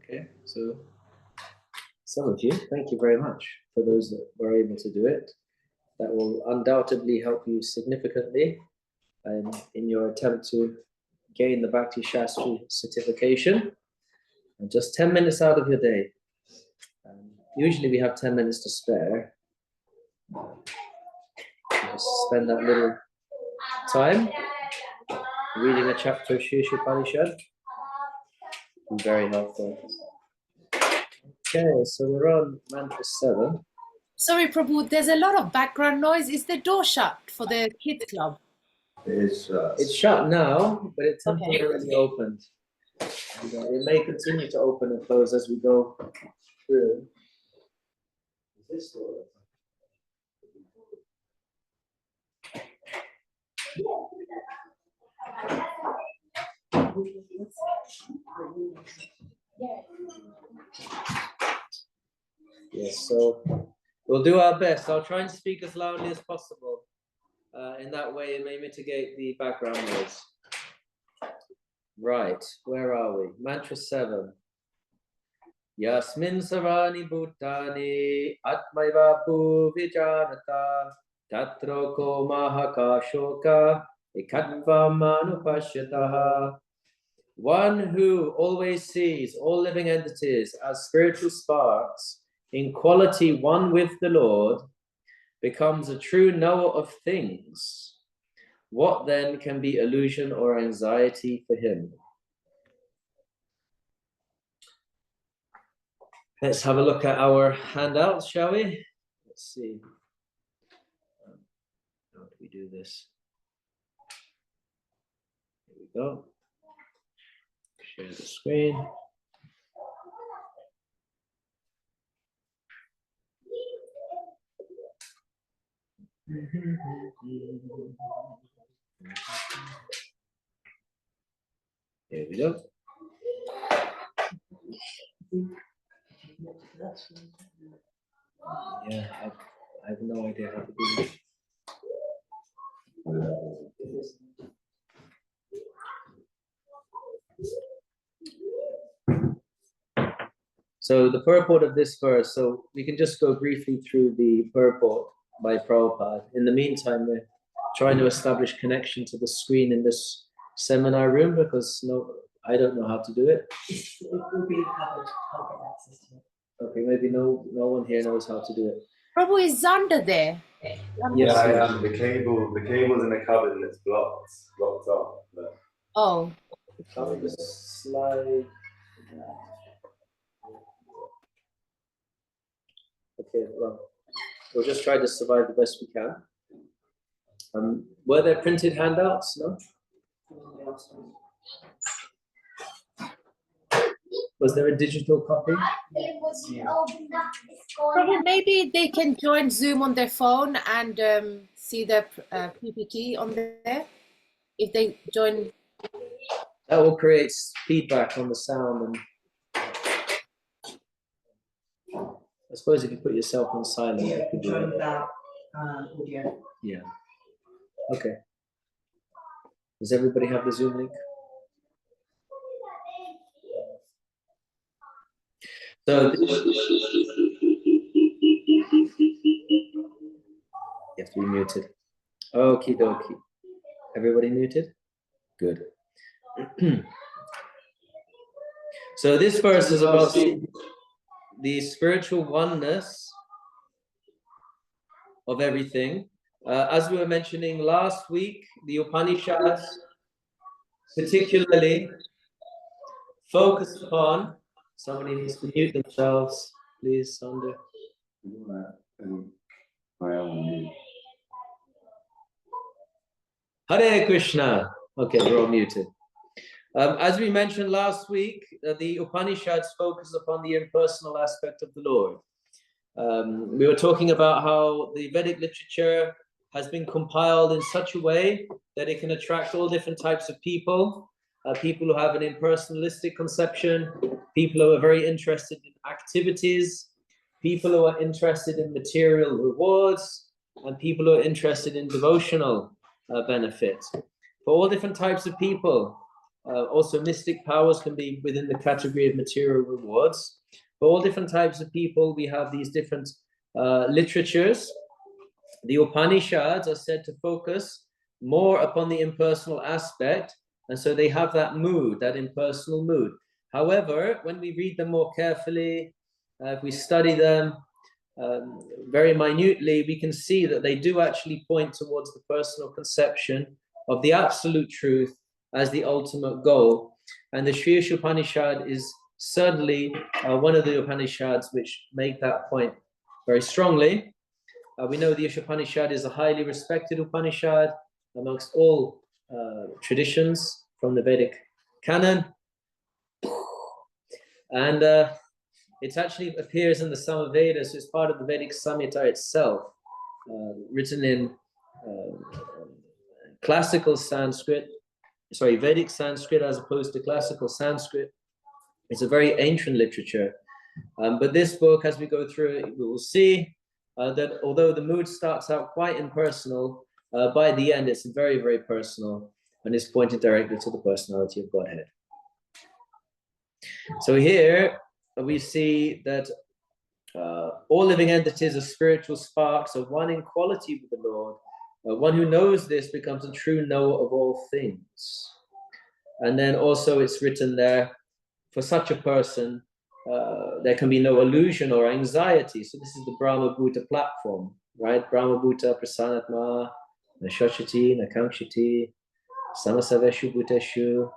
Okay, so some of you, thank you very much for those that were able to do it. That will undoubtedly help you significantly in your attempt to gain the Bhakti Sastri certification. And just 10 minutes out of your day. Usually we have 10 minutes to spare. Just spend that little time reading a chapter of Īśopaniṣad. Very helpful. Okay, so we're on mantra 7. Sorry, Prabhu, there's a lot of background noise. Is the door shut for the kids club? It's shut now, but it temporarily opened. And, it may continue to open and close as we go through. Is this door open? Yes, so we'll do our best. I'll try and speak as loudly as possible. In that way, it may mitigate the background noise. Right, where are we? Mantra 7. Yasmin sarani bhutani atmaiva bhuvijanata tatro ko mahakashoka ekatva manupashyataha. One who always sees all living entities as spiritual sparks in quality one with the Lord becomes a true knower of things. What then can be illusion or anxiety for him? Let's have a look at our handouts, shall we? Let's see. How do we do this? Here we go. Share the screen. Here we go. Yeah, I have no idea how to do this. So the purport of this verse, so we can just go briefly through the purport by Prabhupada. In the meantime, we're trying to establish connection to the screen in this seminar room because I don't know how to do it. It will be covered access to it. Okay, maybe no one here knows how to do it. Prabhu, is Xander there? Yes, yeah, I am. The cable's in the cupboard and it's blocked off. But... Oh. I'll just slide. Okay, well, we'll just try to survive the best we can. Were there printed handouts? No? Was there a digital copy? Probably maybe they can join Zoom on their phone and see the PPT on there. If they join. That will create feedback on the sound. And I suppose if you put yourself on silent, you could join without audio. Yeah. Okay. Does everybody have the Zoom link? So you have to be muted. Okie dokie. Everybody muted? Good. So this verse is about the spiritual oneness of everything. As we were mentioning last week, the Upanishads particularly focus upon. Somebody needs to mute themselves, please, Sander. Hare Krishna. Okay, we're all muted. As we mentioned last week, the Upanishads focus upon the impersonal aspect of the Lord. We were talking about how the Vedic literature has been compiled in such a way that it can attract all different types of people. People who have an impersonalistic conception, people who are very interested in activities, people who are interested in material rewards, and people who are interested in devotional benefits. For all different types of people, Also, mystic powers can be within the category of material rewards. For all different types of people, we have these different literatures. The Upanishads are said to focus more upon the impersonal aspect, and so they have that mood, that impersonal mood. However, when we read them more carefully, if we study them very minutely, we can see that they do actually point towards the personal conception of the absolute truth as the ultimate goal. And the Īśopaniṣad is certainly one of the Upanishads which make that point very strongly. We know the Īśopaniṣad is a highly respected Upanishad amongst all traditions from the Vedic canon. And it actually appears in the Samaveda, so it's part of the Vedic Samhita itself, written in classical Sanskrit, sorry, Vedic Sanskrit as opposed to classical Sanskrit. It's a very ancient literature. But this book, as we go through it, we will see that although the mood starts out quite impersonal, by the end it's very, very personal and is pointed directly to the personality of Godhead. So here we see that all living entities are spiritual sparks of one in quality with the Lord. One who knows this becomes a true knower of all things. And then also it's written there, for such a person, there can be no illusion or anxiety. So this is the Brahma Bhuta platform, right? Brahma Bhuta prasanatma, nashachati, nakankshati, samasaveshu bhuteshu,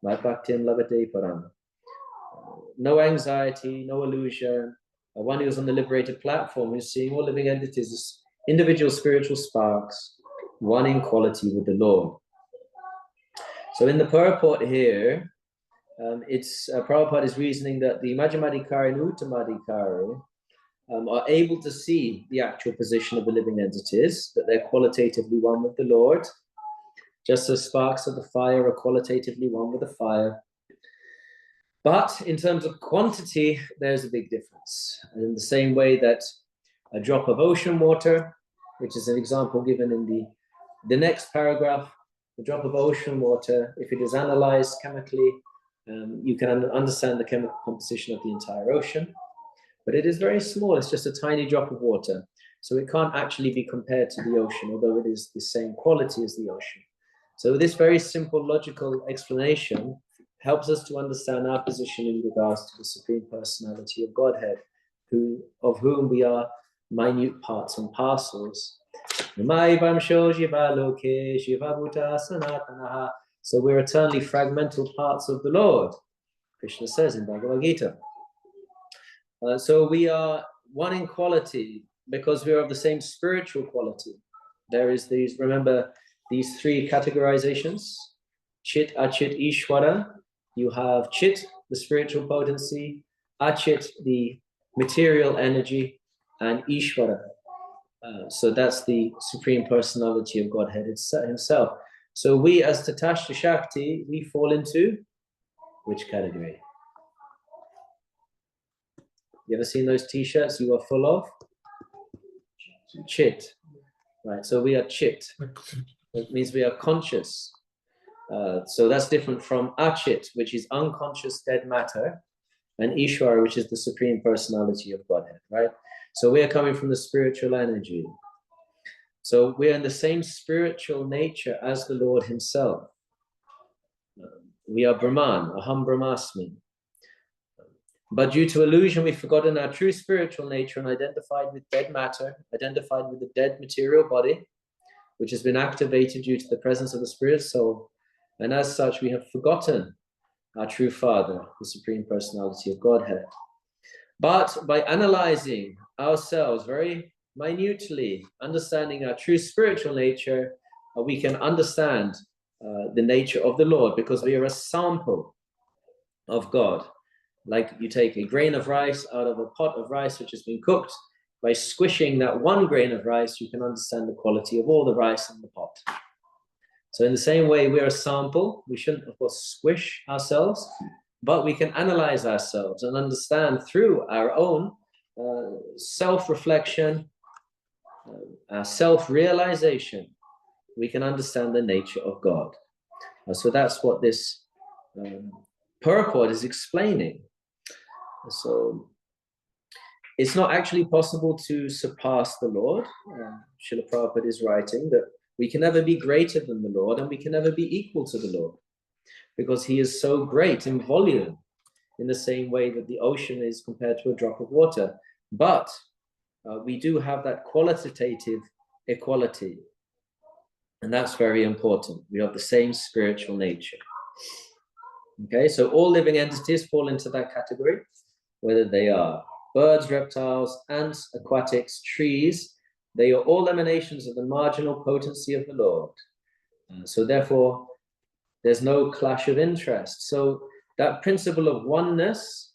madbhaktyam labate param. No anxiety, no illusion. One who is on the liberated platform, who's seeing all living entities as individual spiritual sparks, one in quality with the Lord. So in the purport here, Prabhupada is reasoning that the Majjhimadhikari and Uttamadhikari are able to see the actual position of the living entities, that they're qualitatively one with the Lord, just as sparks of the fire are qualitatively one with the fire. But in terms of quantity, there's a big difference. And in the same way that a drop of ocean water, which is an example given in the next paragraph, a drop of ocean water, if it is analyzed chemically, you can understand the chemical composition of the entire ocean. But it is very small, it's just a tiny drop of water. So it can't actually be compared to the ocean, although it is the same quality as the ocean. So this very simple logical explanation helps us to understand our position in regards to the Supreme Personality of Godhead, of whom we are minute parts and parcels. So we're eternally fragmental parts of the Lord, Krishna says in Bhagavad Gita. So we are one in quality because we are of the same spiritual quality. There is these, remember, these three categorizations: Chit, Achit, Ishvara. You have Chit, the spiritual potency, Achit, the material energy, and Ishvara. So that's the Supreme Personality of Godhead himself. So we as Tatashta Shakti, we fall into which category? You ever seen those t-shirts you are full of? Chit. Right, so we are Chit. It means we are conscious. So that's different from Achit, which is unconscious dead matter, and Ishvara, which is the Supreme Personality of Godhead, right? So we are coming from the spiritual energy. So we are in the same spiritual nature as the Lord himself. We are Brahman, Aham Brahmasmi. But due to illusion, we've forgotten our true spiritual nature and identified with dead matter, identified with the dead material body, which has been activated due to the presence of the spirit soul. And as such, we have forgotten our true Father, the Supreme Personality of Godhead. But by analyzing ourselves very minutely, understanding our true spiritual nature, we can understand the nature of the Lord, because we are a sample of God. Like you take a grain of rice out of a pot of rice which has been cooked, by squishing that one grain of rice, you can understand the quality of all the rice in the pot. So in the same way, we're a sample. We shouldn't, of course, squish ourselves, but we can analyze ourselves and understand through our own self-reflection, our self-realization, we can understand the nature of God. So that's what this purport is explaining. So it's not actually possible to surpass the Lord. Srila Prabhupada is writing that we can never be greater than the Lord, and we can never be equal to the Lord, because he is so great in volume, in the same way that the ocean is compared to a drop of water. But we do have that qualitative equality, and that's very important. We have the same spiritual nature. Okay, so all living entities fall into that category, whether they are birds, reptiles, ants, aquatics, trees. They are all emanations of the marginal potency of the Lord. So therefore, there's no clash of interest. So that principle of oneness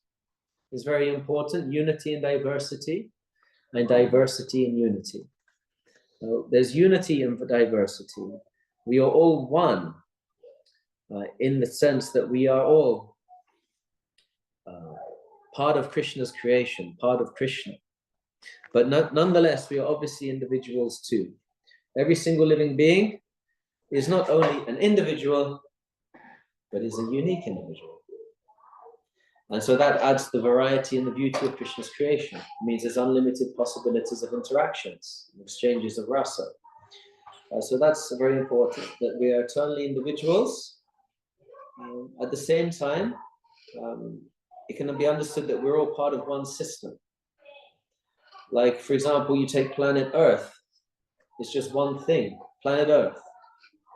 is very important, unity and diversity in unity. There's unity in diversity. We are all one in the sense that we are all part of Krishna's creation, part of Krishna. But nonetheless, we are obviously individuals too. Every single living being is not only an individual, but is a unique individual. And so that adds the variety and the beauty of Krishna's creation. It means there's unlimited possibilities of interactions, exchanges of rasa. So that's very important, that we are eternally individuals. At the same time, it can be understood that we're all part of one system. Like, for example, you take planet Earth. It's just one thing, planet Earth.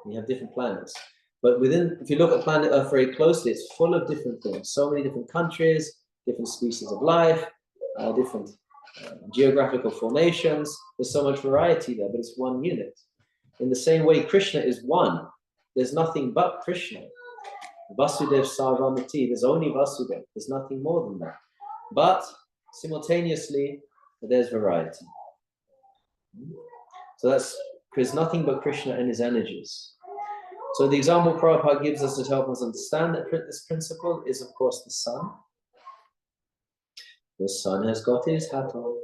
You have different planets. But if you look at planet Earth very closely, it's full of different things. So many different countries, different species of life, different geographical formations. There's so much variety there, but it's one unit. In the same way, Krishna is one. There's nothing but Krishna. Vasudev Sarvamati, there's only Vasudev. There's nothing more than that. But simultaneously, there's variety. So there's nothing but Krishna and his energies. So the example Prabhupada gives us to help us understand this principle is, of course, the sun. The sun has got his hat on.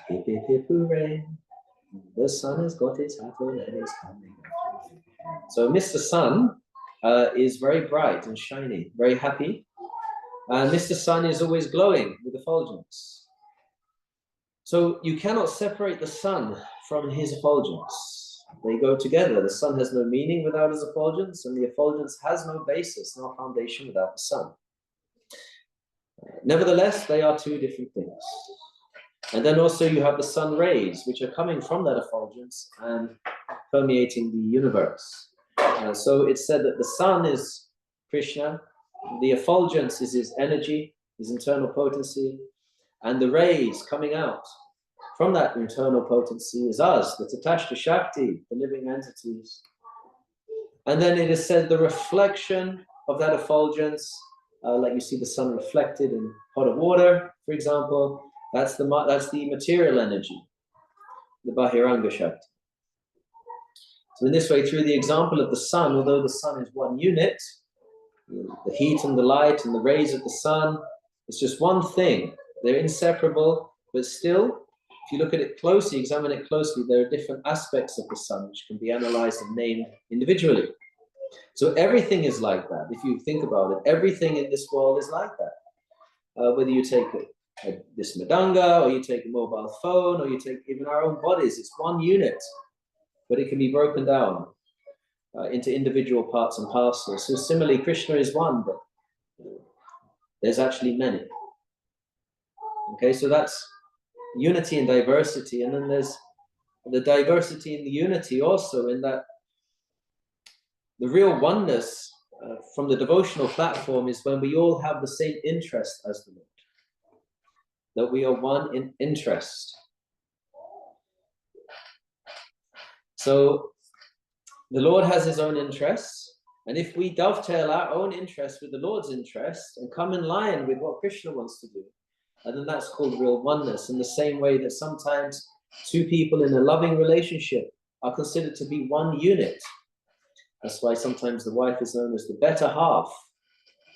Hip, hip, hip, hooray. The sun has got his hat on and is coming. So Mr. Sun is very bright and shiny, very happy. And Mr. Sun is always glowing with effulgence. So you cannot separate the sun from his effulgence. They go together. The sun has no meaning without his effulgence, and the effulgence has no basis, no foundation without the sun. Nevertheless, they are two different things. And then also you have the sun rays, which are coming from that effulgence and permeating the universe. So it's said that the sun is Krishna, the effulgence is his energy, his internal potency, and the rays coming out from that internal potency is us, that's attached to Shakti, the living entities. And then it is said the reflection of that effulgence, like you see the sun reflected in pot of water, for example, that's the material energy, the Bahiranga Shakti. So in this way, through the example of the sun, although the sun is one unit, the heat and the light and the rays of the sun, it's just one thing. They're inseparable, but still, if you look at it closely, examine it closely, there are different aspects of the sun which can be analyzed and named individually. So everything is like that. If you think about it, everything in this world is like that. Whether you take this madanga, or you take a mobile phone, or you take even our own bodies, it's one unit, but it can be broken down into individual parts and parcels. So similarly, Krishna is one, but there's actually many. Okay, so that's unity and diversity, and then there's the diversity and the unity also, in that the real oneness from the devotional platform is when we all have the same interest as the Lord, that we are one in interest. So the Lord has his own interests, and if we dovetail our own interest with the Lord's interest and come in line with what Krishna wants to do, and then that's called real oneness. In the same way that sometimes two people in a loving relationship are considered to be one unit. That's why sometimes the wife is known as the better half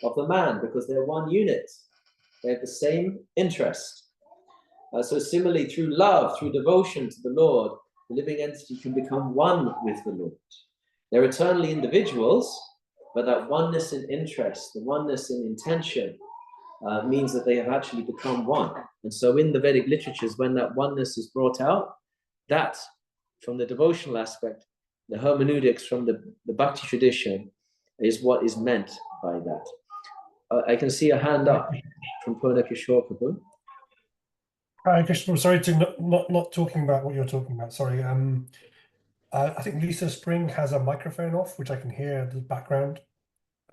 of the man, because they're one unit. They have the same interest. So similarly, through love, through devotion to the Lord, the living entity can become one with the Lord. They're eternally individuals, but that oneness in interest, the oneness in intention, means that they have actually become one. And so in the Vedic literatures, when that oneness is brought out, that from the devotional aspect, the hermeneutics from the Bhakti tradition is what is meant by that. I can see a hand up from Purna Kishore Prabhu. Hi, Krishna. I'm sorry to not talking about what you're talking about. Sorry. I think Lisa Spring has a microphone off, which I can hear in the background.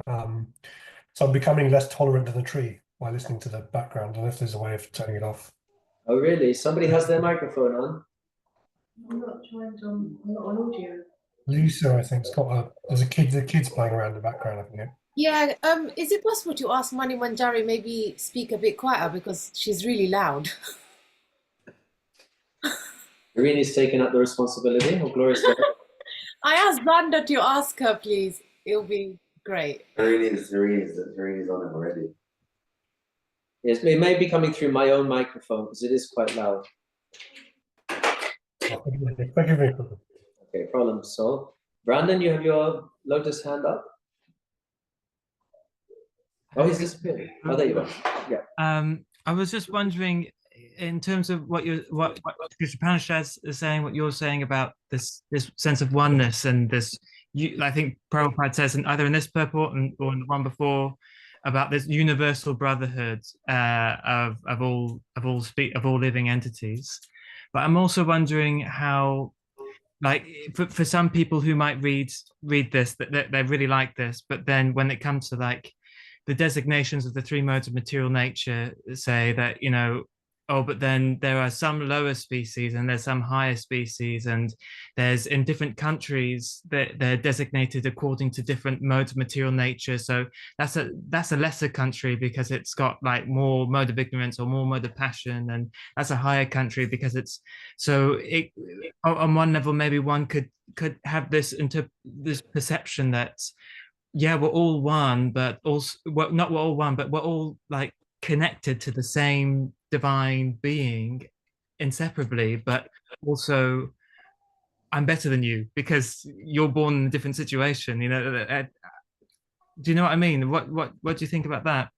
So I'm becoming less tolerant of the tree while listening to the background. I don't know if there's a way of turning it off. Oh, really? Somebody has their microphone on? I'm not joined on, I'm not on audio. Lisa, I think, there's the kids playing around in the background, I think. Yeah, is it possible to ask Mani Manjari maybe speak a bit quieter because she's really loud? Irini's taking up the responsibility. Oh, glorious. I asked Randa to ask her, please. It'll be great. Irini's on it already. Yes, it may be coming through my own microphone because it is quite loud. Thank you very much. Okay, problem solved. Brandon, you have your lotus hand up. Oh, he's disappeared. Oh, there you are. Yeah. I was just wondering, in terms of what Īśopaniṣad is saying, what you're saying about this sense of oneness and this, I think Prabhupada says either in this purport or in the one before about this universal brotherhood of all living entities. But I'm also wondering how, like, for some people who might read this, that they really like this, but then when it comes to like the designations of the three modes of material nature, say that, you know, oh, but then there are some lower species and there's some higher species, and there's in different countries that they're designated according to different modes of material nature. So that's a lesser country because it's got like more mode of ignorance or more mode of passion, and that's a higher country because it's so on one level maybe one could have this perception that yeah, we're all one, but also not we're all one, but we're all like connected to the same divine being inseparably, but also I'm better than you because you're born in a different situation, you know. Do you know what I mean? What do you think about that?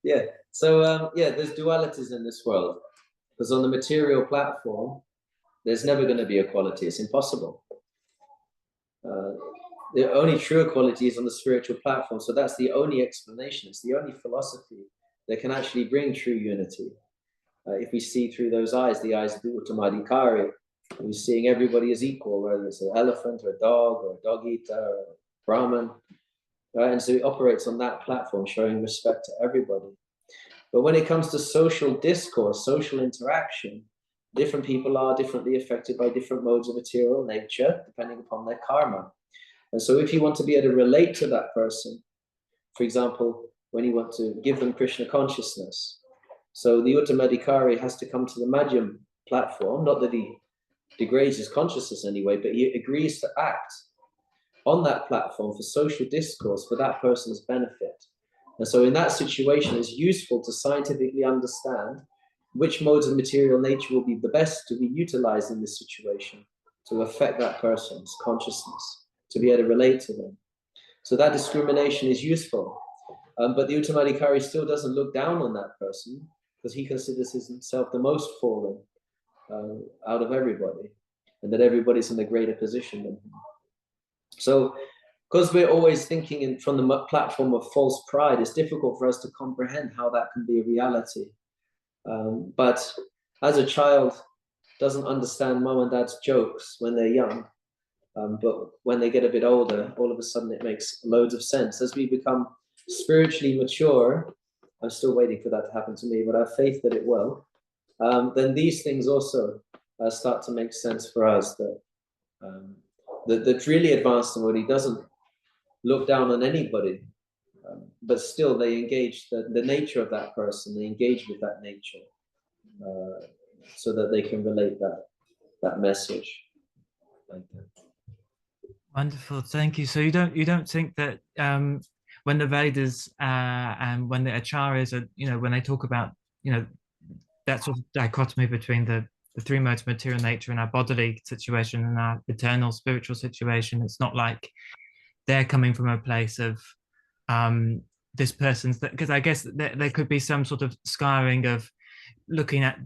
Yeah, so yeah, there's dualities in this world because on the material platform there's never going to be equality. It's impossible. The only true equality is on the spiritual platform. So that's the only explanation. It's the only philosophy that can actually bring true unity. If we see through those eyes, the eyes of the Uttamadhikari, we're seeing everybody as equal, whether it's an elephant or a dog or a dog eater or a Brahmin. Right? And so it operates on that platform, showing respect to everybody. But when it comes to social discourse, social interaction, different people are differently affected by different modes of material nature, depending upon their karma. And so if you want to be able to relate to that person, for example, when you want to give them Krishna consciousness, so the Uttamadhikari has to come to the Madhyam platform, not that he degrades his consciousness anyway, but he agrees to act on that platform for social discourse for that person's benefit. And so in that situation, it's useful to scientifically understand which modes of material nature will be the best to be utilized in this situation to affect that person's consciousness, to be able to relate to them. So that discrimination is useful. But the Uttamadhikari still doesn't look down on that person because he considers himself the most fallen out of everybody, and that everybody's in a greater position than him. So because we're always thinking from the platform of false pride, it's difficult for us to comprehend how that can be a reality. But as a child doesn't understand mom and dad's jokes when they're young, but when they get a bit older, all of a sudden it makes loads of sense. As we become spiritually mature, I'm still waiting for that to happen to me, but I have faith that it will, then these things also start to make sense for us, that the really advanced devotee doesn't look down on anybody, but still they engage the nature of that person, they engage with that nature so that they can relate that message. Like that. Wonderful, thank you. So you don't think that when the Vedas and when the Acharyas are, you know, when they talk about, you know, that sort of dichotomy between the the three modes of material nature and our bodily situation and our eternal spiritual situation. It's not like they're coming from a place of this person's, because I guess there could be some sort of scarring of looking at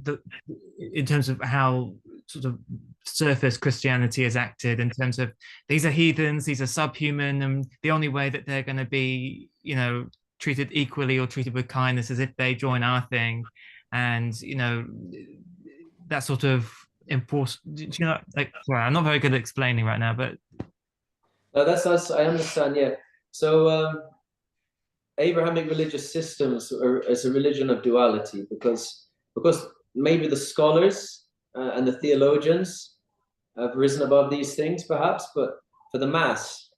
in terms of how sort of surface Christianity has acted, in terms of these are heathens, these are subhuman, and the only way that they're going to be, you know, treated equally or treated with kindness is if they join our thing. And, you know, that sort of you know, like, sorry, I'm not very good at explaining right now, but no, that's us. I understand. Yeah. So Abrahamic religious systems is a religion of duality, because maybe the scholars and the theologians have risen above these things, perhaps, but for the mass,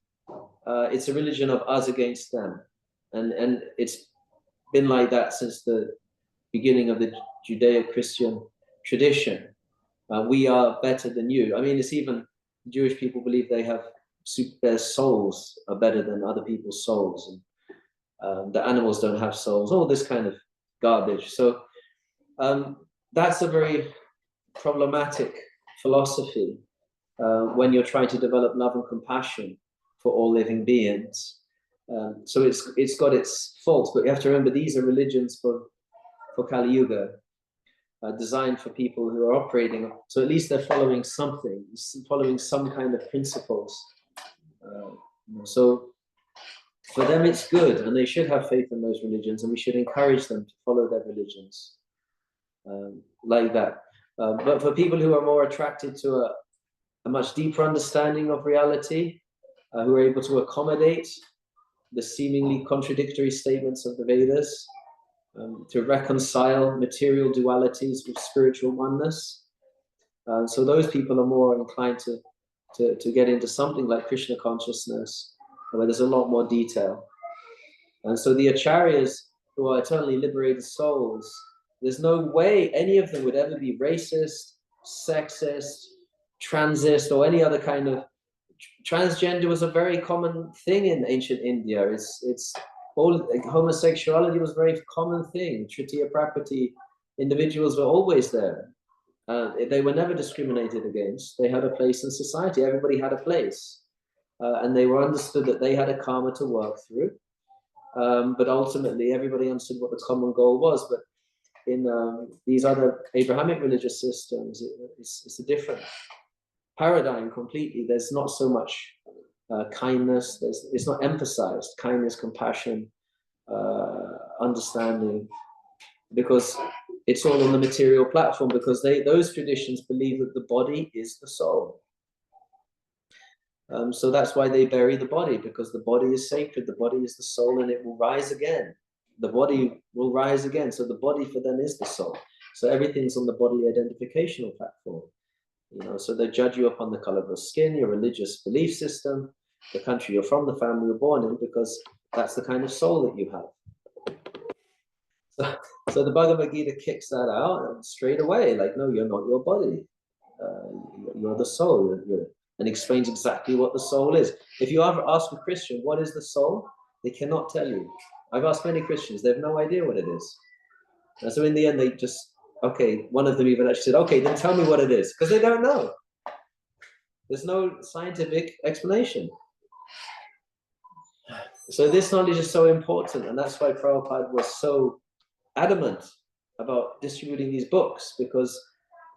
it's a religion of us against them, and it's been like that since the beginning of the Judeo-Christian tradition. We are better than you. I mean, it's even Jewish people believe they have their souls are better than other people's souls, and the animals don't have souls. All this kind of garbage. So that's a very problematic philosophy when you're trying to develop love and compassion for all living beings. So it's got its faults, but you have to remember these are religions for Kali Yuga, designed for people who are operating. So at least they're following something, following some kind of principles. So for them it's good, and they should have faith in those religions, and we should encourage them to follow their religions like that. But for people who are more attracted to a much deeper understanding of reality, who are able to accommodate the seemingly contradictory statements of the Vedas, to reconcile material dualities with spiritual oneness. So those people are more inclined to get into something like Krishna consciousness, where there's a lot more detail. And so the acharyas, who are eternally liberated souls, there's no way any of them would ever be racist, sexist, transist, or any other kind of. Transgender was a very common thing in ancient India. It's all, homosexuality was a very common thing. Tritiya Prakriti individuals were always there. They were never discriminated against. They had a place in society. Everybody had a place. And they were understood that they had a karma to work through. But ultimately, everybody understood what the common goal was. But in these other Abrahamic religious systems, it's a different paradigm completely. There's not so much kindness. It's not emphasized, kindness, compassion, understanding, because it's all on the material platform, because those traditions believe that the body is the soul. So that's why they bury the body, because the body is sacred, the body is the soul, and it will rise again. The body will rise again. So the body for them is the soul. So everything's on the bodily identificational platform. You know, so they judge you upon the color of your skin, your religious belief system, the country you're from, the family you're born in, because that's the kind of soul that you have. So the Bhagavad Gita kicks that out straight away, like, no, you're not your body. You're the soul. And explains exactly what the soul is. If you ever ask a Christian, what is the soul? They cannot tell you. I've asked many Christians, they have no idea what it is. And so in the end, they just, okay, one of them even actually said, okay, then tell me what it is, because they don't know. There's no scientific explanation. So this knowledge is so important, and that's why Prabhupada was so adamant about distributing these books, because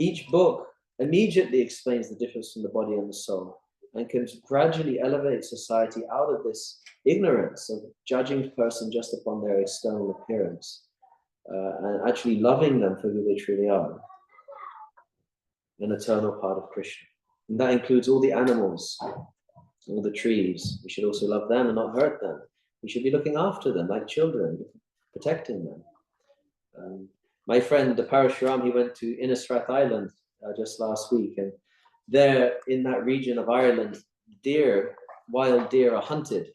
each book immediately explains the difference between the body and the soul, and can gradually elevate society out of this ignorance of judging a person just upon their external appearance, and actually loving them for who they truly are, an eternal part of Krishna. And that includes all the animals, all the trees. We should also love them and not hurt them. We should be looking after them like children, protecting them. My friend, the Parashuram, he went to Innisfrath Island just last week, and there in that region of Ireland, wild deer are hunted.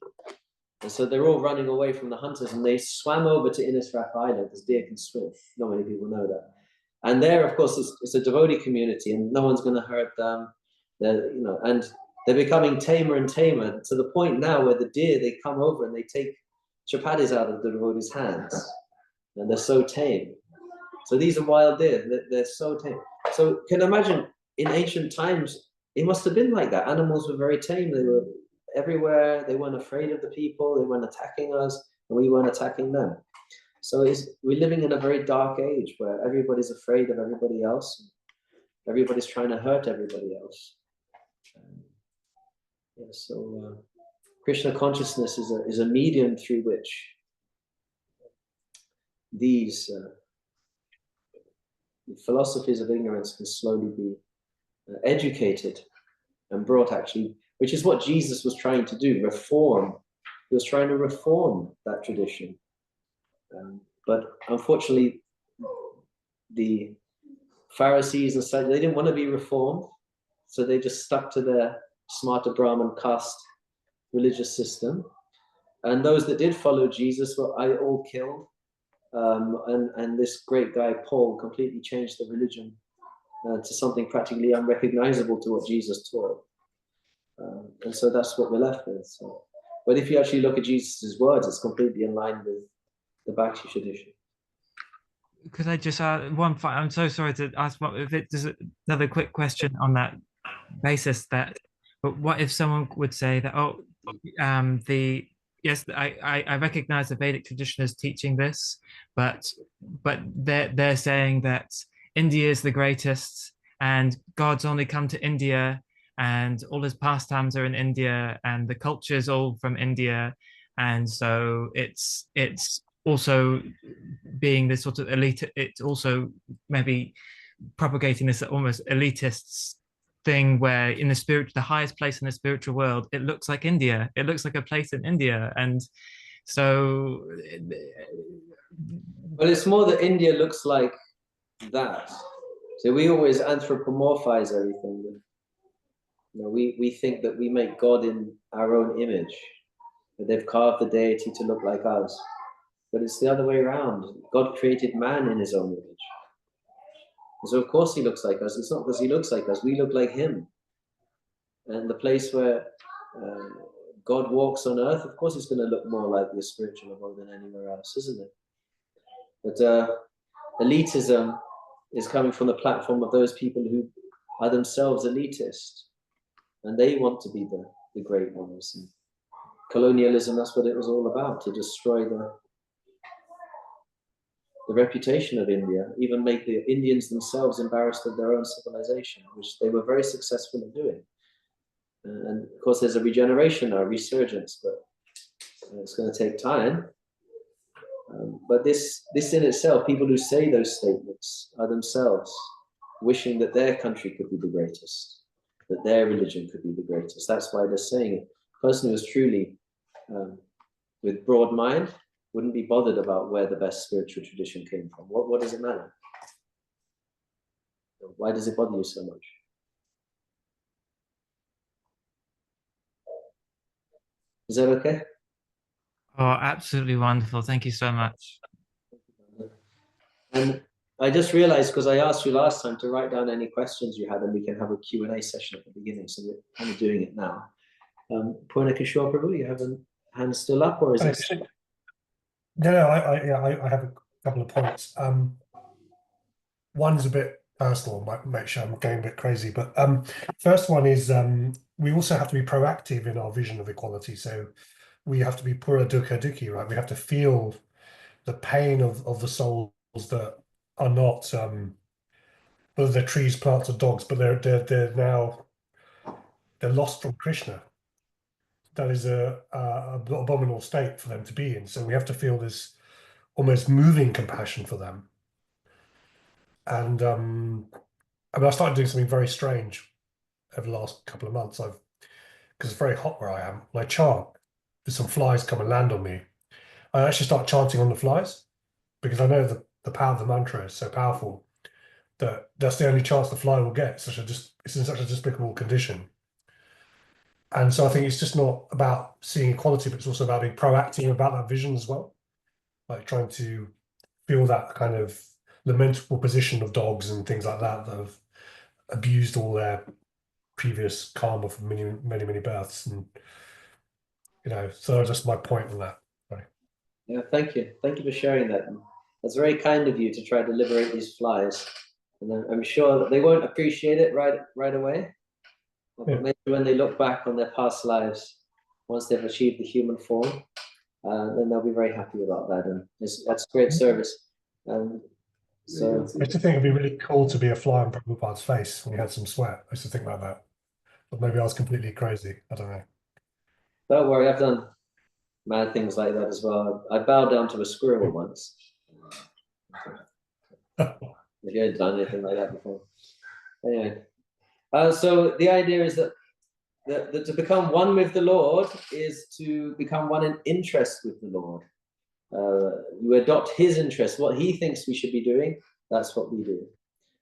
And so they're all running away from the hunters, and they swam over to Innisfrath Island, because deer can swim. Not many people know that. And there, of course, it's a devotee community, and no one's going to hurt them. And they're becoming tamer and tamer, to the point now where the deer, they come over and they take chapatis out of the devotees' hands, and they're so tame. So these are wild deer. They're so tame. So can you imagine in ancient times, it must have been like that. Animals were very tame. They were everywhere. They weren't afraid of the people. They weren't attacking us, and we weren't attacking them. So we're living in a very dark age where everybody's afraid of everybody else. Everybody's trying to hurt everybody else. Krishna consciousness is a medium through which these philosophies of ignorance can slowly be educated and brought, actually, which is what Jesus was trying to do, reform. He was trying to reform that tradition. But unfortunately, the Pharisees and such, they didn't want to be reformed, so they just stuck to their smarta Brahman caste religious system. And those that did follow Jesus were all killed. And this great guy, Paul, completely changed the religion to something practically unrecognizable to what Jesus taught. And so that's what we're left with. So, but if you actually look at Jesus' words, it's completely in line with the Bhakti tradition. Could I just add one? I'm so sorry to ask. If it does another quick question on that basis. But what if someone would say that, oh, yes, I recognize the Vedic tradition as teaching this, but they're saying that India is the greatest, and God's only come to India, and all his pastimes are in India, and the culture is all from India, and so it's also being this sort of elite. It's also maybe propagating this almost elitist thing where in the highest place in the spiritual world, it looks like India. It looks like a place in India, and so. Well, it's more that India looks like that. So we always anthropomorphize everything. We think that we make God in our own image, that they've carved the deity to look like us. But it's the other way around. God created man in his own image. So of course he looks like us. It's not because he looks like us, we look like him. And the place where God walks on earth, of course it's going to look more like the spiritual abode than anywhere else, isn't it? But elitism is coming from the platform of those people who are themselves elitist. And they want to be the great ones. And colonialism, that's what it was all about, to destroy the reputation of India, even make the Indians themselves embarrassed of their own civilization, which they were very successful in doing. And of course, there's a regeneration now, a resurgence, but it's going to take time. But this in itself, people who say those statements are themselves wishing that their country could be the greatest, that their religion could be the greatest. That's why they're saying it. A person who is truly with broad mind wouldn't be bothered about where the best spiritual tradition came from. What does it matter? Why does it bother you so much? Is that okay? Oh, absolutely wonderful. Thank you so much. And I just realized, because I asked you last time to write down any questions you had, and we can have a Q&A session at the beginning, so we're kind of doing it now. Purna Kishore Prabhu, you have a hand still up, or is it? No, I have a couple of points. One's a bit personal, might make sure I'm going a bit crazy, but first one is we also have to be proactive in our vision of equality. So we have to be pura dukkha dukhi, right? We have to feel the pain of the souls that are not whether they're trees, plants, or dogs, but they're now lost from Krishna. That is a abominable state for them to be in. So we have to feel this almost moving compassion for them. And I mean, I started doing something very strange over the last couple of months. Because it's very hot where I am, and I chant. There's some flies come and land on me. I actually start chanting on the flies because I know the power of the mantra is so powerful that that's the only chance the fly will get. It's in such a despicable condition. And so I think it's just not about seeing equality, but it's also about being proactive about that vision as well. Like trying to feel that kind of lamentable position of dogs and things like that have abused all their previous karma for many, many, many births. And, so just my point on that. Right. Yeah, thank you. Thank you for sharing that. That's very kind of you to try to liberate these flies. And then I'm sure that they won't appreciate it right away. But maybe when they look back on their past lives, once they've achieved the human form, then they'll be very happy about that. And that's great service. So I used to think it'd be really cool to be a fly on Prabhupada's face when he had some sweat. I used to think about that. But maybe I was completely crazy. I don't know. don't worry, I've done mad things like that as well. I bowed down to a squirrel once. Have you ever done anything like that before? Anyway, so the idea is that to become one with the Lord is to become one in interest with the Lord. You adopt his interest. What he thinks we should be doing, that's what we do.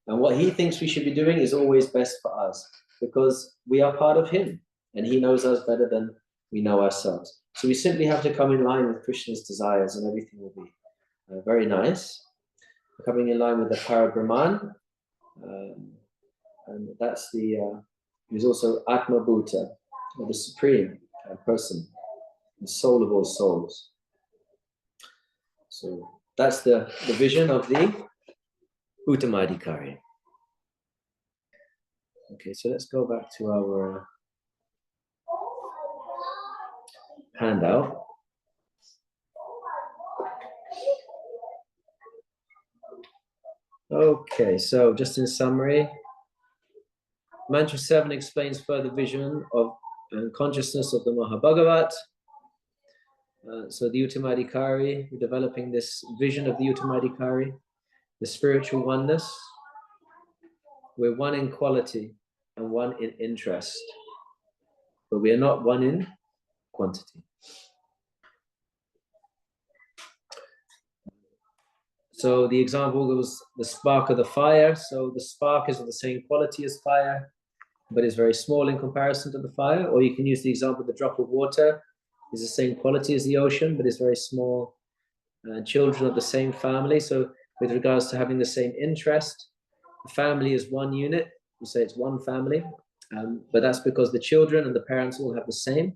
And what he thinks we should be doing is always best for us, because we are part of him and he knows us better than we know ourselves. So we simply have to come in line with Krishna's desires and everything will be very nice. Coming in line with the Parabrahman, and that's he's also Atma Bhuta, or the supreme person, the soul of all souls. So that's the vision of the Uttamadhikari. Okay, so let's go back to our handout. Okay, so just in summary, Mantra 7 explains further vision of and consciousness of the Mahabhagavat. So the Uttamadhikari, we're developing this vision of the Uttamadhikari, the spiritual oneness. We're one in quality and one in interest, but we are not one in quantity. So the example was the spark of the fire. So the spark is of the same quality as fire, but is very small in comparison to the fire. Or you can use the example of the drop of water is the same quality as the ocean, but is very small. Children of the same family. So with regards to having the same interest, the family is one unit. You say it's one family, but that's because the children and the parents all have the same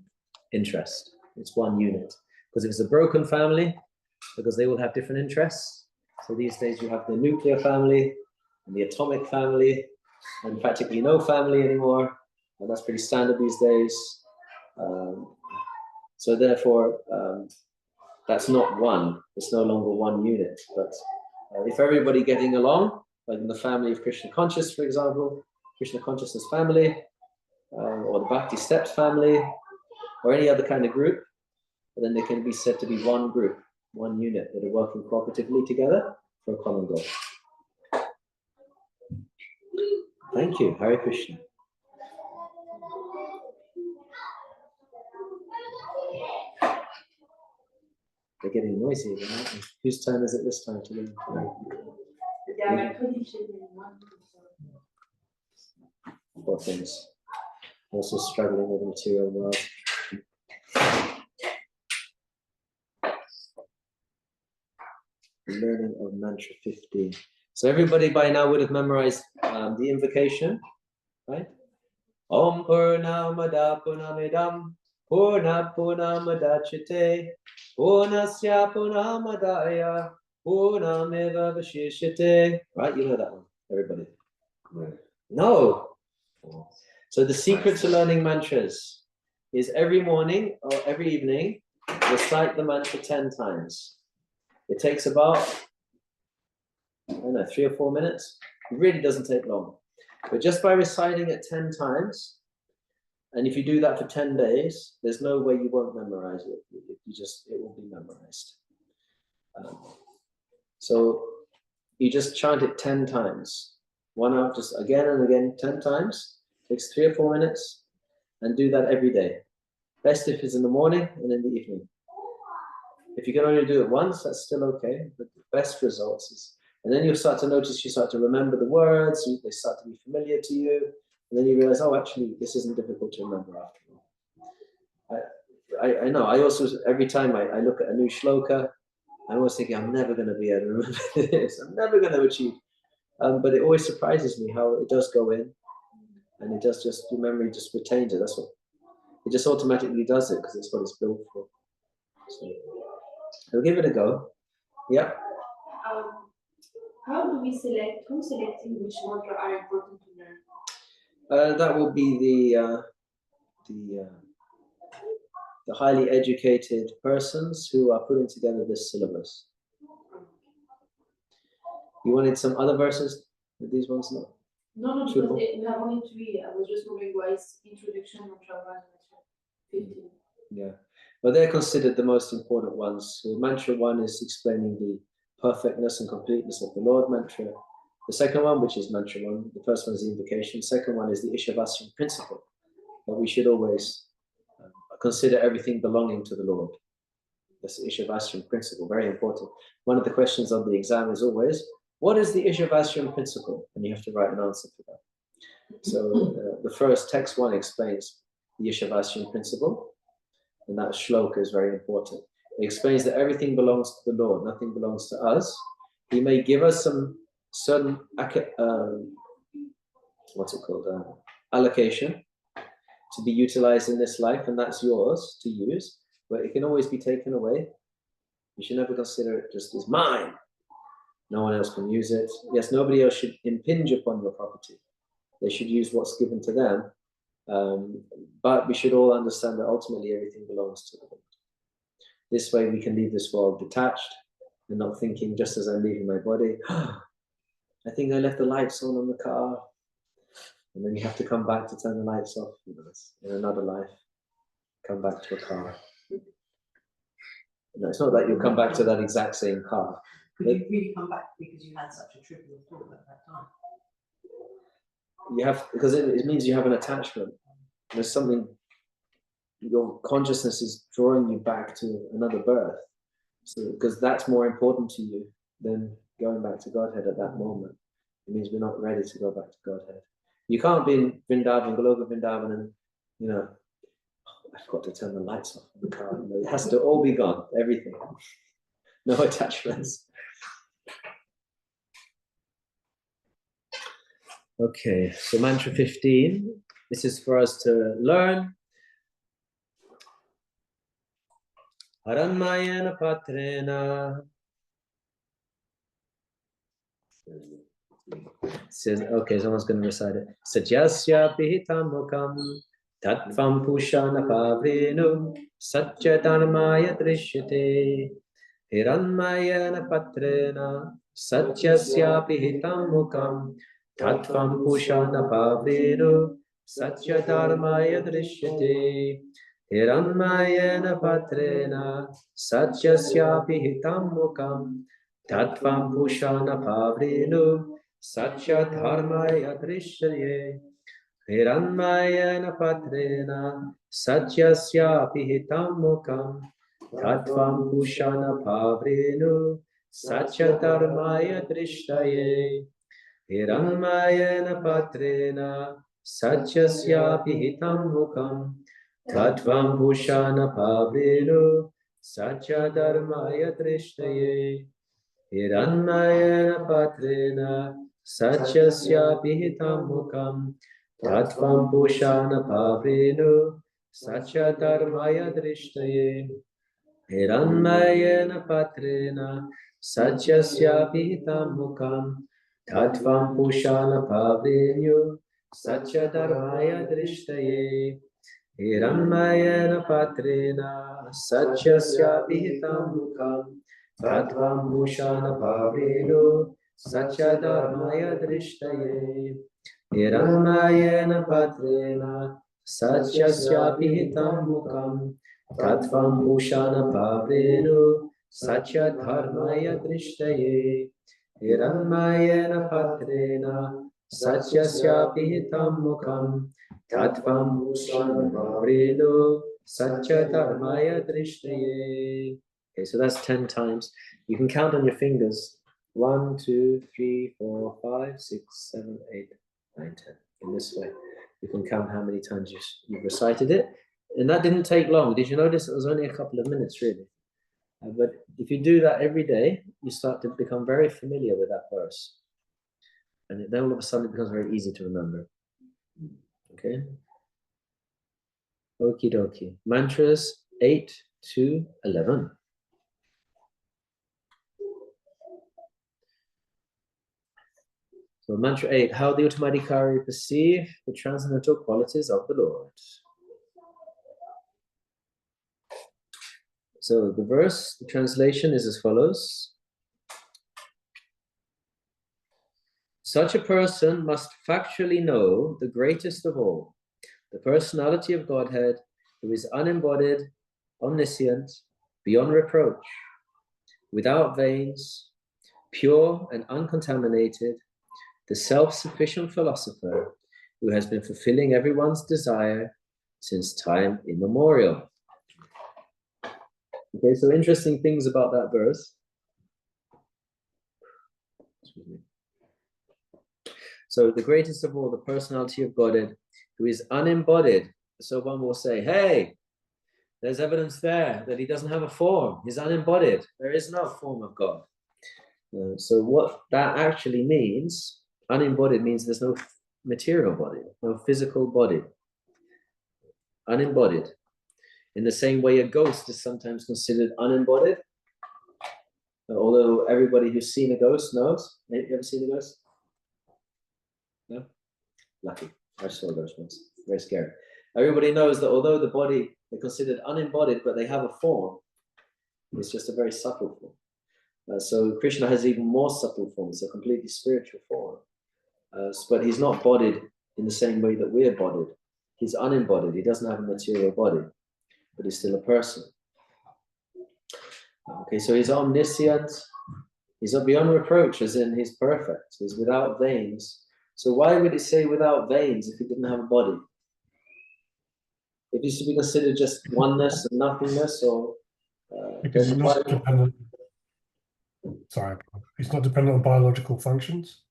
interest. It's one unit. Because if it's a broken family, because they all have different interests. So these days you have the nuclear family and the atomic family and practically no family anymore. And that's pretty standard these days. So therefore, that's not one. It's no longer one unit. But if everybody getting along, like in the family of Krishna Conscious, for example, Krishna Consciousness family, or the Bhakti Steps family, or any other kind of group, then they can be said to be one group, one unit that are working cooperatively together for a common goal. Thank you. Hare Krishna. They're getting noisy again, aren't they? Whose turn is it this time to learn? Poor things. Also struggling with the material world. Learning of mantra 15. So everybody by now would have memorized the invocation, right? Om Purnamada Purnamidam Purna Purnamadachite Purnasya Purnamadaya Purnameva Vashishite. Right, you know that one, everybody. No. So the secret to learning mantras is every morning or every evening recite the mantra 10 times. It takes about, I don't know, 3 or 4 minutes. It really doesn't take long. But just by reciting it 10 times, and if you do that for 10 days, there's no way you won't memorize it. It will be memorized. So you just chant it 10 times. One hour, just again and again, 10 times. Takes 3 or 4 minutes, and do that every day. Best if it's in the morning and in the evening. If you can only do it once, that's still okay. But the best results is, and then you'll start to notice, you start to remember the words, they start to be familiar to you, and then you realize, oh, actually, this isn't difficult to remember after all. I know, I also, every time I look at a new shloka, I'm always thinking, I'm never going to be able to remember this, I'm never going to achieve. But it always surprises me how it does go in, and it does just, your memory just retains it. That's what, it just automatically does it, because it's what it's built for. So, I'll give it a go. Yeah. How do we select, who's selecting which mantra are important to learn? That will be the highly educated persons who are putting together this syllabus. You wanted some other verses with these ones? No. No, because we have only 3. I was just wondering why is introduction mantra 1 and 15. Yeah, but they're considered the most important ones. So mantra 1 is explaining the perfectness and completeness of the Lord mantra. The second one, which is mantra 1, the first one is the invocation. The second one is the Īśopaniṣad principle, that we should always consider everything belonging to the Lord. That's the Īśopaniṣad principle, very important. One of the questions on the exam is always, what is the Īśopaniṣad principle? And you have to write an answer for that. So the first text 1 explains the Īśopaniṣad principle, and that shloka is very important. It explains that everything belongs to the Lord, nothing belongs to us. He may give us some certain allocation to be utilized in this life, and that's yours to use, but it can always be taken away. You should never consider it just as mine. No one else can use it. Yes, nobody else should impinge upon your property. They should use what's given to them. But we should all understand that ultimately everything belongs to the Lord. This way we can leave this world detached and not thinking just as I'm leaving my body, I think I left the lights on the car. And then you have to come back to turn the lights off. You know, in another life, come back to a car. No, it's not that you'll come back to that exact same car. Could you really come back because you had such a trivial thought at that time? You have, because it means you have an attachment. There's something, your consciousness is drawing you back to another birth. So, because that's more important to you than going back to Godhead at that moment. It means we're not ready to go back to Godhead. You can't be in Vrindavan, Goloka Vrindavan, and, you know, I forgot to turn the lights off in the car. It has to all be gone, everything. No attachments. Okay, so mantra 15. This is for us to learn. Haranmayana patrena. Says, okay, someone's going to recite it. Satyasya pihitam mukam tattvam pushana pavrenu satyatanmaya drishyate hiranmayana patrena satyasya pihitam mukam tattvam pushana pavrenu satyatanmaya drishyate hiranmayana patrena satyasya pihitam mukam tattvam pushana pavrenu Satya dharmaya drishyaye hiranmayana patrena satyasya pihitam mukam tattvam pushana pavrenu satya dharmaya drishyaye hiranmayana patrena satyasya pihitam mukam tattvam pushana pavrenu satya dharmaya drishyaye hiranmayana patrena satyasya pihitam mukam tattvam pushana pavrenu satya dharmaya drishtaye hiranmayana patrena satyasya pihitam mukam tattvam pushana pavrenu satya dharmaya drishtaye hiranmayana patrena satyasya pihitam mukam tattvam pushana pavrenu satya dharmaya drishtaye hiranmayana patrena satyasya pihitam mukam tattvam pushana pavrenu satya dharmaya drishtaye hiranmayana patrena satyasya pihitam mukam tattvam pushana pavrenu satya dharmaya drishtaye. Okay, so that's 10 times. You can count on your fingers. 1, 2, 3, 4, 5, 6, 7, 8, 9, 10. In this way, you can count how many times you've recited it. And that didn't take long. Did you notice it was only a couple of minutes, really? But if you do that every day, you start to become very familiar with that verse. And then all of a sudden it becomes very easy to remember. Okay? Okie dokie. Mantras 8 to 11. So mantra 8, how the Uttamadhikari perceive the transcendental qualities of the Lord. So the verse, the translation is as follows. Such a person must factually know the greatest of all, the personality of Godhead, who is unembodied, omniscient, beyond reproach, without veins, pure and uncontaminated, the self-sufficient philosopher who has been fulfilling everyone's desire since time immemorial. Okay, so interesting things about that verse. So the greatest of all, the personality of Godhead, who is unembodied. So one will say, hey, there's evidence there that he doesn't have a form. He's unembodied. There is no form of God. So what that actually means, unembodied means there's no material body, no physical body. Unembodied. In the same way a ghost is sometimes considered unembodied. Although everybody who's seen a ghost knows. You ever seen a ghost? No? Lucky. I saw a ghost once. Very scary. Everybody knows that although the body, they're considered unembodied, but they have a form, it's just a very subtle form. So Krishna has even more subtle forms, a completely spiritual form. But he's not bodied in the same way that we're bodied. He's unembodied. He doesn't have a material body, but he's still a person. Okay, so he's omniscient. He's beyond reproach, as in he's perfect. He's without veins. So why would it say without veins if he didn't have a body? If he's to be considered just oneness and nothingness, or because he's not dependent. Sorry, he's not dependent on biological functions.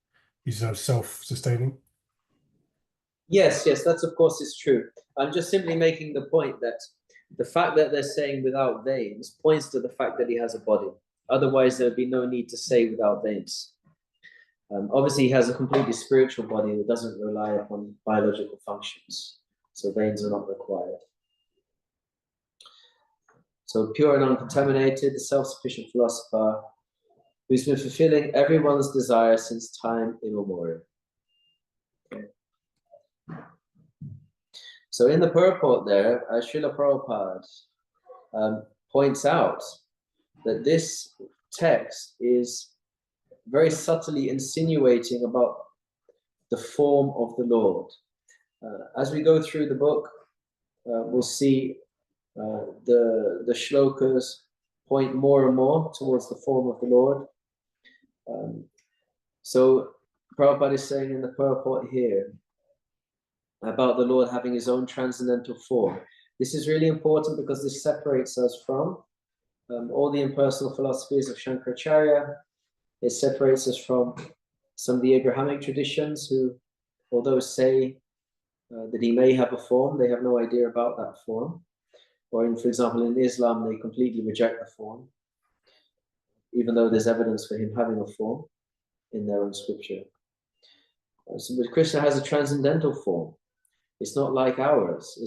He's self-sustaining. Yes, that of course is true. I'm just simply making the point that the fact that they're saying without veins points to the fact that he has a body. Otherwise, there would be no need to say without veins. Obviously, he has a completely spiritual body that doesn't rely upon biological functions. So veins are not required. So pure and uncontaminated, the self-sufficient philosopher who's been fulfilling everyone's desire since time immemorial. Okay. So in the purport there, Srila Prabhupada points out that this text is very subtly insinuating about the form of the Lord. As we go through the book, we'll see the shlokas point more and more towards the form of the Lord. So Prabhupada is saying in the purport here about the Lord having his own transcendental form. This is really important because this separates us from all the impersonal philosophies of Shankaracharya. It separates us from some of the Abrahamic traditions who, although say that he may have a form, they have no idea about that form. Or for example, in Islam, they completely reject the form, even though there's evidence for him having a form in their own scripture. But Krishna has a transcendental form. It's not like ours.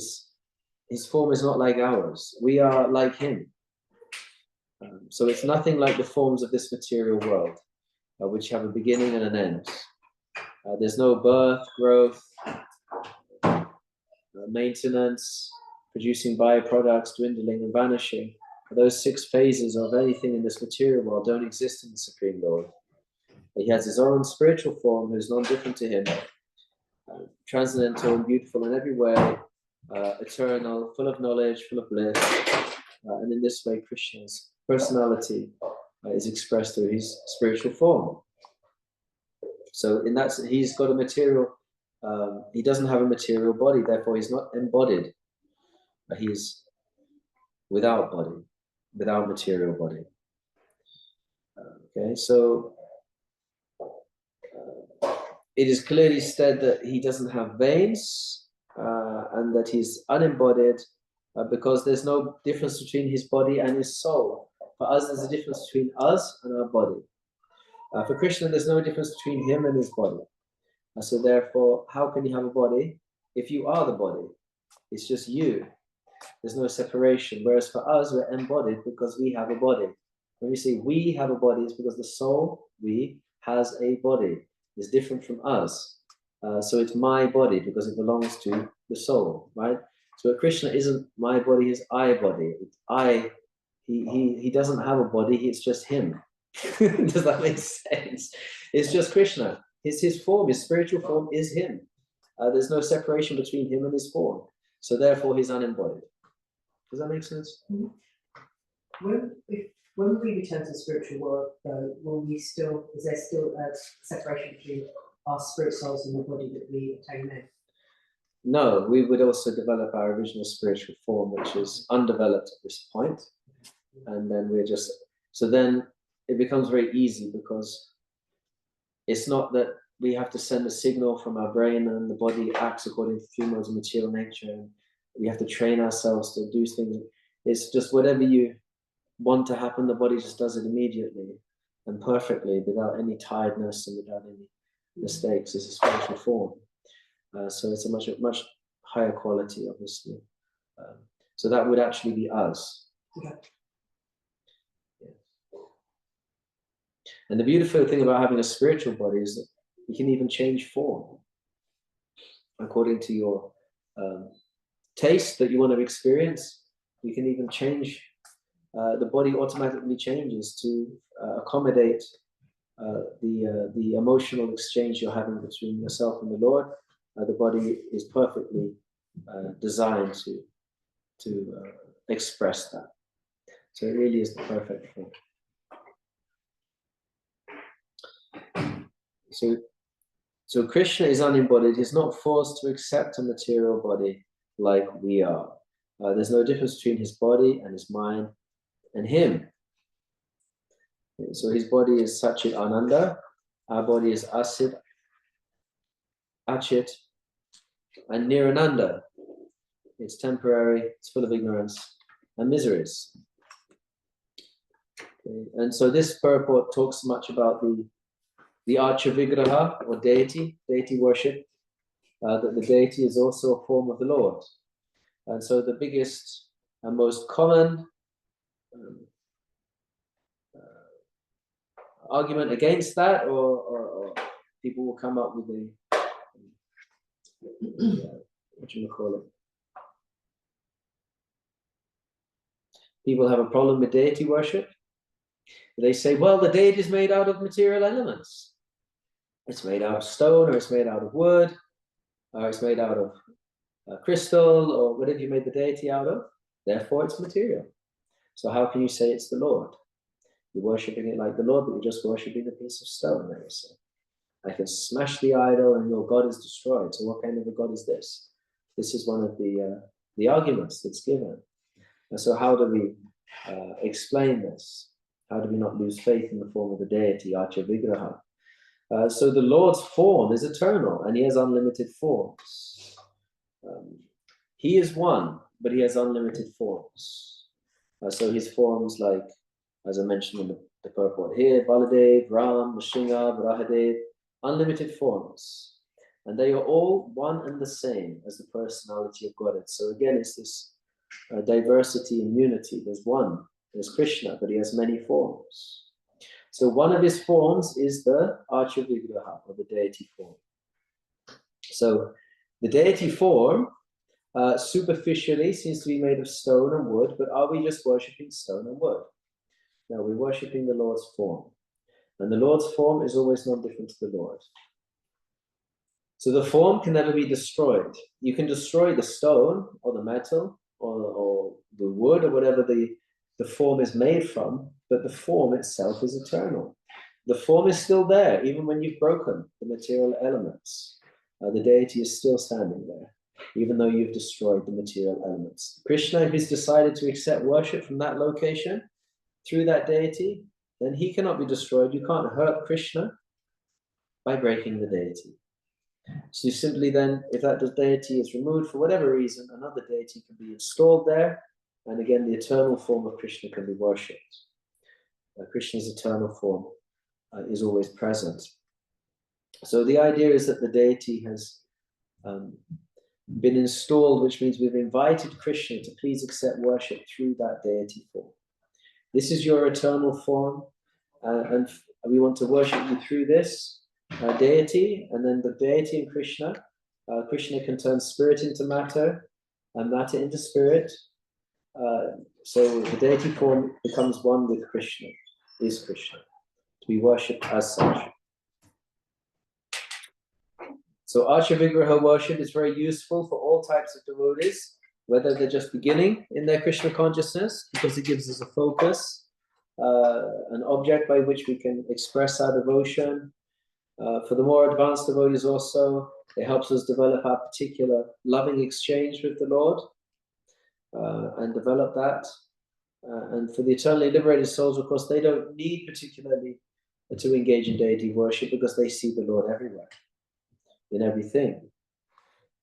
His form is not like ours. We are like him. So it's nothing like the forms of this material world, which have a beginning and an end. There's no birth, growth, maintenance, producing byproducts, dwindling and vanishing. Those 6 phases of anything in this material world don't exist in the Supreme Lord. He has his own spiritual form who's non-different to him, transcendental and beautiful in every way, eternal, full of knowledge, full of bliss. And in this way, Krishna's personality is expressed through his spiritual form. So in that sense, he's got a material, he doesn't have a material body, therefore he's not embodied. He's without body, without material body. Okay, so it is clearly said that he doesn't have veins and that he's unembodied because there's no difference between his body and his soul. For us, there's a difference between us and our body. For Krishna, there's no difference between him and his body. So therefore, how can you have a body if you are the body? It's just you. There's no separation. Whereas for us, we're embodied because we have a body. When we say we have a body, it's because the soul, we, has a body. is different from us. So it's my body because it belongs to the soul, right? So Krishna isn't my body, his I body. It's he doesn't have a body, it's just him. Does that make sense? It's just Krishna. His form, his spiritual form is him. There's no separation between him and his form. So therefore he's unembodied. Does that make sense? When we return to spiritual world, though, is there still a separation between our spirit souls and the body that we attain there? No, we would also develop our original spiritual form, which is undeveloped at this point. And then so then it becomes very easy because it's not that we have to send a signal from our brain and the body acts according to three modes of material nature. And we have to train ourselves to do things. It's just whatever you want to happen, the body just does it immediately and perfectly without any tiredness and without any mistakes. It's a spiritual form. So it's a much higher quality, obviously. So that would actually be us. Okay. Yeah. And the beautiful thing about having a spiritual body is that you can even change form according to your taste that you want to experience. You can even change. The body automatically changes to accommodate the emotional exchange you're having between yourself and the Lord. The body is perfectly designed to express that. So it really is the perfect form. So Krishna is unembodied. He's not forced to accept a material body like we are. There's no difference between his body and his mind and him. So his body is Satchit Ananda. Our body is Asit, Achit, and Nirananda. It's temporary, it's full of ignorance and miseries. Okay. And so this purport talks much about the Archa Vigraha, or deity worship, that the deity is also a form of the Lord. And so the biggest and most common argument against that, or people will come up with what do you call it? People have a problem with deity worship. They say, well, the deity is made out of material elements. It's made out of stone, or it's made out of wood, or it's made out of crystal, or whatever you made the deity out of. Therefore, it's material. So how can you say it's the Lord? You're worshipping it like the Lord, but you're just worshipping a piece of stone, they will say. I can smash the idol and your God is destroyed. So what kind of a God is this? This is one of the arguments that's given. And so how do we explain this? How do we not lose faith in the form of the deity, Archa Vigraha? So the Lord's form is eternal and he has unlimited forms. He is one, but he has unlimited forms. So his forms, like, as I mentioned in the purport here, Baladev, Ram, Nrsimha, Varahadev, unlimited forms. And they are all one and the same as the personality of Godhead. So again, it's this diversity and unity. There's one, there's Krishna, but he has many forms. So one of his forms is the Archa Vigraha, or the deity form. So the deity form superficially seems to be made of stone and wood, but are we just worshipping stone and wood? No, we're worshipping the Lord's form. And the Lord's form is always not different to the Lord. So the form can never be destroyed. You can destroy the stone or the metal or the wood or whatever the form is made from, but the form itself is eternal. The form is still there, even when you've broken the material elements. The deity is still standing there, even though you've destroyed the material elements. Krishna, if he's decided to accept worship from that location, through that deity, then he cannot be destroyed. You can't hurt Krishna by breaking the deity. So you simply then, if that deity is removed for whatever reason, another deity can be installed there. And again, the eternal form of Krishna can be worshipped. Krishna's eternal form is always present. So the idea is that the deity has been installed, which means we've invited Krishna to please accept worship through that deity form. This is your eternal form, and we want to worship you through this. deity, and then the deity and Krishna. Krishna can turn spirit into matter and matter into spirit. So the deity form becomes one with Krishna, is Krishna, to be worshipped as such. So Archa Vigraha worship is very useful for all types of devotees, whether they're just beginning in their Krishna consciousness, because it gives us a focus, an object by which we can express our devotion. For the more advanced devotees also, it helps us develop our particular loving exchange with the Lord and develop that. And for the eternally liberated souls, of course, they don't need particularly to engage in deity worship because they see the Lord everywhere, in everything.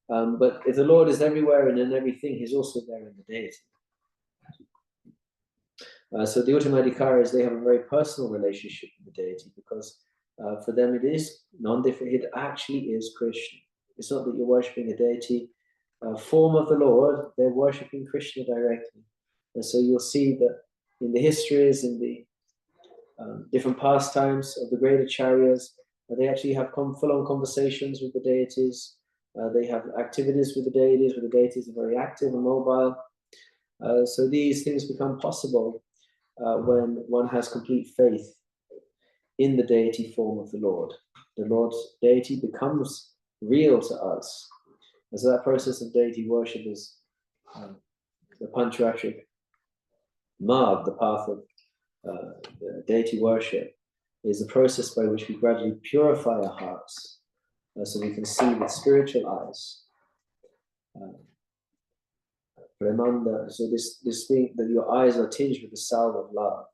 But if the Lord is everywhere and in everything, he's also there in the deity. So the Uttamadhikaris, they have a very personal relationship with the deity because for them it is non-different. It actually is Krishna. It's not that you're worshipping a deity form of the Lord, they're worshipping Krishna directly. And so you'll see that in the histories, in the different pastimes of the great acharyas, they actually have full-on conversations with the deities. They have activities with the deities, where the deities are very active and mobile. So these things become possible when one has complete faith in the deity form of the Lord. The Lord's deity becomes real to us. And so that process of deity worship is the Pancharatric Marg, the path of the deity worship, is the process by which we gradually purify our hearts so we can see with spiritual eyes. Premanda, so this thing that your eyes are tinged with the salve of love.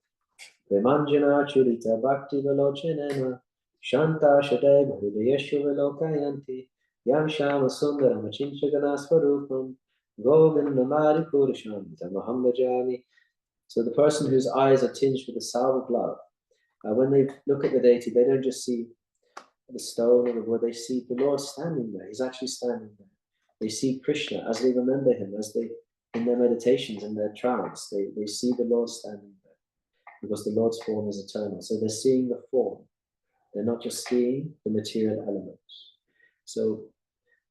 Premanjana churita bhakti velochenena shanta shadeva hridayeshu velokayanti yam shama sundaram achinchagana swarupam govindamari purusham tamaham bhajami. So the person whose eyes are tinged with the salve of love, when they look at the deity, they don't just see the stone or the wood, they see the Lord standing there. He's actually standing there. They see Krishna as they remember him, as they, in their meditations, in their trance, they see the Lord standing there because the Lord's form is eternal. So they're seeing the form. They're not just seeing the material elements. So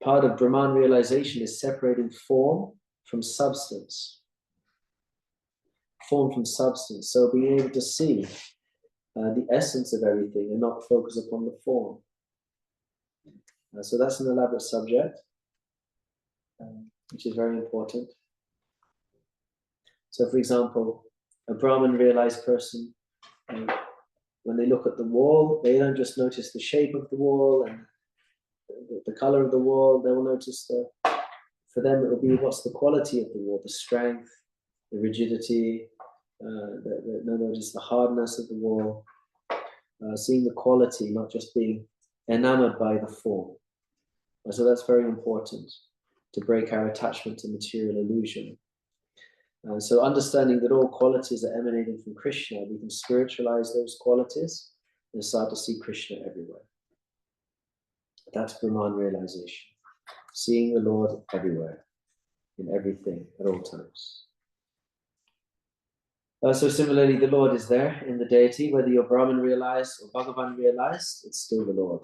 part of Brahman realization is separating form from substance. Form from substance. So being able to see the essence of everything and not focus upon the form. So that's an elaborate subject, which is very important. So for example, a Brahman realized person, when they look at the wall, they don't just notice the shape of the wall and the color of the wall, they will notice for them it will be what's the quality of the wall, the strength, the rigidity, they'll notice the hardness of the wall, seeing the quality, not just being enamored by the form. So that's very important to break our attachment to material illusion. And so understanding that all qualities are emanating from Krishna, we can spiritualize those qualities and start to see Krishna everywhere. That's Brahman realization. Seeing the Lord everywhere, in everything, at all times. So similarly, the Lord is there in the deity, whether you're Brahman realized or Bhagavan realized, it's still the Lord.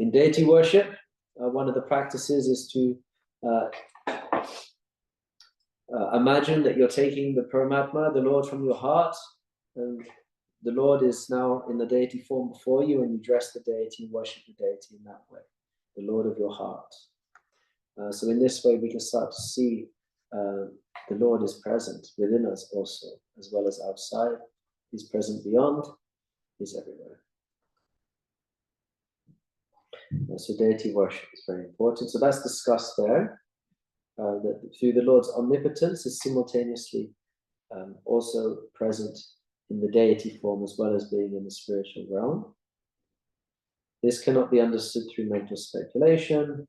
In deity worship, one of the practices is to imagine that you're taking the Paramatma, the Lord, from your heart, and the Lord is now in the deity form before you, and you dress the deity and worship the deity in that way, the Lord of your heart. So in this way, we can start to see the Lord is present within us also, as well as outside. He's present beyond, he's everywhere. So deity worship is very important. So that's discussed there. That through the Lord's omnipotence is simultaneously also present in the deity form as well as being in the spiritual realm. This cannot be understood through mental speculation.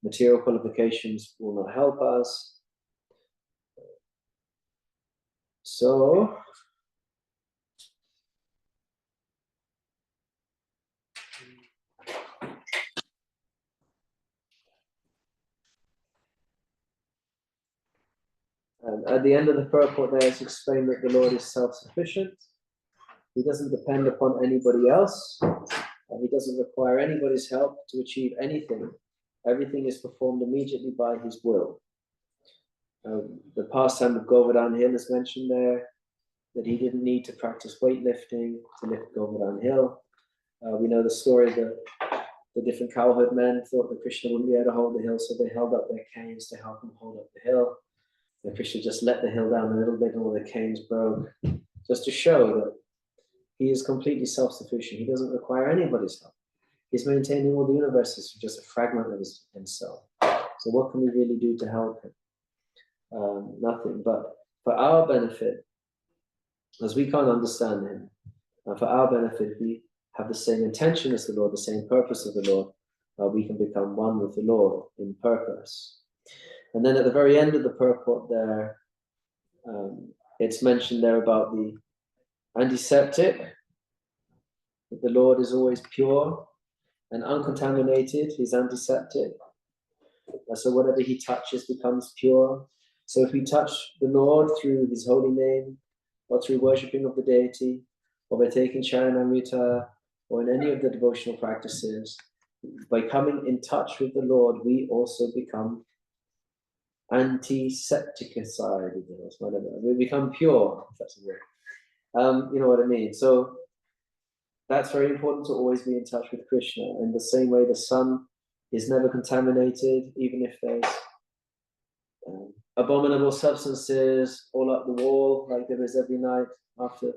Material qualifications will not help us. So, And at the end of the purport there, it's explained that the Lord is self-sufficient. He doesn't depend upon anybody else. He doesn't require anybody's help to achieve anything. Everything is performed immediately by his will. The pastime of Govardhan Hill is mentioned there, that he didn't need to practice weightlifting to lift Govardhan Hill. We know the story that the different cowherd men thought that Krishna wouldn't be able to hold the hill, so they held up their canes to help him hold up the hill. And Krishna just let the hill down a little bit and all the canes broke, just to show that he is completely self-sufficient. He doesn't require anybody's help. He's maintaining all the universes with just a fragment of himself. So what can we really do to help him? Nothing. But for our benefit, as we can't understand him, for our benefit, we have the same intention as the Lord, the same purpose of the Lord. We can become one with the Lord in purpose. And then at the very end of the purport there, it's mentioned there about the antiseptic, that the Lord is always pure and uncontaminated. He's antiseptic. So whatever he touches becomes pure. So if we touch the Lord through his holy name, or through worshipping of the deity, or by taking Charanamrita, or in any of the devotional practices, by coming in touch with the Lord, we also become antisepticicide. We become pure, if that's a word. You know what I mean? So that's very important, to always be in touch with Krishna. In the same way, the sun is never contaminated, even if there's abominable substances all up the wall, like there is every night after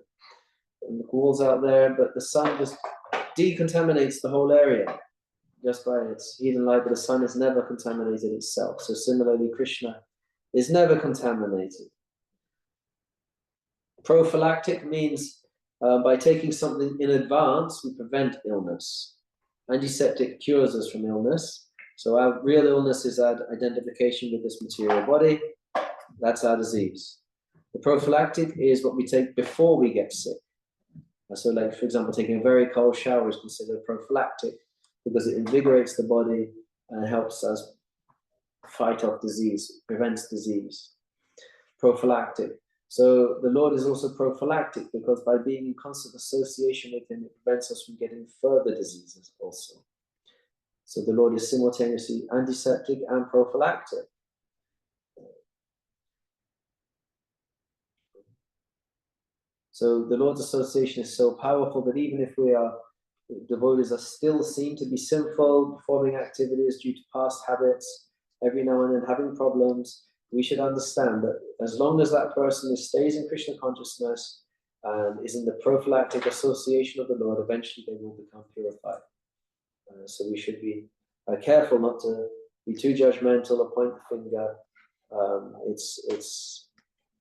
the walls out there. But the sun just decontaminates the whole area just by its heat and light, but the sun is never contaminated itself. So similarly, Krishna is never contaminated. Prophylactic means by taking something in advance, we prevent illness. Antiseptic cures us from illness. So our real illness is our identification with this material body. That's our disease. The prophylactic is what we take before we get sick. So like, for example, taking a very cold shower is considered prophylactic because it invigorates the body and helps us fight off disease, prevents disease. Prophylactic. So the Lord is also prophylactic because by being in constant association with him, it prevents us from getting further diseases also. So the Lord is simultaneously antiseptic and prophylactic. So the Lord's association is so powerful that even if devotees are still seen to be sinful, performing activities due to past habits, every now and then having problems, we should understand that as long as that person stays in Krishna consciousness and is in the prophylactic association of the Lord, eventually they will become purified. So we should be careful not to be too judgmental or point the finger. It's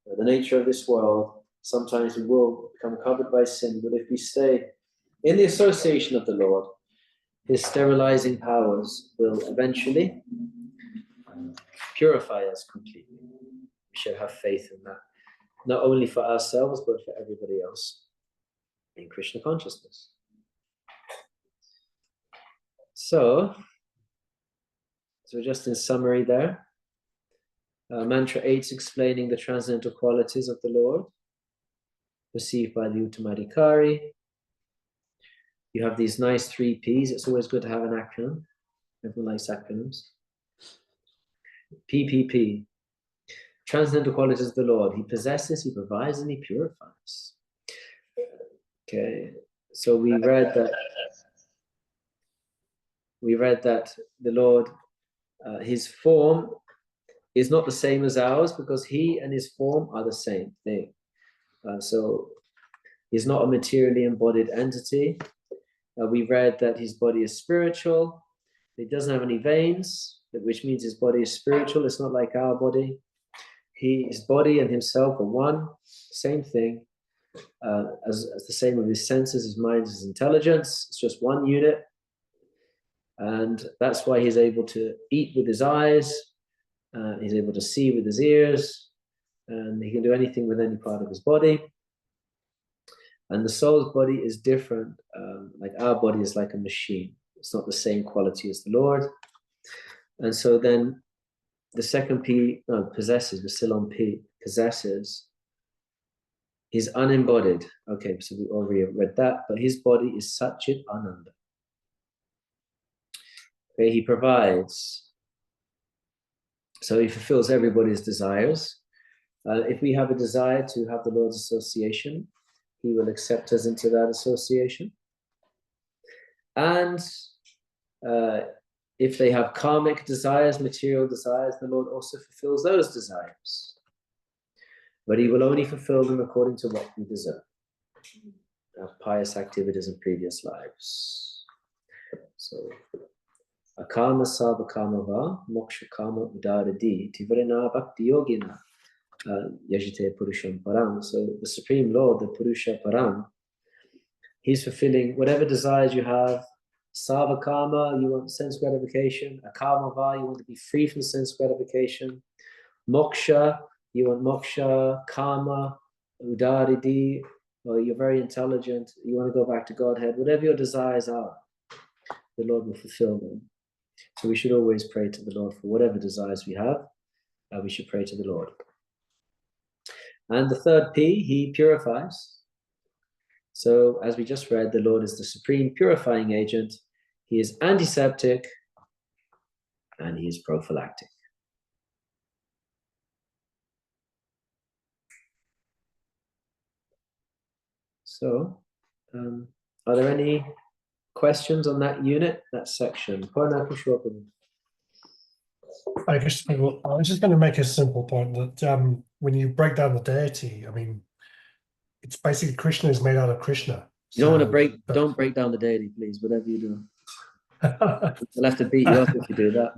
the nature of this world. Sometimes we will become covered by sin, but if we stay in the association of the Lord, his sterilizing powers will eventually purify us completely. We should have faith in that, not only for ourselves, but for everybody else in Krishna consciousness. So just in summary there, mantra 8 is explaining the transcendental qualities of the Lord, received by the Uttamadhikari. You have these nice 3 Ps. It's always good to have an acronym. Everyone likes acronyms. PPP. Transcendental qualities of the Lord. He possesses, he provides, and he purifies. Okay. So we read that the Lord, his form is not the same as ours because he and his form are the same thing. So he's not a materially embodied entity. We read that his body is spiritual. He doesn't have any veins, which means his body is spiritual. It's not like our body. His body and himself are one, same thing. As the same with his senses, his mind, his intelligence. It's just one unit. And that's why he's able to eat with his eyes. He's able to see with his ears. And he can do anything with any part of his body. And the soul's body is different. Like our body is like a machine. It's not the same quality as the Lord. And so then the second P, possesses, we're still on P. possesses. He's unembodied. Okay, so we already read that, but his body is Satchit Ananda. Okay, he provides. So he fulfills everybody's desires. If we have a desire to have the Lord's association, he will accept us into that association. And if they have karmic desires, material desires, the Lord also fulfills those desires. But he will only fulfill them according to what we deserve. Our pious activities in previous lives. So, akama sava kama va, moksha kama udaradi, tivarena bhakti yogina, yajite purusham param. So the Supreme Lord, the Purusha Param, he's fulfilling whatever desires you have. Sava kama, you want sense gratification. Akama va, you want to be free from sense gratification. Moksha, you want moksha. Kama, udaridi, or you're very intelligent, you want to go back to Godhead. Whatever your desires are, the Lord will fulfill them. So we should always pray to the Lord for whatever desires we have. We should pray to the Lord. And the third P, he purifies. So as we just read, the Lord is the supreme purifying agent. He is antiseptic and he is prophylactic. So, are there any questions on that unit, that section? I guess I was just going to make a simple point that when you break down the deity, I mean, it's basically Krishna is made out of Krishna. You don't want to don't break down the deity, please, whatever you do. I'll have to beat you up if you do that.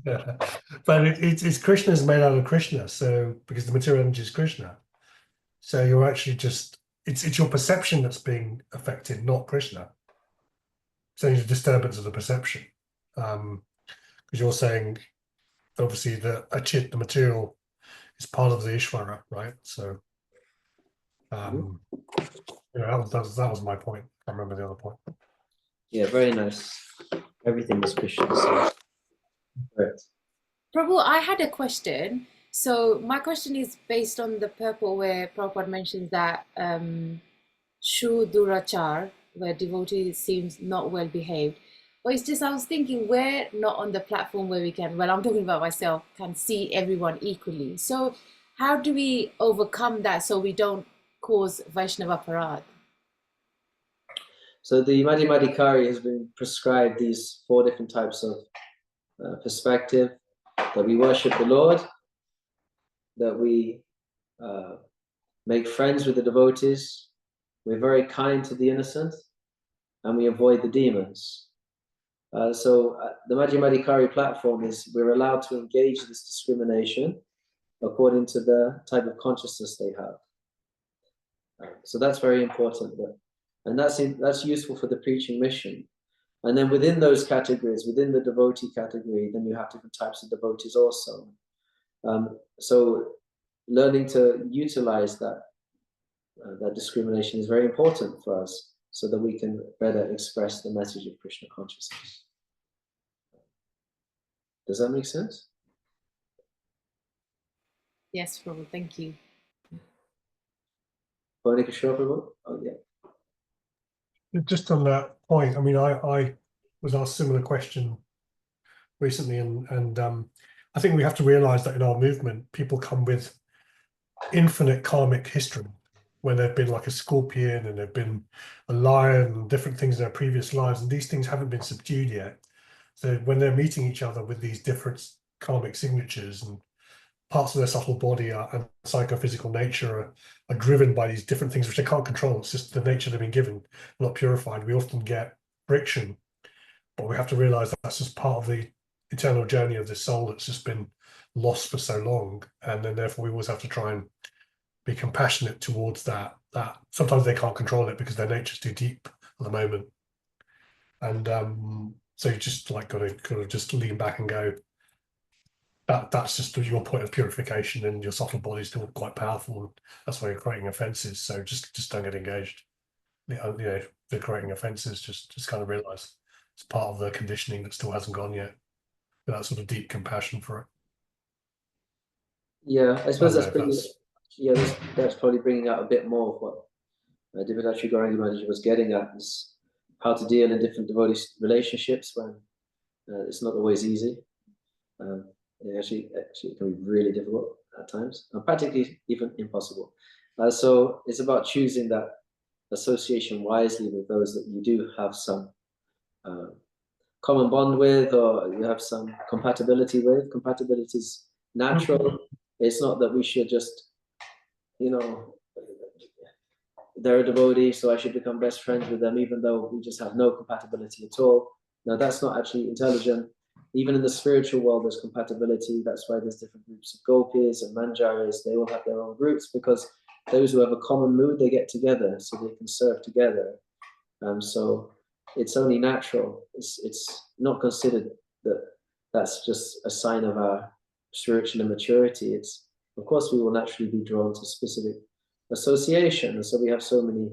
Yeah. But it's Krishna is made out of Krishna, so because the material energy is Krishna. So you're actually just, it's your perception that's being affected, not Krishna. It's only the disturbance of the perception. Because you're saying, obviously, the achit, the material, is part of the Ishvara, right? So, that was my point. I remember the other point. Yeah, very nice. Everything was Krishna. So. Right. Prabhu, I had a question. So my question is based on the purport where Prabhupada mentions that Shu Durachar, where devotee seems not well behaved. But it's just, I was thinking, we're not on the platform where we can, well, I'm talking about myself, can see everyone equally. So how do we overcome that so we don't cause Vaishnava Parad? So the Madhyamadikari has been prescribed these 4 different types of perspective, that we worship the Lord, that we make friends with the devotees, we're very kind to the innocent, and we avoid the demons. So the Madhyamadikari platform is we're allowed to engage this discrimination according to the type of consciousness they have. So that's very important. And that's useful for the preaching mission. And then within those categories, within the devotee category, then you have different types of devotees also. So learning to utilize that discrimination is very important for us so that we can better express the message of Krishna consciousness. Does that make sense? Yes, Prabhu, thank you. Oh, yeah. Just on that point, I mean, I was asked a similar question recently, and I think we have to realize that in our movement, people come with infinite karmic history, when they've been like a scorpion and they've been a lion and different things in their previous lives, and these things haven't been subdued yet. So when they're meeting each other with these different karmic signatures, and parts of their subtle body and psychophysical nature are driven by these different things which they can't control. It's just the nature they've been given, not purified. We often get friction, but we have to realize that that's just part of the eternal journey of this soul that's just been lost for so long. And then therefore we always have to try and be compassionate towards that sometimes they can't control it because their nature's too deep at the moment. And so you just like got to kind of just lean back and go, that's just your point of purification, and your subtle body's still quite powerful, and that's why you're creating offenses. So just don't get engaged. They're creating offenses, just kind of realize it's part of the conditioning that still hasn't gone yet, with that sort of deep compassion for it. Yeah, I suppose that's yeah, that's probably bringing out a bit more of what Divadachi Gaurangi Maharaj was getting at, is how to deal in different devotee relationships when it's not always easy. Actually, it can be really difficult at times, and practically even impossible. So it's about choosing that association wisely with those that you do have some common bond with, or you have some compatibility with. Compatibility is natural. It's not that we should just, you know, they're a devotee, so I should become best friends with them, even though we just have no compatibility at all. No, that's not actually intelligent. Even in the spiritual world, there's compatibility. That's why there's different groups of gopis and manjaris. They all have their own groups, because those who have a common mood, they get together so they can serve together. So it's only natural. It's not considered that that's just a sign of our spiritual immaturity. It's, of course, we will naturally be drawn to specific association. And so we have so many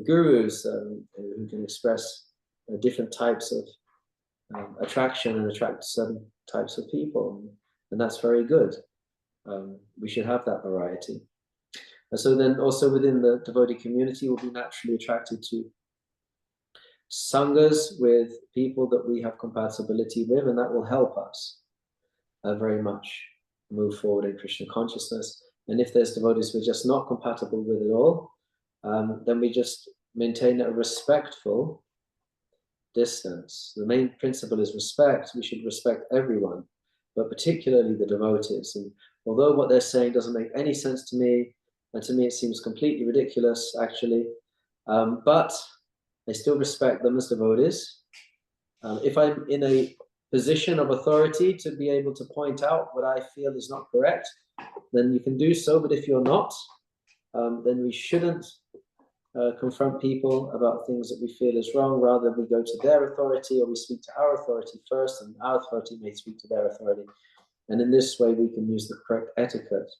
gurus who can express different types of attraction and attract certain types of people. And that's very good. We should have that variety. And so then also within the devotee community, we'll be naturally attracted to sanghas with people that we have compatibility with, and that will help us very much move forward in Krishna consciousness. And if there's devotees we're just not compatible with at all, then we just maintain a respectful distance. The main principle is respect. We should respect everyone, but particularly the devotees. And although what they're saying doesn't make any sense to me, and to me it seems completely ridiculous, actually, but I still respect them as devotees. If I'm in a position of authority to be able to point out what I feel is not correct, then you can do so. But if you're not, then we shouldn't confront people about things that we feel is wrong. Rather, we go to their authority, or we speak to our authority first, and our authority may speak to their authority. And in this way, we can use the correct etiquette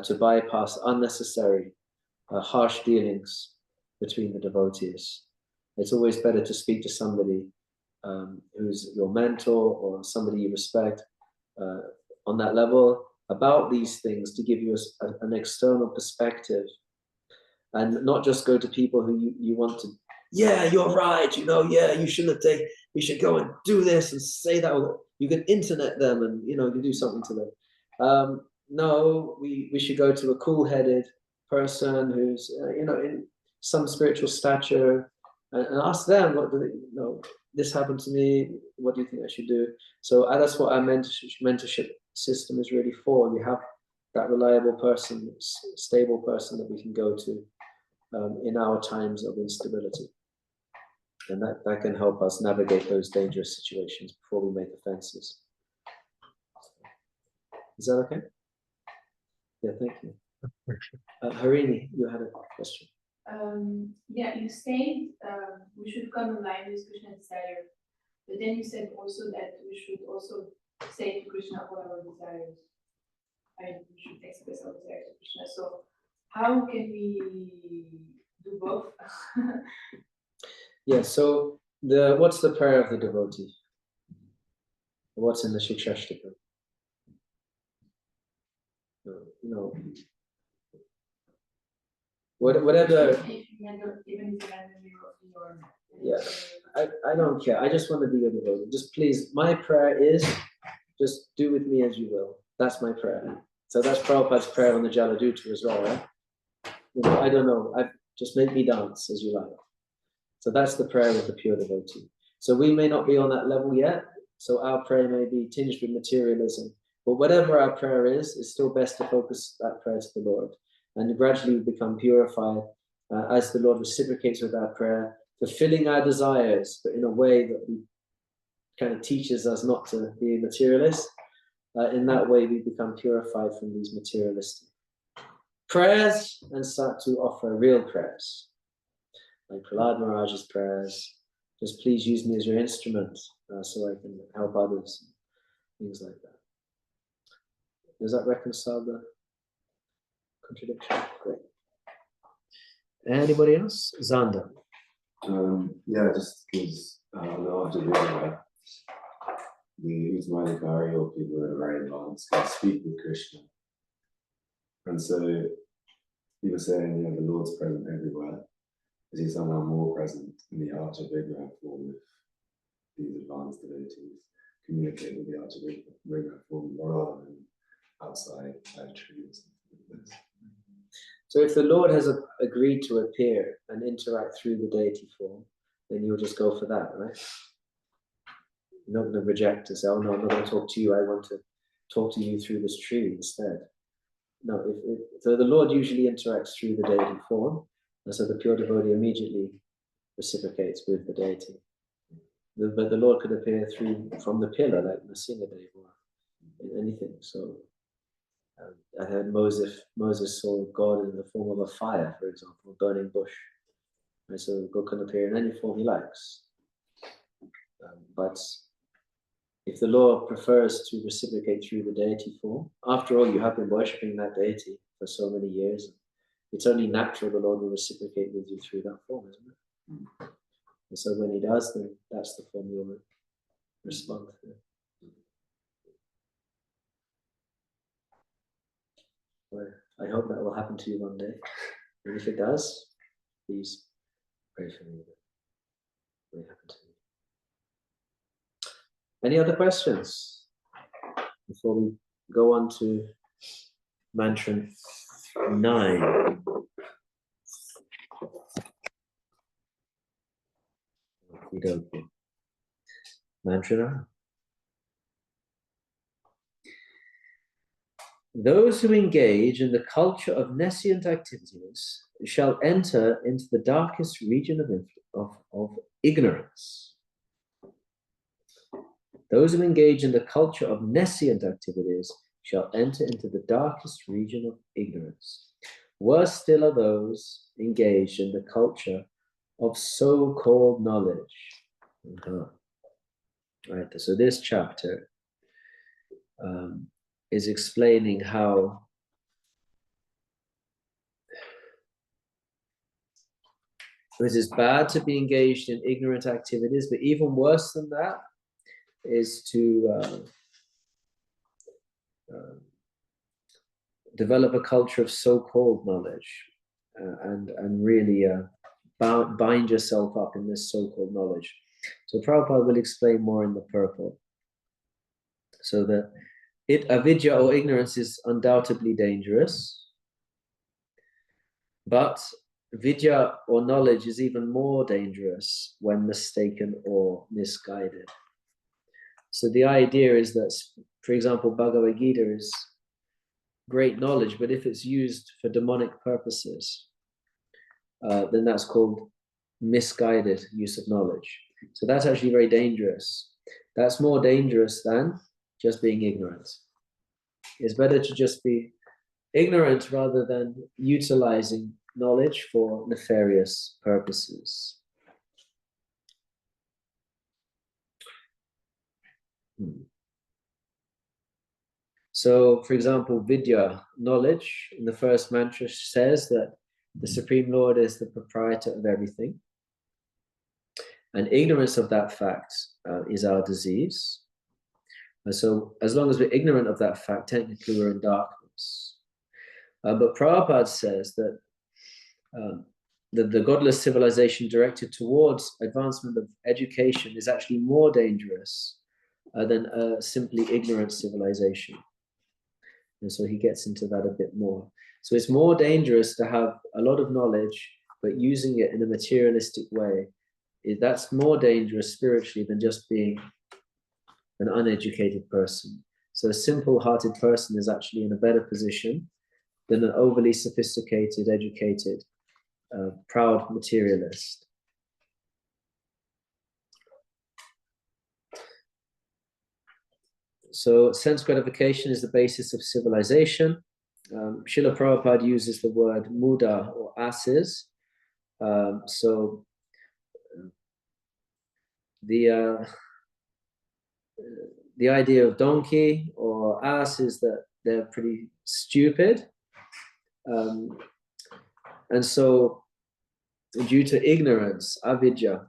to bypass unnecessary harsh dealings between the devotees. It's always better to speak to somebody who's your mentor or somebody you respect on that level about these things, to give you an external perspective, and not just go to people who you want to, yeah, you're right, you know, yeah, you shouldn't take, you should go and do this and say that, or you can internet them and, you know, you do something to them. No, we should go to a cool-headed person who's, you know, in some spiritual stature, and ask them, what do they, you know, this happened to me, what do you think I should do? So that's what our mentorship system is really for. You have that reliable person, stable person that we can go to in our times of instability. And that can help us navigate those dangerous situations before we make offenses. Is that okay? Yeah, thank you. Harini, you had a question. Yeah, you said we should come in line with Krishna's desire, but then you said also that we should also say to Krishna all our desires. And we should express our desire to Krishna. So how can we do both? Yeah, so what's the prayer of the devotee? What's in the Shikshashtakam? You know, whatever. Yeah, I don't care. I just want to be your devotee. Just please, my prayer is, just do with me as you will. That's my prayer. So that's Prabhupada's prayer on the Jaladuta as well, right? You know, I don't know. Just make me dance as you like. So that's the prayer of the pure devotee. So we may not be on that level yet. So our prayer may be tinged with materialism. But whatever our prayer is, it's still best to focus that prayer to the Lord. And gradually we become purified as the Lord reciprocates with our prayer, fulfilling our desires, but in a way that kind of teaches us not to be materialist. In that way, we become purified from these materialistic prayers and start to offer real prayers, like Prahlad Maharaj's prayers. Just please use me as your instrument so I can help others, things like that. Does that reconcile the contradiction? Great. Anybody else? Zanda. Yeah, just because knowledge of Israel, the Īśopaniṣad people that are very advanced can speak with Krishna And so you were saying, the Lord's present everywhere. Is he somehow more present in the Archa-Vigraha form if these advanced devotees communicate with the Archa-Vigraha form rather than outside trees? So if the Lord has agreed to appear and interact through the deity form, then you'll just go for that, right? You're not going to reject and say, oh no, I'm not going to talk to you, I want to talk to you through this tree instead. No, so the Lord usually interacts through the deity form, and so the pure devotee immediately reciprocates with the deity. But the Lord could appear from the pillar, like Nrsimhadev, or in anything. So I heard Moses saw God in the form of a fire, for example, a burning bush. And so God can appear in any form he likes. But if the Lord prefers to reciprocate through the deity form, after all, you have been worshipping that deity for so many years. It's only natural the Lord will reciprocate with you through that form, isn't it? And so when he does, then that's the form you'll respond to. Well, I hope that will happen to you one day. And if it does, please pray for me that it will happen to me. Any other questions before we go on to mantra 9? We don't. Mantra 9. Those who engage in the culture of nescient activities shall enter into the darkest region of ignorance. Those who engage in the culture of nescient activities shall enter into the darkest region of ignorance. Worse still are those engaged in the culture of so-called knowledge. Right, so this chapter is explaining how it is bad to be engaged in ignorant activities, but even worse than that is to develop a culture of so-called knowledge and really bind yourself up in this so-called knowledge. So Prabhupada will explain more in the purport. So that avidya or ignorance is undoubtedly dangerous, but vidya or knowledge is even more dangerous when mistaken or misguided. So the idea is that, for example, Bhagavad Gita is great knowledge, but if it's used for demonic purposes, then that's called misguided use of knowledge. So that's actually very dangerous. That's more dangerous than just being ignorant. It's better to just be ignorant rather than utilizing knowledge for nefarious purposes. So, for example, vidya, knowledge, in the first mantra says that the Supreme Lord is the proprietor of everything. And ignorance of that fact is our disease. And so, as long as we're ignorant of that fact, technically we're in darkness. But Prabhupada says that the godless civilization directed towards advancement of education is actually more dangerous than a simply ignorant civilization. And so he gets into that a bit more. So it's more dangerous to have a lot of knowledge, but using it in a materialistic way. That's more dangerous spiritually than just being an uneducated person. So a simple-hearted person is actually in a better position than an overly sophisticated, educated, proud materialist. So sense gratification is the basis of civilization. Srila Prabhupada uses the word muda or asses. So the idea of donkey or ass is that they're pretty stupid. And so due to ignorance, avidya,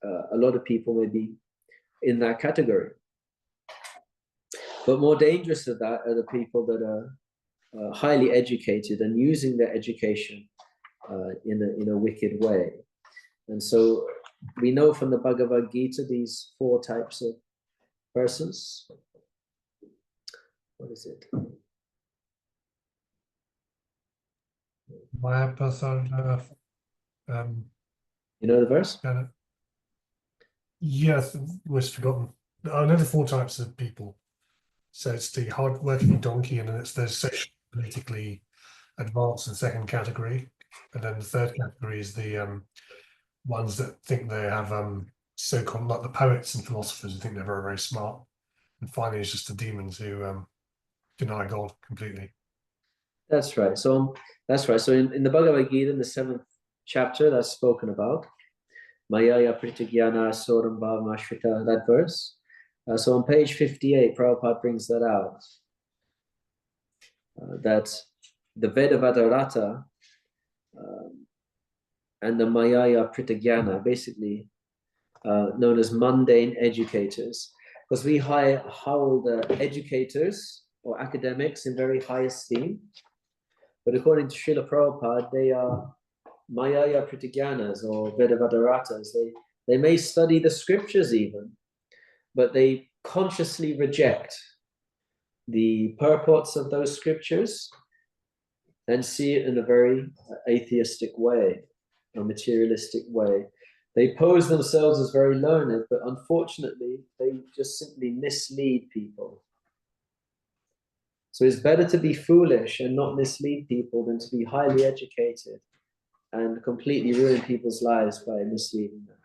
a lot of people may be in that category. But more dangerous than that are the people that are highly educated and using their education in a wicked way. And so we know from the Bhagavad Gita these 4 types of persons. What is it? Maya person, You know the verse? yes, was forgotten. I know the 4 types of people. So it's the hard-working donkey, and then it's the social politically advanced and second category, and then the third category is the ones that think they have so-called, like the poets and philosophers who think they're very, very smart, and finally it's just the demons who deny God completely. That's right. So that's right. So in the Bhagavad Gita, in the 7th chapter, that's spoken about. Mayaya pritigyana soram bhavamashvita, that verse. So on page 58, Prabhupada brings that out. That the Vedavadarata and the Mayaya pritigyana, basically known as mundane educators, because we hold educators or academics in very high esteem. But according to Srila Prabhupada, they are Mayaya Pratigyanas or Vedavadaratas. They may study the scriptures even, but they consciously reject the purports of those scriptures and see it in a very atheistic way, a materialistic way. They pose themselves as very learned, but unfortunately, they just simply mislead people. So it's better to be foolish and not mislead people than to be highly educated and completely ruin people's lives by misleading them.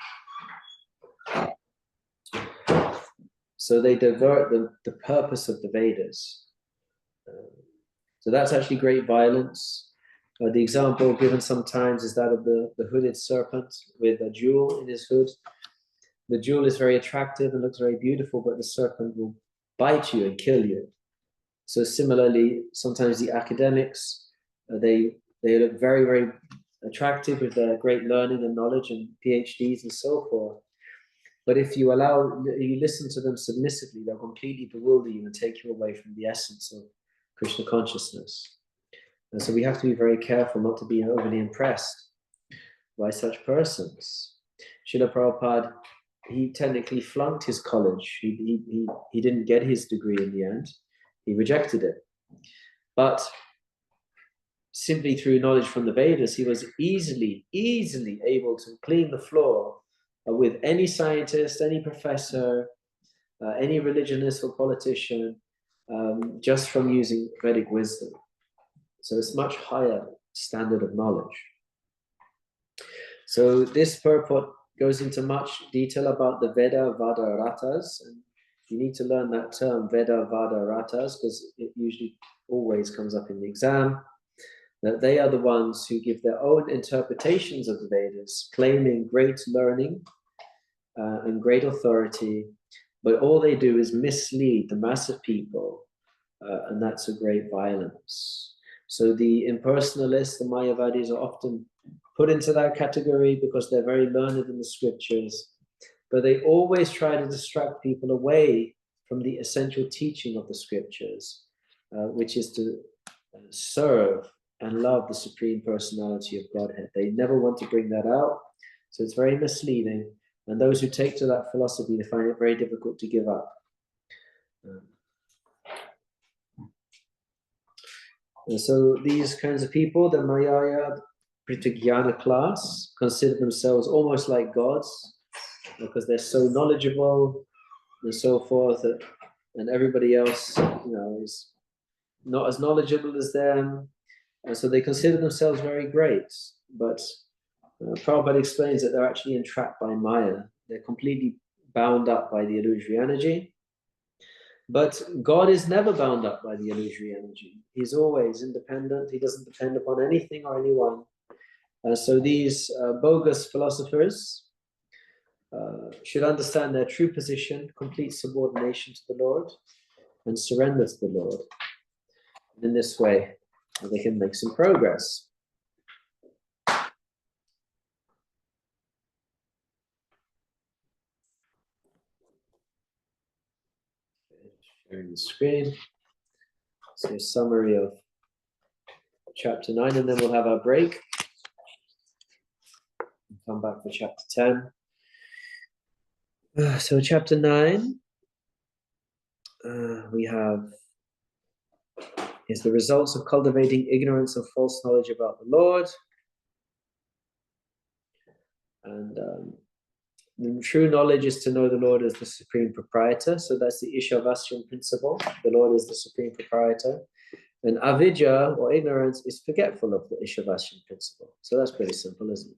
So they divert the purpose of the Vedas. So that's actually great violence. The example given sometimes is that of the hooded serpent with a jewel in his hood. The jewel is very attractive and looks very beautiful, but the serpent will bite you and kill you. So similarly, sometimes the academics, they look very, very attractive with their great learning and knowledge and PhDs and so forth. But if you listen to them submissively, they'll completely bewilder you and take you away from the essence of Krishna consciousness. And so we have to be very careful not to be overly impressed by such persons. Srila Prabhupada, he technically flunked his college. He didn't get his degree in the end. He rejected it. But simply through knowledge from the Vedas, he was easily able to clean the floor with any scientist, any professor, any religionist or politician, just from using Vedic wisdom. So it's much higher standard of knowledge. So this purport goes into much detail about the Veda Vadaratas, and you need to learn that term Veda Vadaratas because it usually always comes up in the exam. That they are the ones who give their own interpretations of the Vedas, claiming great learning and great authority, but all they do is mislead the mass of people, and that's a great violence. So the impersonalists, the Mayavadis, are often put into that category because they're very learned in the scriptures, but they always try to distract people away from the essential teaching of the scriptures, which is to serve and love the Supreme Personality of Godhead. They never want to bring that out, so it's very misleading. And those who take to that philosophy, they find it very difficult to give up. And so these kinds of people, the Mayaya Pritigyana class, consider themselves almost like gods because they're so knowledgeable and so forth, and everybody else, is not as knowledgeable as them. And so they consider themselves very great. But Prabhupada explains that they're actually entrapped by Maya. They're completely bound up by the illusory energy. But God is never bound up by the illusory energy. He's always independent. He doesn't depend upon anything or anyone. So these bogus philosophers should understand their true position, complete subordination to the Lord, and surrender to the Lord. And in this way, they can make some progress. Sharing the screen. So a summary of chapter 9, and then we'll have our break. Come back for chapter 10. So chapter 9, we have is the results of cultivating ignorance of false knowledge about the Lord. And the true knowledge is to know the Lord as the supreme proprietor. So that's the Īśopaniṣad principle. The Lord is the supreme proprietor. And avidya, or ignorance, is forgetful of the Īśopaniṣad principle. So that's pretty simple, isn't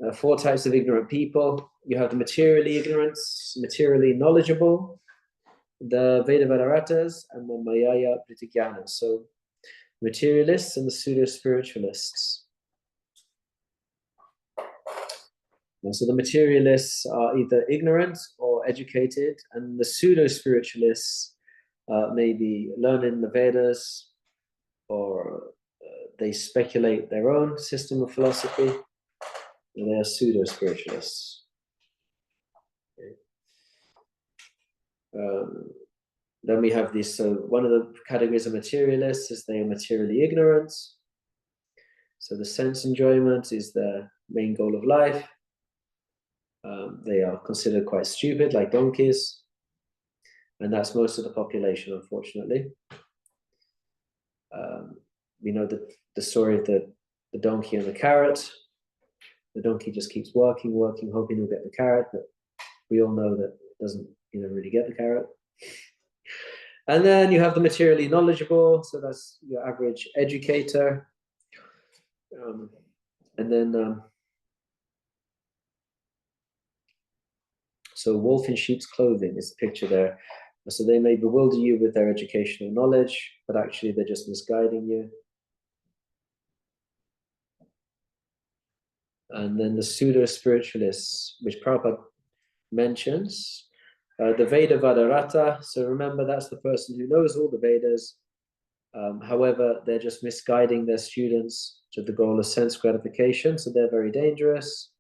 it? 4 types of ignorant people. You have the materially ignorant, materially knowledgeable, the Vedavadaratas, and the Mayaya Pritijnanas. So materialists and the pseudo-spiritualists. And so the materialists are either ignorant or educated, and the pseudo-spiritualists maybe learn in the Vedas, or they speculate their own system of philosophy, and they are pseudo-spiritualists. Okay. Then we have this, so one of the categories of materialists is they are materially ignorant. So the sense enjoyment is their main goal of life. They are considered quite stupid, like donkeys. And that's most of the population, unfortunately. We know the story of the donkey and the carrot. The donkey just keeps working, hoping he'll get the carrot, but we all know that it doesn't really get the carrot. And then you have the materially knowledgeable, so that's your average educator. And then, so wolf in sheep's clothing is the picture there. So they may bewilder you with their educational knowledge, but actually they're just misguiding you. And then the pseudo-spiritualists, which Prabhupada mentions, the Vedavadarata. So remember, that's the person who knows all the Vedas. However, they're just misguiding their students to the goal of sense gratification. So they're very dangerous.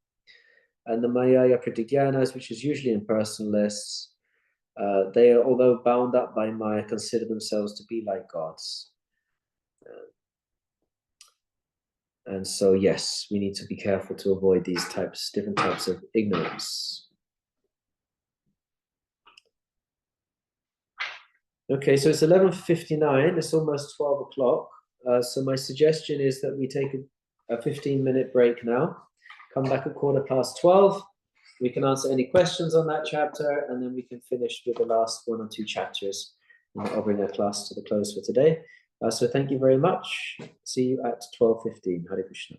And the Mayaya Pritijnanas, which is usually impersonalists, they are, although bound up by Maya, consider themselves to be like gods. And so, yes, we need to be careful to avoid these different types of ignorance. Okay, so it's 11:59. It's almost 12 o'clock. So my suggestion is that we take a 15-minute break now. Come back at 12:15. We can answer any questions on that chapter, and then we can finish with the last 1 or 2 chapters. And I'll bring our class to the close for today. So thank you very much. See you at 12:15. Hare Krishna.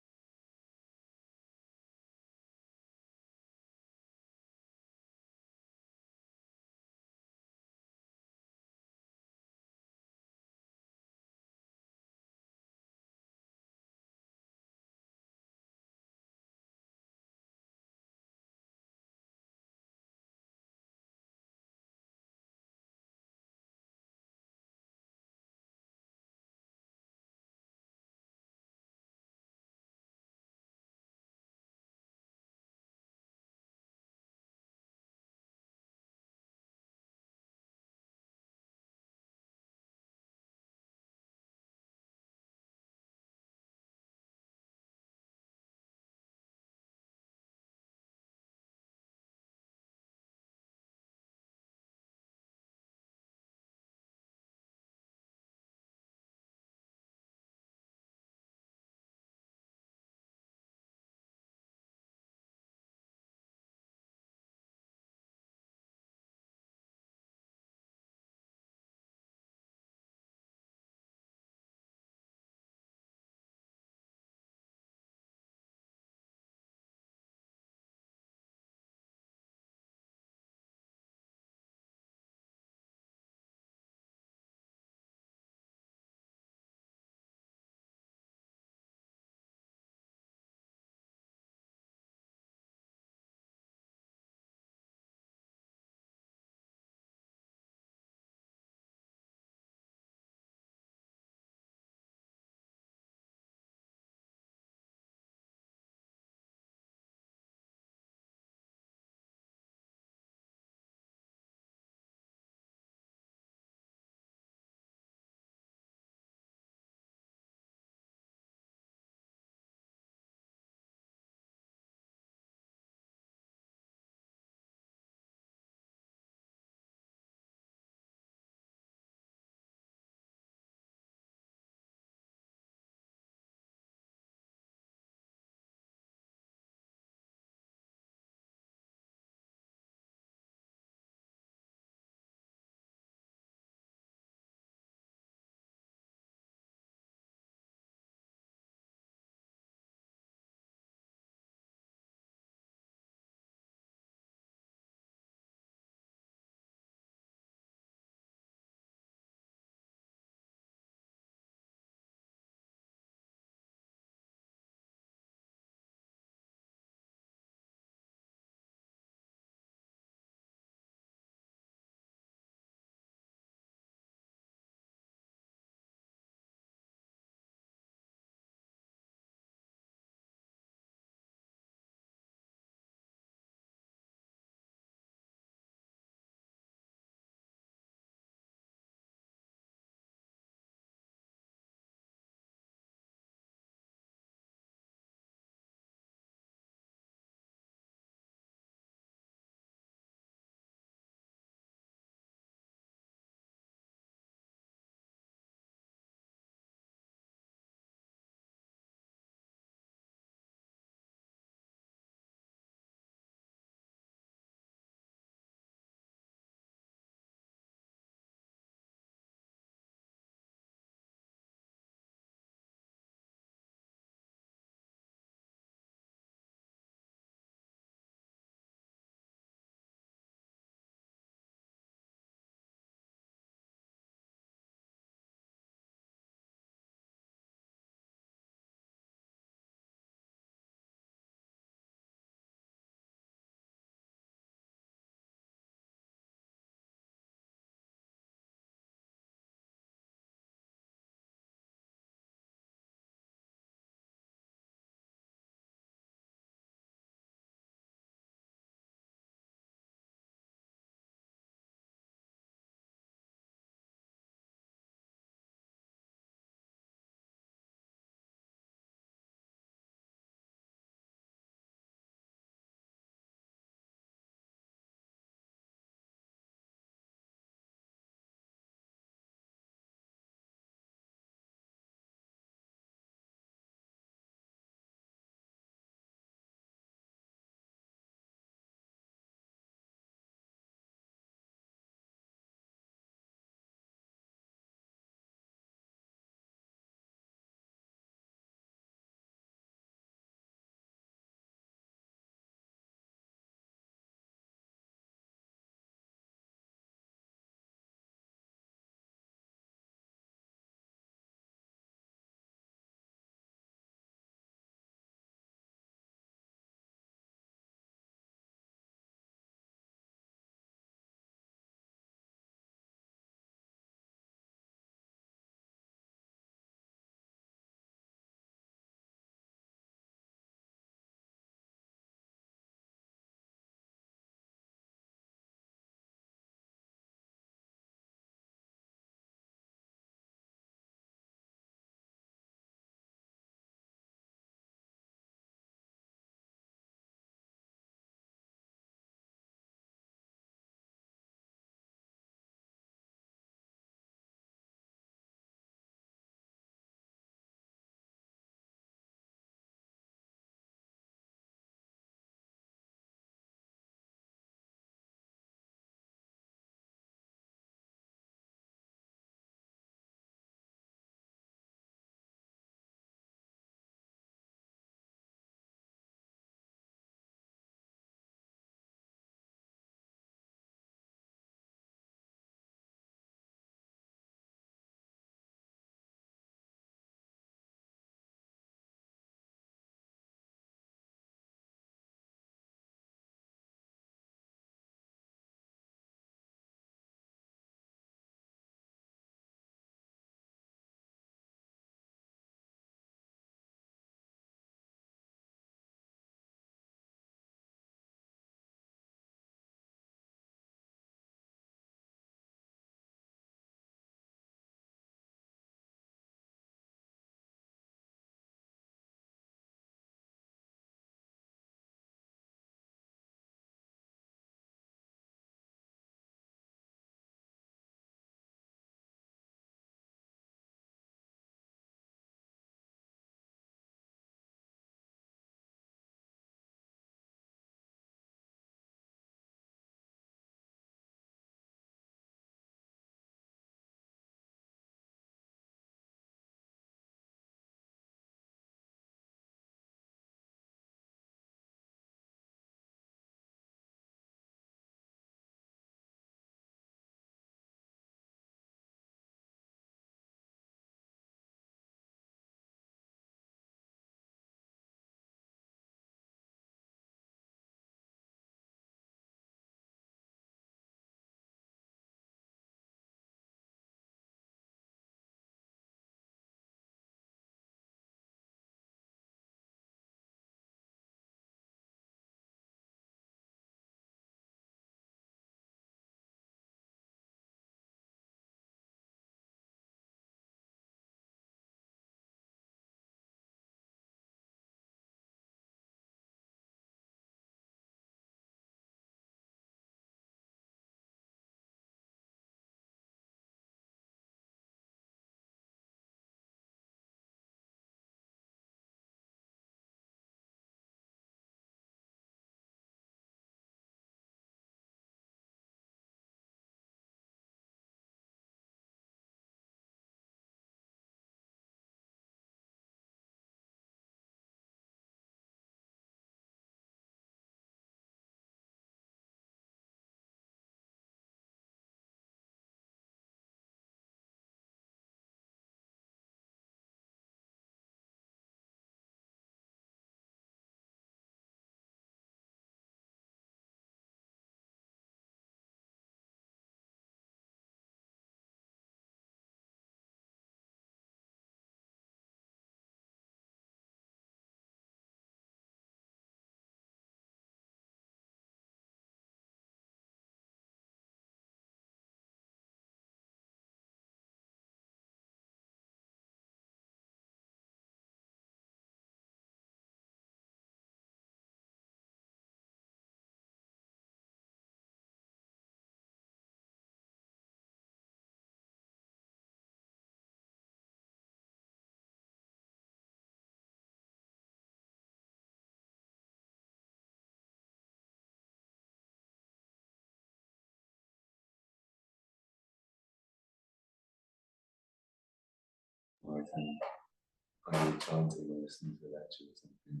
I do chanting or listening to a lecture or something.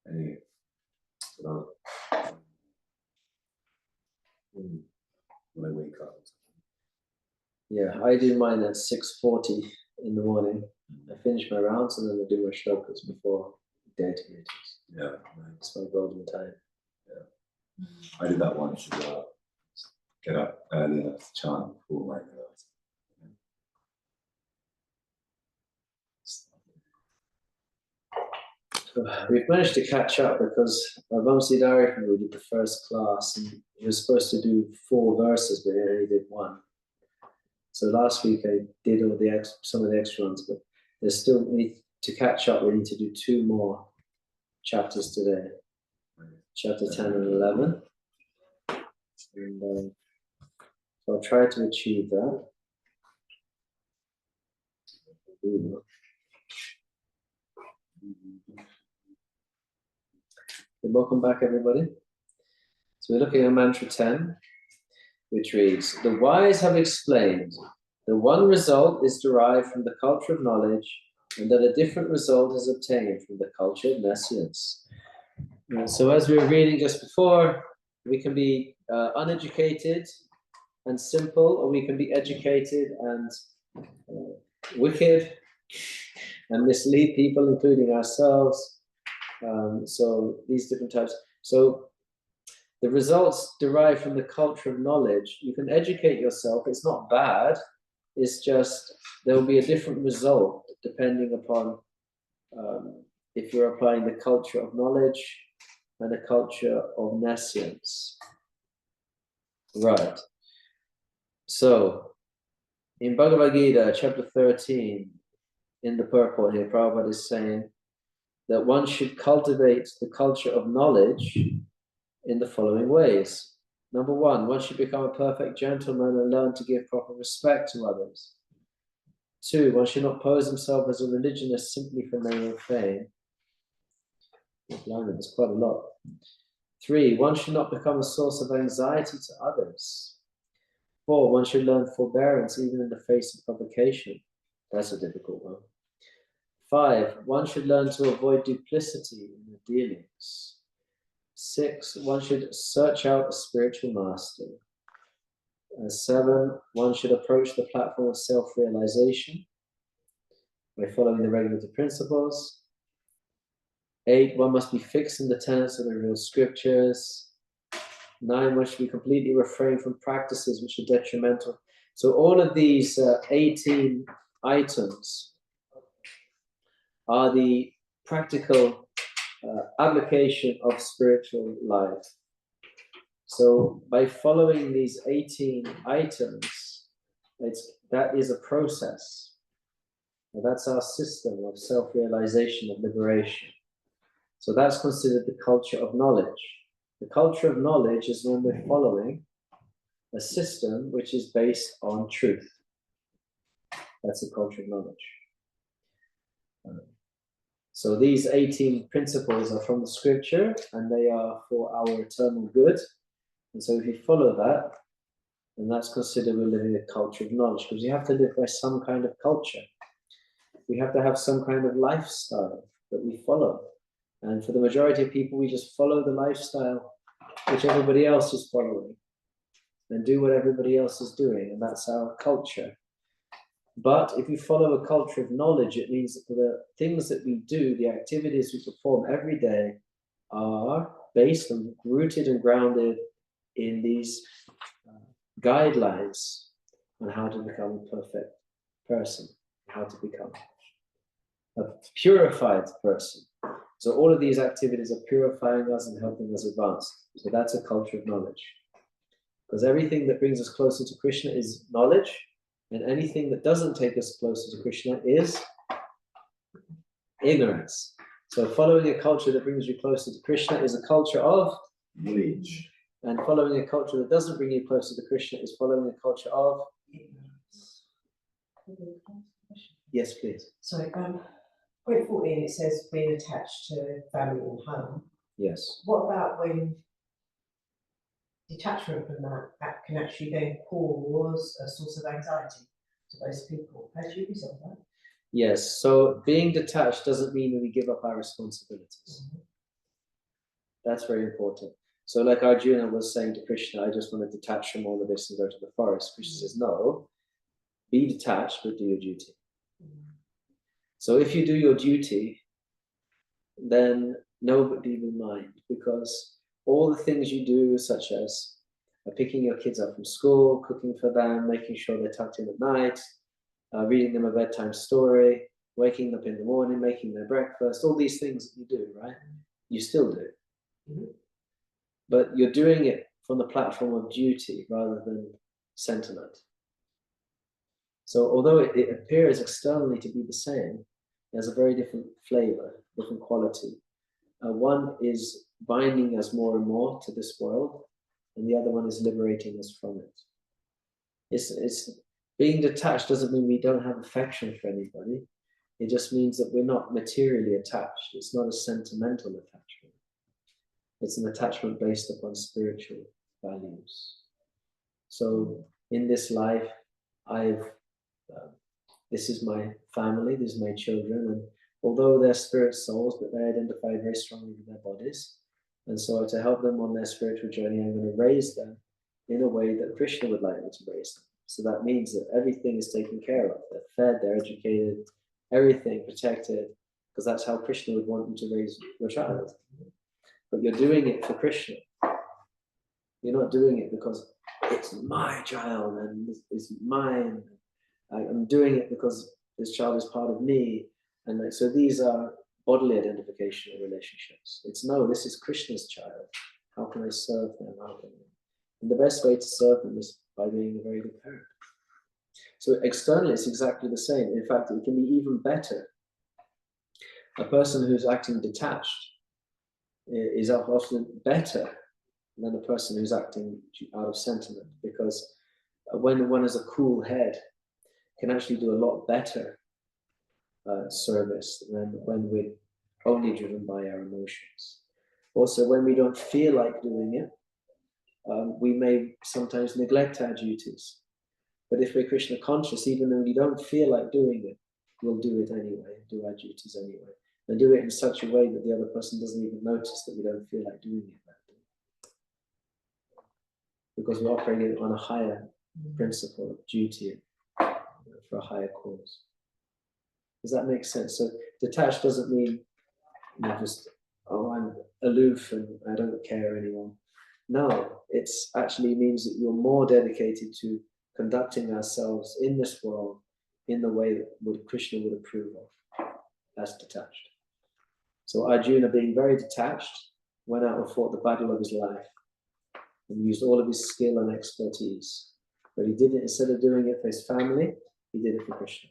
Anyway, so when I wake up. Yeah, I do mine at 6:40 in the morning. I finish my rounds and then I do my shlokas before deity meetings. Yeah, It's my golden time. yeah. I did that once as well. Get up early enough to chant before my hours. We've managed to catch up because Vamsi Dari did the first class and he was supposed to do 4 verses, but he only did 1. So last week I did all the some of the extra ones, but there's still need to catch up. We need to do 2 more chapters today, chapter 10 and 11. And so I'll try to achieve that. Welcome back, everybody. So we're looking at mantra 10, which reads, the wise have explained that one result is derived from the culture of knowledge and that a different result is obtained from the culture of nescience. So as we were reading just before, we can be uneducated and simple, or we can be educated and wicked and mislead people, including ourselves. So these different types. So the results derived from the culture of knowledge. You can educate yourself. It's not bad. It's just there will be a different result depending upon if you're applying the culture of knowledge and the culture of nescience. Right. So in Bhagavad Gita, chapter 13, in the purport here, Prabhupada is saying that one should cultivate the culture of knowledge in the following ways. Number 1, one should become a perfect gentleman and learn to give proper respect to others. 2, one should not pose himself as a religionist simply for name and fame. There's quite a lot. 3, one should not become a source of anxiety to others. 4, one should learn forbearance even in the face of provocation. That's a difficult one. 5, one should learn to avoid duplicity in the dealings. 6, one should search out a spiritual master. 7, one should approach the platform of self-realization by following the regulative principles. 8, one must be fixed in the tenets of the real scriptures. 9, one should be completely refrained from practices which are detrimental. So all of these 18 items are the practical application of spiritual life. So by following these 18 items, that is a process. And that's our system of self-realization, of liberation. So that's considered the culture of knowledge. The culture of knowledge is when we're following a system which is based on truth. That's the culture of knowledge. So these 18 principles are from the scripture and they are for our eternal good. And so if you follow that, then that's considered we're living a culture of knowledge, because you have to live by some kind of culture. We have to have some kind of lifestyle that we follow. And for the majority of people, we just follow the lifestyle which everybody else is following and do what everybody else is doing. And that's our culture. But if you follow a culture of knowledge, it means that the things that we do, the activities we perform every day are based and rooted and grounded in these guidelines on how to become a perfect person, how to become a purified person. So all of these activities are purifying us and helping us advance. So that's a culture of knowledge. Because everything that brings us closer to Krishna is knowledge, and anything that doesn't take us closer to Krishna is ignorance. So following a culture that brings you closer to Krishna is a culture of Knowledge. And following a culture that doesn't bring you closer to Krishna is following a culture of ignorance. Yes, please. Sorry, point 14, it says being attached to family and home. Yes. What about when detachment from that can actually then cause a source of anxiety? to those people. How do you resolve that? Yes, so being detached doesn't mean that we give up our responsibilities. That's very important. So like Arjuna was saying to Krishna, I just want to detach from all of this and go to the forest. Krishna says, no, be detached, but do your duty. So if you do your duty, then nobody will mind, because all the things you do, such as picking your kids up from school, cooking for them, making sure they're tucked in at night, reading them a bedtime story, waking up in the morning, making their breakfast, all these things you do, right? You still do. But you're doing it from the platform of duty rather than sentiment. So although it appears externally to be the same, it has a very different flavor, different quality. One is binding us more and more to this world, and the other one is liberating us from it. It's being detached doesn't mean we don't have affection for anybody. It just means that we're not materially attached. It's not a sentimental attachment. It's an attachment based upon spiritual values. So in this life, this is my family, these are my children, and although they're spirit souls, but they identify very strongly with their bodies. And so to help them on their spiritual journey, I'm going to raise them in a way that Krishna would like me to raise them. So that means that everything is taken care of. They're fed, they're educated, everything protected, because that's how Krishna would want you to raise your child. But you're doing it for Krishna. You're not doing it because it's my child and it's mine. I'm doing it because this child is part of me. And so these are bodily identification relationships. It's no, this is Krishna's child. How can I serve them? And the best way to serve them is by being a very good parent. So externally, it's exactly the same. In fact, it can be even better. A person who's acting detached is often better than a person who's acting out of sentiment, because when one has a cool head, can actually do a lot better service than when we're only driven by our emotions. Also, when we don't feel like doing it, we may sometimes neglect our duties. But if we're Krishna conscious, even though we don't feel like doing it, we'll do it anyway, do our duties anyway, and do it in such a way that the other person doesn't even notice that we don't feel like doing it that day. Because we're operating on a higher principle of duty for a higher cause. Does that make sense? So detached doesn't mean just, oh, I'm aloof and I don't care anymore. No, it actually means that you're more dedicated to conducting ourselves in this world in the way that Krishna would approve of, as detached. So Arjuna, being very detached, went out and fought the battle of his life and used all of his skill and expertise. But he did it, instead of doing it for his family, he did it for Krishna.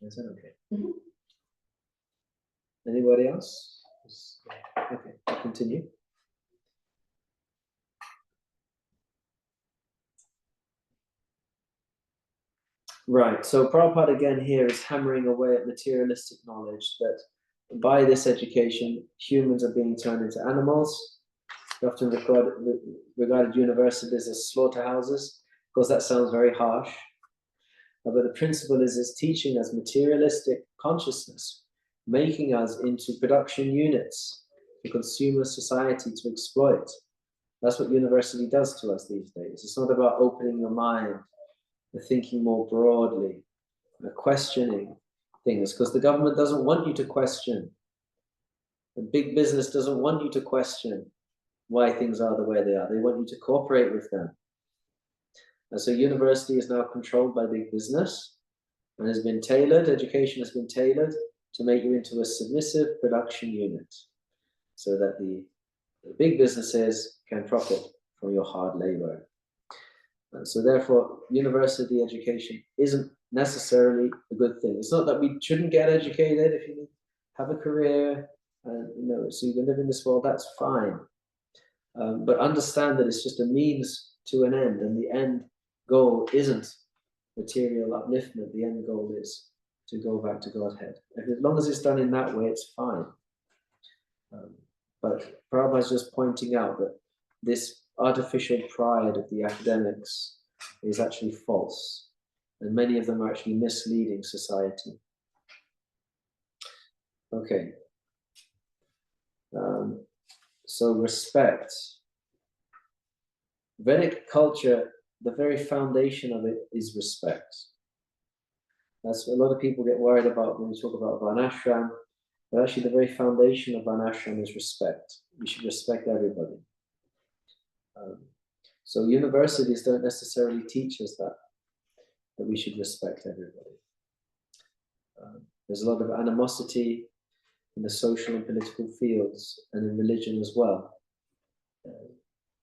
Is that okay? Anybody else? Okay, I'll continue. Right, so Prabhupada again here is hammering away at materialistic knowledge that by this education, humans are being turned into animals. Often regarded universities as slaughterhouses, because that sounds very harsh. But the principle is it's teaching us materialistic consciousness, making us into production units for consumer society to exploit. That's what university does to us these days. It's not about opening your mind, thinking more broadly, questioning things, because the government doesn't want you to question. The big business doesn't want you to question why things are the way they are. They want you to cooperate with them. And so university is now controlled by big business and has been tailored, education has been tailored to make you into a submissive production unit so that the big businesses can profit from your hard labor. And so therefore, university education isn't necessarily a good thing. It's not that we shouldn't get educated if you have a career and so you can live in this world, that's fine. But understand that it's just a means to an end, and the end goal isn't material upliftment. The end goal is to go back to Godhead. And as long as it's done in that way, it's fine. But Prabhupada is just pointing out that this artificial pride of the academics is actually false, and many of them are actually misleading society. Okay. So respect. Vedic culture, the very foundation of it is respect. That's what a lot of people get worried about when we talk about Varnashram, but actually the very foundation of Varnashram is respect. We should respect everybody. So universities don't necessarily teach us that we should respect everybody. There's a lot of animosity in the social and political fields and in religion as well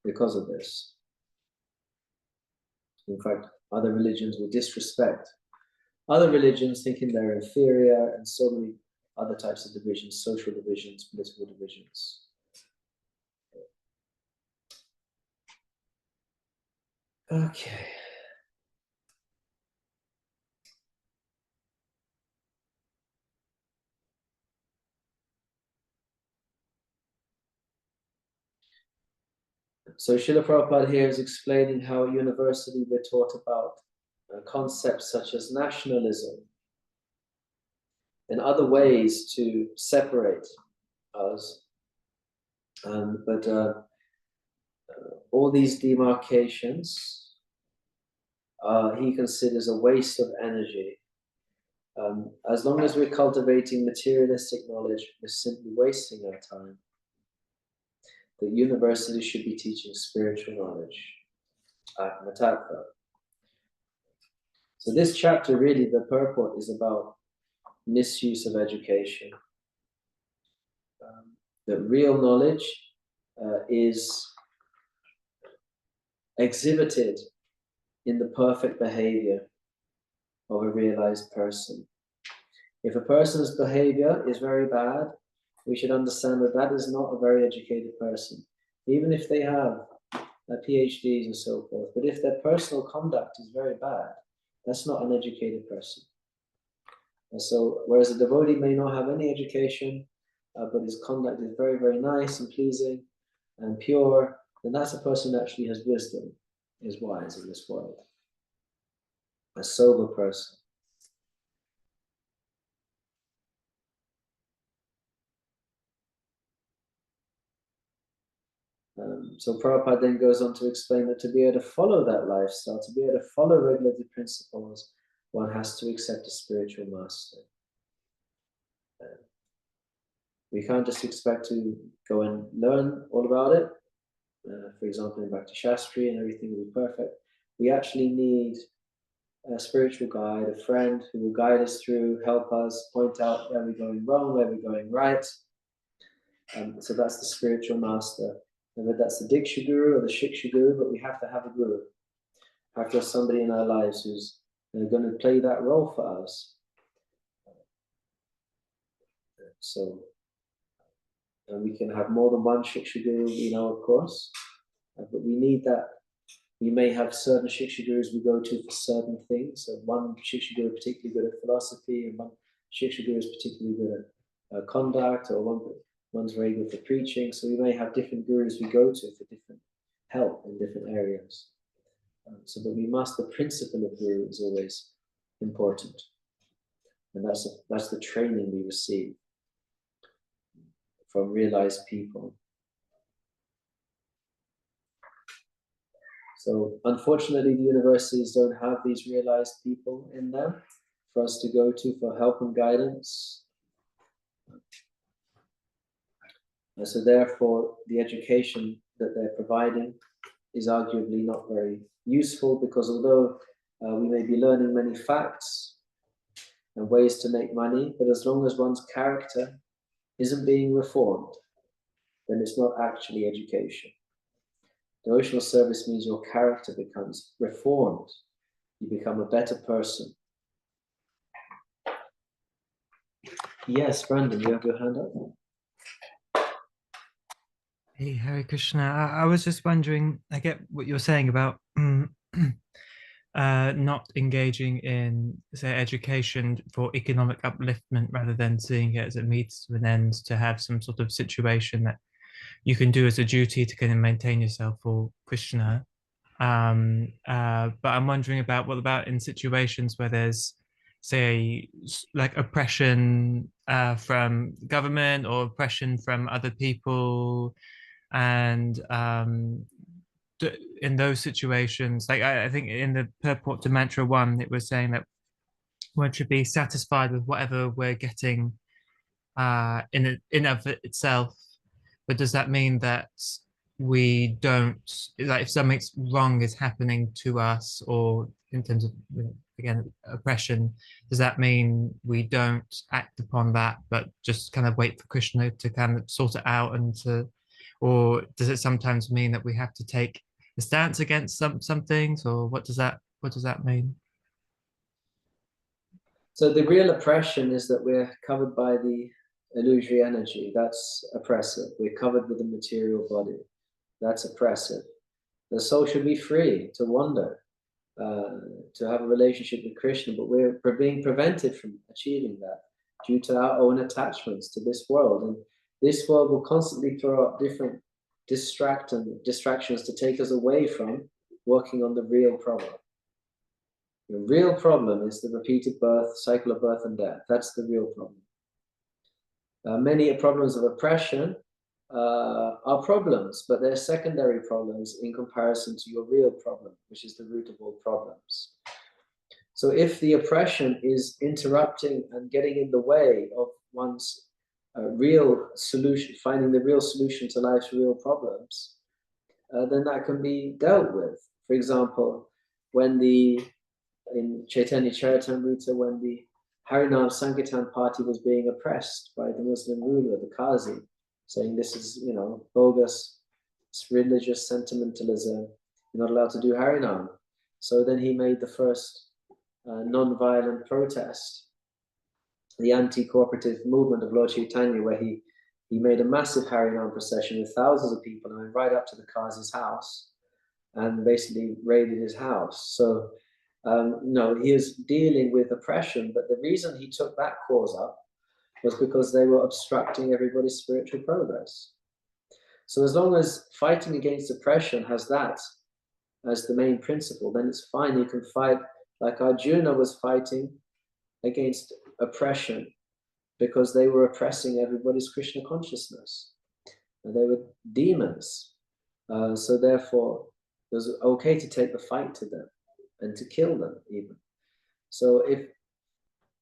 because of this. In fact, other religions will disrespect other religions, thinking they're inferior, and so many other types of divisions, social divisions, political divisions. Okay. So Srila Prabhupada here is explaining how at university we're taught about concepts such as nationalism and other ways to separate us. But all these demarcations he considers a waste of energy. As long as we're cultivating materialistic knowledge, we're simply wasting our time. The university should be teaching spiritual knowledge. Atma-tattva. So this chapter, really, the purport is about misuse of education. That real knowledge is exhibited in the perfect behavior of a realized person. If a person's behavior is very bad, we should understand that that is not a very educated person, even if they have PhDs and so forth. But if their personal conduct is very bad, that's not an educated person. And so, whereas a devotee may not have any education, but his conduct is very, very nice and pleasing and pure, then that's a person who actually has wisdom, is wise in this world. A sober person. So Prabhupada then goes on to explain that to be able to follow that lifestyle, to be able to follow regulated principles, one has to accept a spiritual master. We can't just expect to go and learn all about it. For example, in Bhakti Sastri and everything will be perfect. We actually need a spiritual guide, a friend who will guide us through, help us, point out where we're going wrong, where we're going right. So that's the spiritual master. Whether that's the Diksha Guru or the Shiksha Guru, but we have to have a Guru. We have to have somebody in our lives who's going to play that role for us. So we can have more than one Shiksha Guru, we know, of course, but we need that. We may have certain Shiksha Gurus we go to for certain things. So one Shiksha Guru is particularly good at philosophy, and one Shiksha Guru is particularly good at conduct, or one's very good for preaching. So we may have different gurus we go to for different help in different areas. So that we must, the principle of guru is always important. And that's the training we receive from realized people. So unfortunately, the universities don't have these realized people in them for us to go to for help and guidance. And so therefore, the education that they're providing is arguably not very useful, because although we may be learning many facts and ways to make money, but as long as one's character isn't being reformed, then it's not actually education. Devotional service means your character becomes reformed. You become a better person. Yes, Brandon, you have your hand up? Hey, Hare Krishna. I was just wondering, I get what you're saying about not engaging in, say, education for economic upliftment rather than seeing it as a means to an end, to have some sort of situation that you can do as a duty to kind of maintain yourself for Krishna. But I'm wondering about what about in situations where there's, say, like oppression from government or oppression from other people, and in those situations, like I think in the purport to mantra 1, it was saying that one should be satisfied with whatever we're getting in of itself. But does that mean that we don't, like if something wrong is happening to us, or in terms of, again, oppression, does that mean we don't act upon that, but just kind of wait for Krishna to kind of sort it out, and to, or does it sometimes mean that we have to take a stance against some things, or what does that mean? So the real oppression is that we're covered by the illusory energy. That's oppressive. We're covered with the material body. That's oppressive. The soul should be free to wander, to have a relationship with Krishna, but we're being prevented from achieving that due to our own attachments to this world. And this world will constantly throw up different distractions to take us away from working on the real problem. The real problem is the repeated birth, cycle of birth and death. That's the real problem. Many problems of oppression are problems, but they're secondary problems in comparison to your real problem, which is the root of all problems. So if the oppression is interrupting and getting in the way of one's real solution, finding the real solution to life's real problems, then that can be dealt with. For example, when in Chaitanya Charitamrita, when the Harinam Sankirtan party was being oppressed by the Muslim ruler, the Qazi, saying this is, bogus, it's religious sentimentalism, you're not allowed to do Harinam. So then he made the first non-violent protest, the anti-cooperative movement of Lord Chaitanya, where he made a massive Harinam procession with thousands of people and went right up to the Qazi's house and basically raided his house. So no, he is dealing with oppression, but the reason he took that cause up was because they were obstructing everybody's spiritual progress. So as long as fighting against oppression has that as the main principle, then it's fine. You can fight like Arjuna was fighting against oppression because they were oppressing everybody's Krishna consciousness. And they were demons. So therefore, it was okay to take the fight to them and to kill them even. So if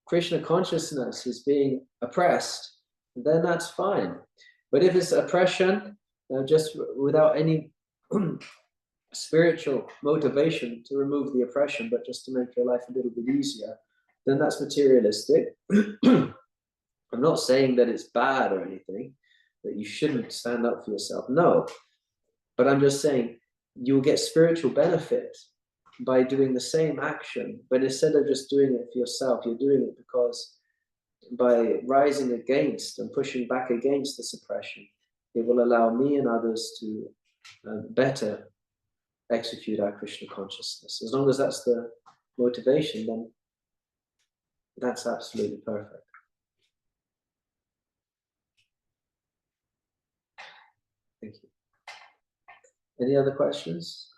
Krishna consciousness is being oppressed, then that's fine. But if it's oppression, just without any spiritual motivation to remove the oppression, but just to make your life a little bit easier, then that's materialistic. I'm not saying that it's bad or anything, that you shouldn't stand up for yourself. No, but I'm just saying you'll get spiritual benefit by doing the same action, but instead of just doing it for yourself, you're doing it because by rising against and pushing back against this oppression, it will allow me and others to better execute our Krishna consciousness. As long as that's the motivation, then that's absolutely perfect. Thank you. Any other questions?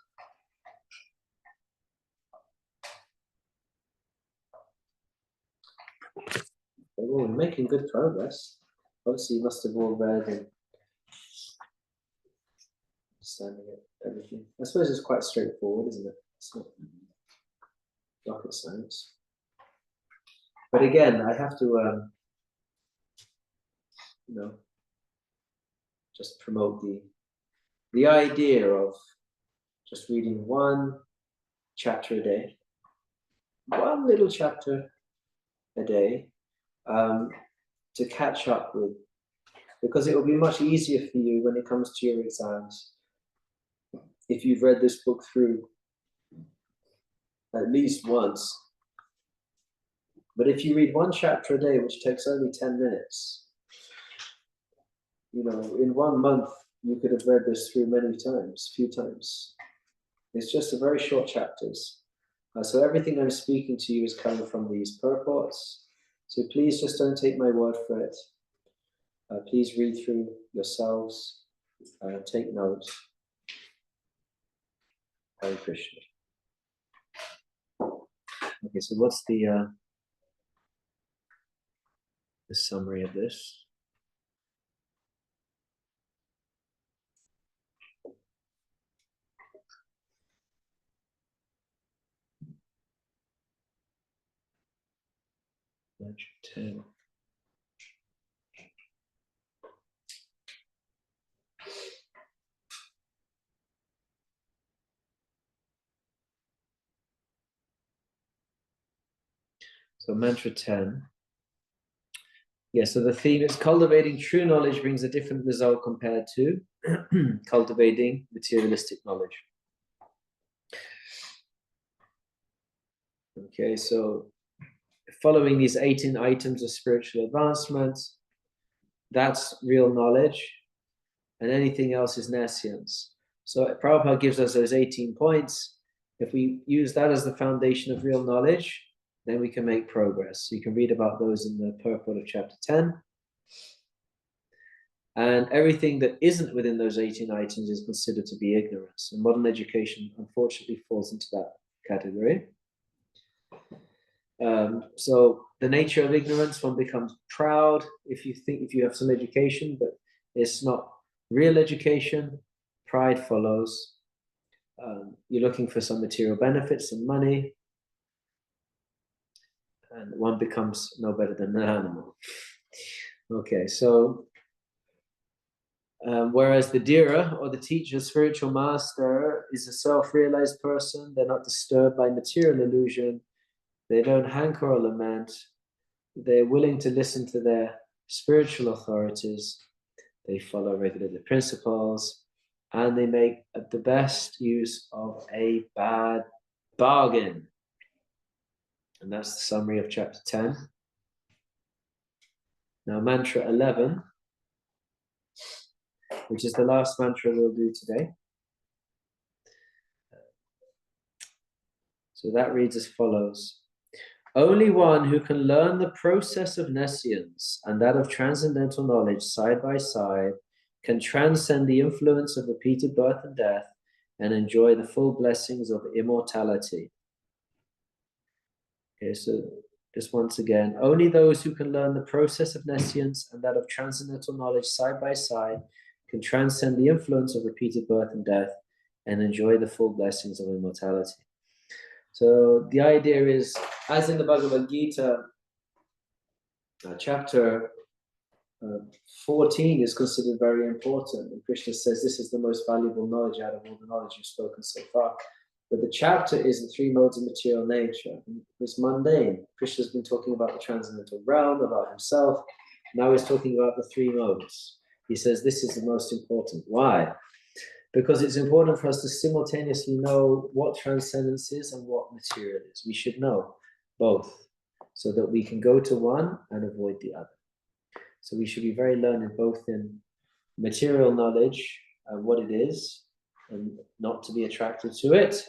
Well, we're making good progress. Obviously, you must have all read and understanding everything. I suppose it's quite straightforward, isn't it? It's not rocket science. But again, I have to, just promote the idea of just reading one chapter a day, one little chapter a day, to catch up with, because it will be much easier for you when it comes to your exams if you've read this book through at least once. But if you read one chapter a day, which takes only 10 minutes, in 1 month, you could have read this through many times, few times. It's just a very short chapters. So everything I'm speaking to you is coming from these purports. So please just don't take my word for it. Please read through yourselves. take notes. Hare Krishna. Okay, so what's the summary of this? Mantra 10. So mantra 10. Yeah, so the theme is cultivating true knowledge brings a different result compared to cultivating materialistic knowledge. Okay, so following these 18 items of spiritual advancement, that's real knowledge, and anything else is nescience. So Prabhupada gives us those 18 points. If we use that as the foundation of real knowledge, then we can make progress. You can read about those in the purport of chapter 10. And everything that isn't within those 18 items is considered to be ignorance. And modern education, unfortunately, falls into that category. So the nature of ignorance, one becomes proud if you have some education, but it's not real education. Pride follows. You're looking for some material benefits, some money, and one becomes no better than an animal. Okay, so whereas the Dhira, or the teacher, spiritual master, is a self-realized person, they're not disturbed by material illusion, they don't hanker or lament, they're willing to listen to their spiritual authorities, they follow regulated principles, and they make the best use of a bad bargain. And that's the summary of chapter 10. Now, mantra 11, which is the last mantra we'll do today. So that reads as follows. Only one who can learn the process of nescience and that of transcendental knowledge side by side can transcend the influence of repeated birth and death and enjoy the full blessings of immortality. Okay, so just once again, only those who can learn the process of nescience and that of transcendental knowledge side by side can transcend the influence of repeated birth and death and enjoy the full blessings of immortality. So the idea is, as in the Bhagavad Gita, chapter 14 is considered very important. And Krishna says this is the most valuable knowledge out of all the knowledge you've spoken so far. But the chapter is the three modes of material nature. It's mundane. Krishna's been talking about the transcendental realm, about himself. Now he's talking about the three modes. He says this is the most important. Why? Because it's important for us to simultaneously know what transcendence is and what material is. We should know both so that we can go to one and avoid the other. So we should be very learned both in material knowledge, what it is, and not to be attracted to it,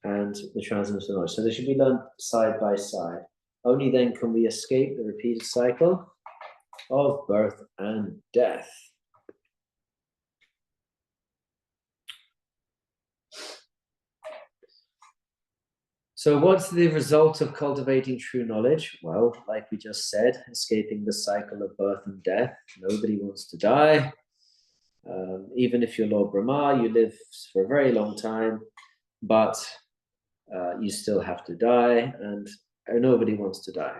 and the transcendental knowledge. So they should be learned side by side. Only then can we escape the repeated cycle of birth and death. So what's the result of cultivating true knowledge? Well, like we just said, escaping the cycle of birth and death. Nobody wants to die. Even if you're Lord Brahma, you live for a very long time, but you still have to die, and nobody wants to die.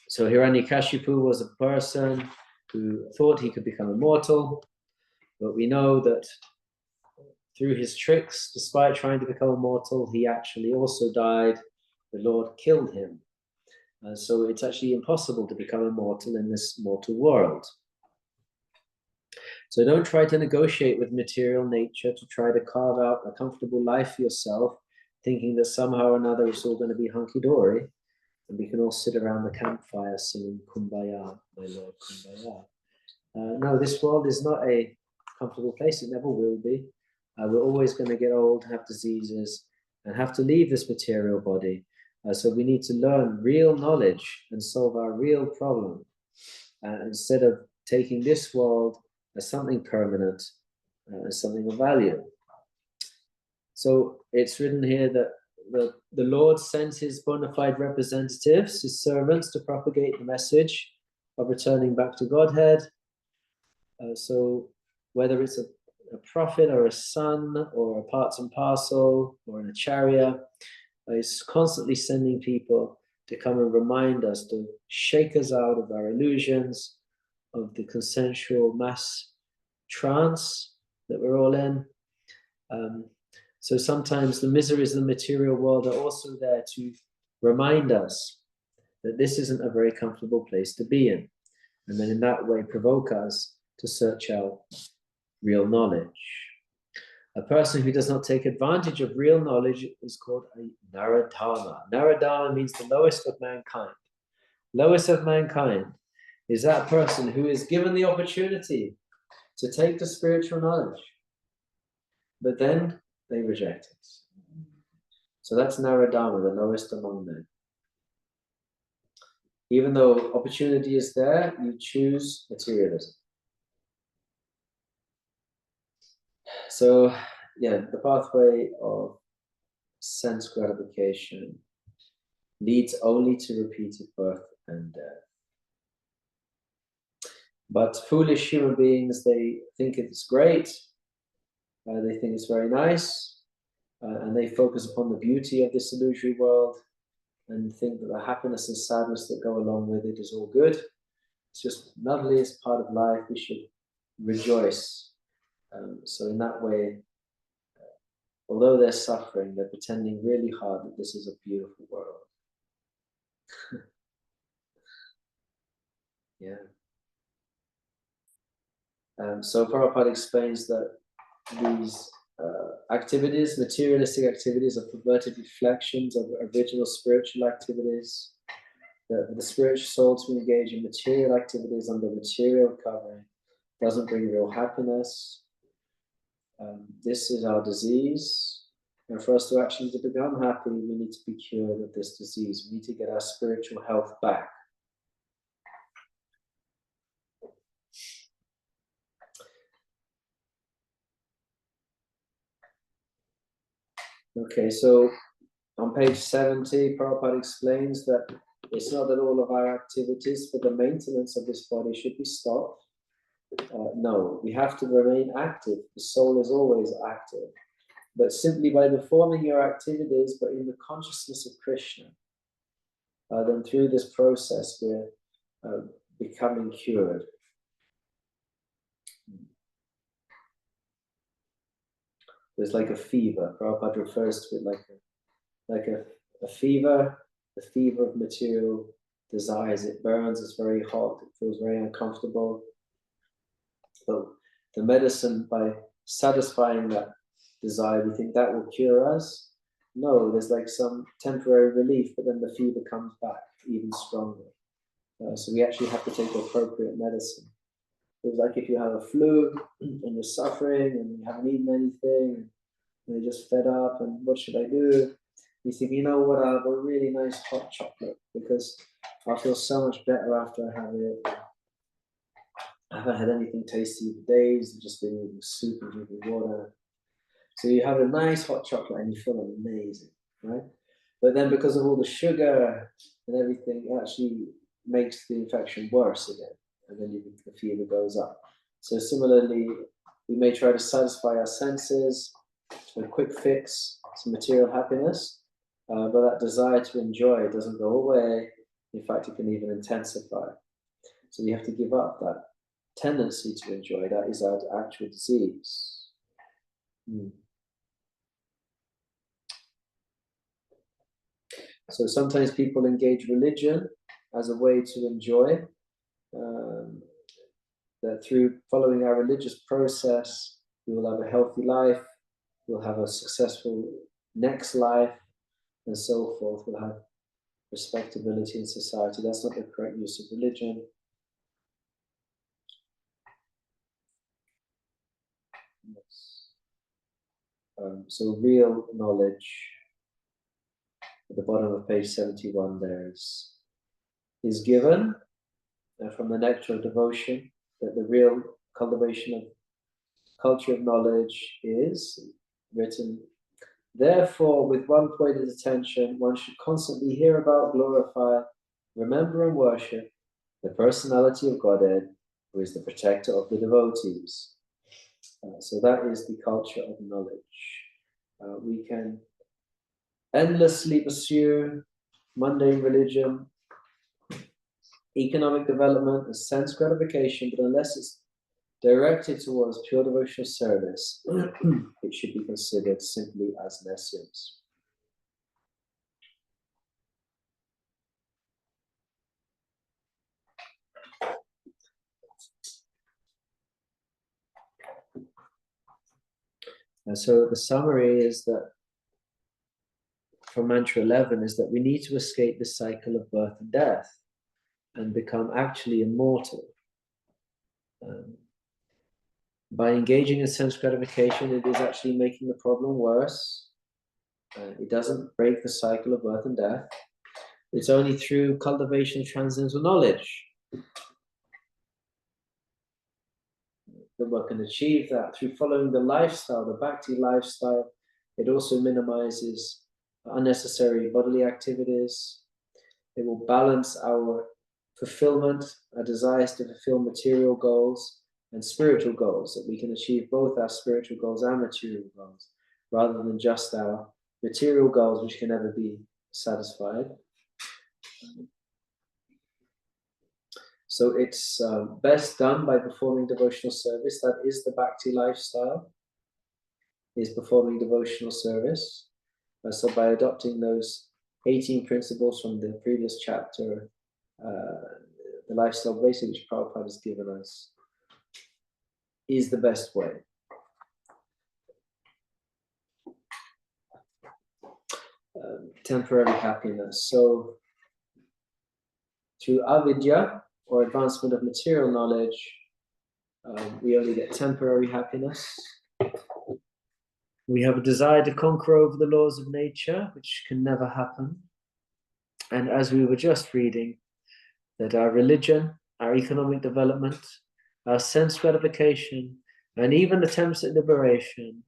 So Hiranyakashipu was a person who thought he could become immortal, but we know that through his tricks, despite trying to become immortal, he actually also died. The Lord killed him. So it's actually impossible to become immortal in this mortal world. So don't try to negotiate with material nature to try to carve out a comfortable life for yourself, thinking that somehow or another it's all going to be hunky-dory, and we can all sit around the campfire singing Kumbaya, my Lord, Kumbaya. No, this world is not a comfortable place. It never will be. We're always going to get old, have diseases, and have to leave this material body. So we need to learn real knowledge and solve our real problem. Instead of taking this world as something permanent, as something of value. So it's written here that the Lord sends his bona fide representatives, his servants, to propagate the message of returning back to Godhead. So whether it's a prophet or a son or a parts and parcel or an acharya, he's constantly sending people to come and remind us, to shake us out of our illusions, of the consensual mass trance that we're all in. So sometimes the miseries of the material world are also there to remind us that this isn't a very comfortable place to be in. And then in that way provoke us to search out real knowledge. A person who does not take advantage of real knowledge is called a Naradharma. Naradharma means the lowest of mankind. Lowest of mankind is that person who is given the opportunity to take the spiritual knowledge, but then they reject it. So that's Naradharma, the lowest among men. Even though opportunity is there, you choose materialism. So, yeah, the pathway of sense gratification leads only to repeated birth and death. But foolish human beings, they think it's great, they think it's very nice, and they focus upon the beauty of this illusory world and think that the happiness and sadness that go along with it is all good. It's just lovely, it's part of life, we should rejoice. So in that way, although they're suffering, they're pretending really hard that this is a beautiful world. Yeah. So Prabhupada explains that these activities, materialistic activities, are perverted reflections of original spiritual activities. The spiritual soul to engage in material activities under material covering doesn't bring real happiness. This is our disease. And for us to actually become happy, we need to be cured of this disease. We need to get our spiritual health back. Okay, so on page 70, Prabhupada explains that it's not that all of our activities for the maintenance of this body should be stopped. No, we have to remain active. The soul is always active. But simply by performing your activities, but in the consciousness of Krishna, then through this process, we're becoming cured. There's like a fever. Prabhupada refers to it like a fever, the fever of material desires. It burns, it's very hot, it feels very uncomfortable. But the medicine, by satisfying that desire, we think that will cure us. No, there's like some temporary relief, but then the fever comes back even stronger. So we actually have to take the appropriate medicine. It's like if you have a flu and you're suffering and you haven't eaten anything and you're just fed up and what should I do? You think, you know what, I'll have a really nice hot chocolate because I feel so much better after I have it. I haven't had anything tasty for days, I've just been eating soup and drinking water. So you have a nice hot chocolate and you feel amazing, right? But then because of all the sugar and everything, it actually makes the infection worse again. And then the fever goes up. So similarly, we may try to satisfy our senses to a quick fix, some material happiness, but that desire to enjoy doesn't go away. In fact, it can even intensify. So we have to give up that tendency to enjoy. That is our actual disease. So sometimes people engage religion as a way to enjoy. That through following our religious process, we will have a healthy life, we'll have a successful next life, and so forth. We'll have respectability in society. That's not the correct use of religion. Yes. So real knowledge, at the bottom of page 71 there is given from the nectar of devotion, that the real cultivation of culture of knowledge is written, therefore, with one pointed attention, one should constantly hear about, glorify, remember and worship the personality of Godhead, who is the protector of the devotees. So that is the culture of knowledge. We can endlessly pursue mundane religion, economic development, and sense gratification, but unless it's directed towards pure devotional service, it should be considered simply as nescience. And so the summary is that from mantra 11 is that we need to escape the cycle of birth and death and become actually immortal. By engaging in sense gratification, it is actually making the problem worse. It doesn't break the cycle of birth and death. It's only through cultivation of transcendental knowledge that one can achieve that. Through following the lifestyle, the Bhakti lifestyle, it also minimizes unnecessary bodily activities. It will balance our fulfillment, our desires to fulfill material goals and spiritual goals, that we can achieve both our spiritual goals and material goals, rather than just our material goals, which can never be satisfied. So it's best done by performing devotional service. That is the Bhakti lifestyle, is performing devotional service. So by adopting those 18 principles from the previous chapter, the lifestyle basic which Prabhupada has given us is the best way. Temporary happiness. So through avidya, or advancement of material knowledge, we only get temporary happiness. We have a desire to conquer over the laws of nature, which can never happen. And as we were just reading, that our religion, our economic development, our sense gratification, and even attempts at liberation,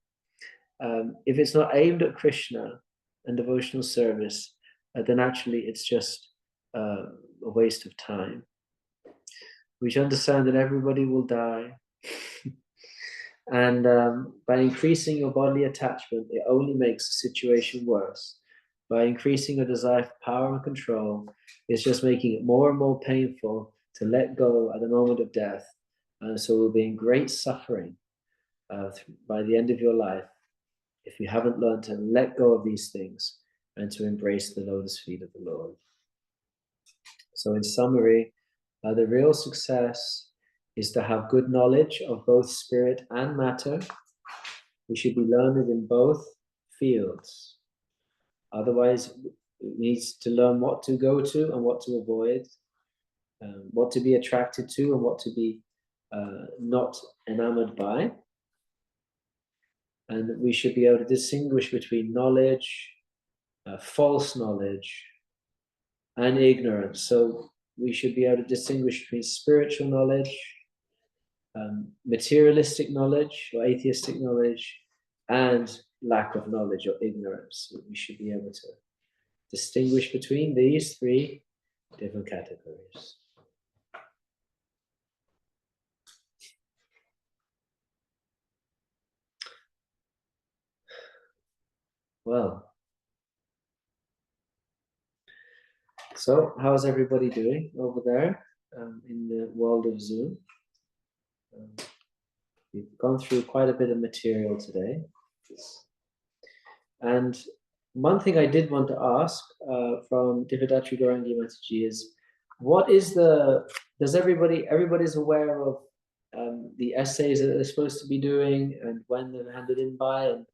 if it's not aimed at Krishna and devotional service, then actually it's just a waste of time. We should understand that everybody will die. And by increasing your bodily attachment, it only makes the situation worse. By increasing your desire for power and control, it's just making it more and more painful to let go at the moment of death. And so we'll be in great suffering by the end of your life if you haven't learned to let go of these things and to embrace the lotus feet of the Lord. So in summary, the real success is to have good knowledge of both spirit and matter. We should be learned in both fields. Otherwise, it needs to learn what to go to and what to avoid, what to be attracted to and what to be not enamored by. And we should be able to distinguish between knowledge, false knowledge, and ignorance. So we should be able to distinguish between spiritual knowledge, materialistic knowledge or atheistic knowledge, and lack of knowledge or ignorance. We should be able to distinguish between these three different categories. Well, so how's everybody doing over there in the world of Zoom? We've gone through quite a bit of material today. And one thing I did want to ask from Dividatri Gaurangi Mataji is, what is does everybody's aware of the essays that they're supposed to be doing and when they're handed in by, and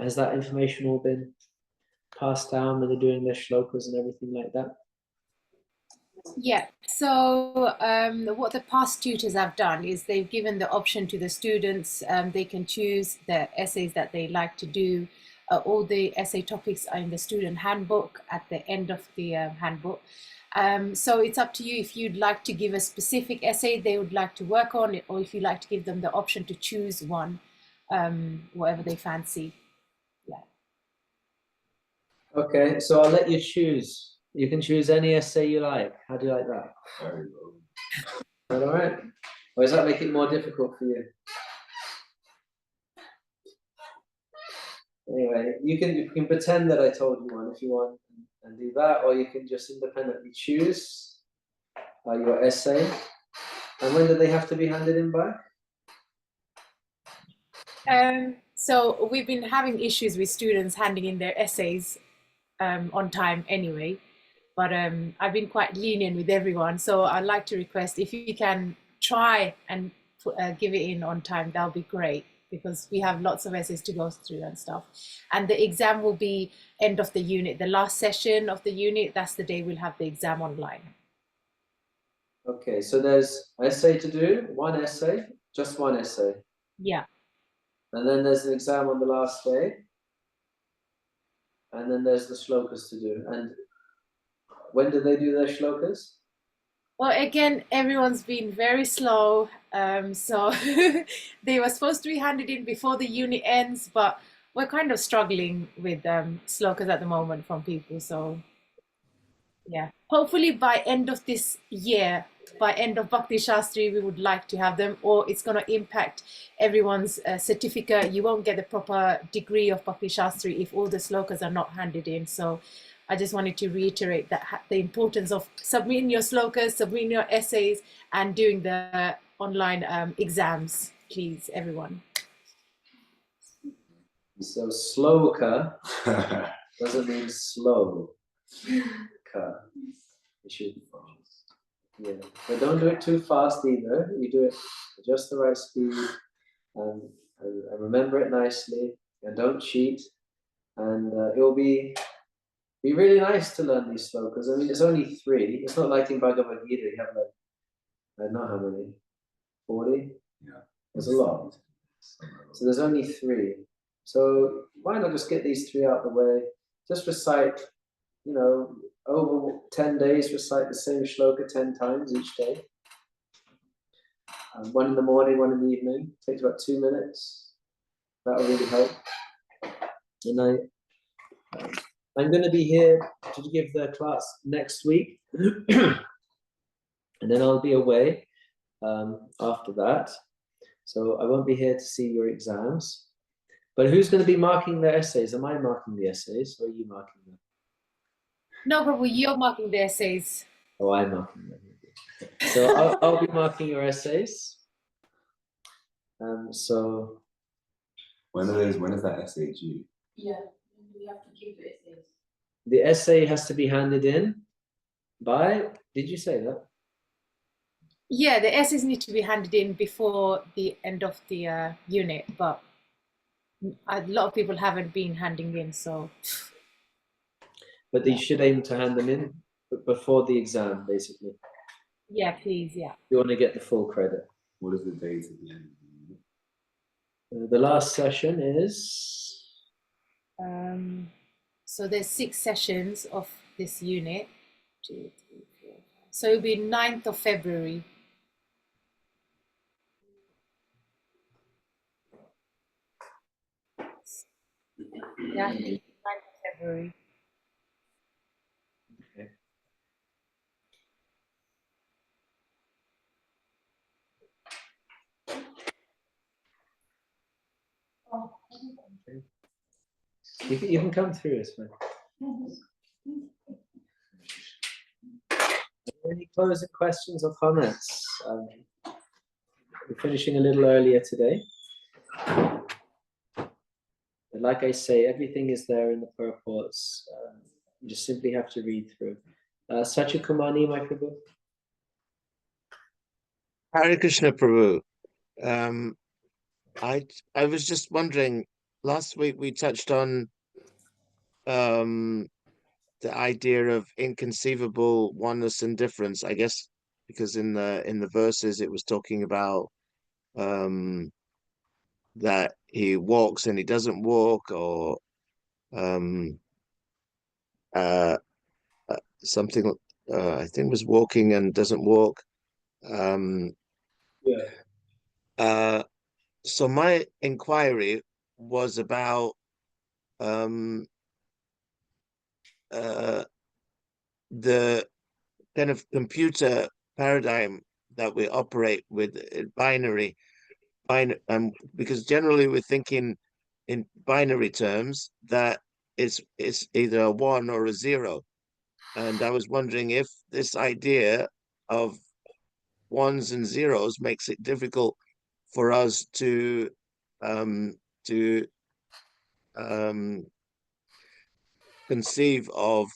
has that information all been passed down when they're doing their shlokas and everything like that? Yeah, so what the past tutors have done is they've given the option to the students. They can choose the essays that they like to do. All the essay topics are in the student handbook at the end of the handbook. So it's up to you if you'd like to give a specific essay they would like to work on, or if you'd like to give them the option to choose one, whatever they fancy. Yeah. Okay, so I'll let you choose. You can choose any essay you like. How do you like that? Very well. Is that all right? Or does that make it more difficult for you? Anyway, you can pretend that I told you one if you want, and do that, or you can just independently choose your essay. And when do they have to be handed in by? So we've been having issues with students handing in their essays on time anyway, but I've been quite lenient with everyone. So I'd like to request if you can try and give it in on time, that'll be great, because we have lots of essays to go through and stuff. And the exam will be end of the unit, the last session of the unit, that's the day we'll have the exam online. Okay, so there's essay to do, one essay, just one essay. Yeah. And then there's an exam on the last day. And then there's the shlokas to do. And when do they do their shlokas? Well, again, everyone's been very slow. So they were supposed to be handed in before the unit ends, but we're kind of struggling with slokas at the moment from people. So yeah, hopefully by end of this year, by end of Bhakti Sastri, we would like to have them, or it's going to impact everyone's certificate. You won't get the proper degree of Bhakti Sastri if all the slokas are not handed in. So I just wanted to reiterate that the importance of submitting your slokas, submitting your essays, and doing the online exams, please, everyone. So sloka doesn't mean slow. Ka. You should be fast. Yeah, but don't do it too fast either. You do it at just the right speed, and remember it nicely, and don't cheat. And it will be really nice to learn these slokas. I mean, it's only 3. It's not like in Bhagavad Gita, you have like, I don't know how many, 40? Yeah. There's a lot. So there's only 3. So why not just get these 3 out of the way? Just recite, you know, over 10 days, recite the same shloka 10 times each day. One in the morning, one in the evening. Takes about 2 minutes. That will really help. And I'm going to be here to give the class next week. And then I'll be away after that. So I won't be here to see your exams. But who's going to be marking their essays? Am I marking the essays, or are you marking them? No, Prabhu, you're marking the essays. Oh, I'm marking them. So I'll be marking your essays. So when is that essay due? Yeah, we have to give the essays. the essay has to be handed in by, did you say that? Yeah, the essays need to be handed in before the end of the unit, but a lot of people haven't been handing in, so. But you should aim to hand them in before the exam, basically. Yeah, please, yeah. You want to get the full credit. What is the date at the end? The last session is... So there's 6 sessions of this unit. 2, 3, 4, 5. So it'll be 9th of February. Yeah, I think 9th of February. Okay. You can come through, it's fine. Any closing questions or comments? We're finishing a little earlier today. But like I say, everything is there in the purports. You just simply have to read through. Sachakumani, my Prabhu. Hare Krishna, Prabhu. I was just wondering, last week we touched on the idea of inconceivable oneness and difference, I guess, because in the verses it was talking about that he walks and he doesn't walk, or something I think was walking and doesn't walk. So my inquiry was about the kind of computer paradigm that we operate with, binary, because generally we're thinking in binary terms that it's either a 1 or a 0. And I was wondering if this idea of 1s and 0s makes it difficult for us to conceive of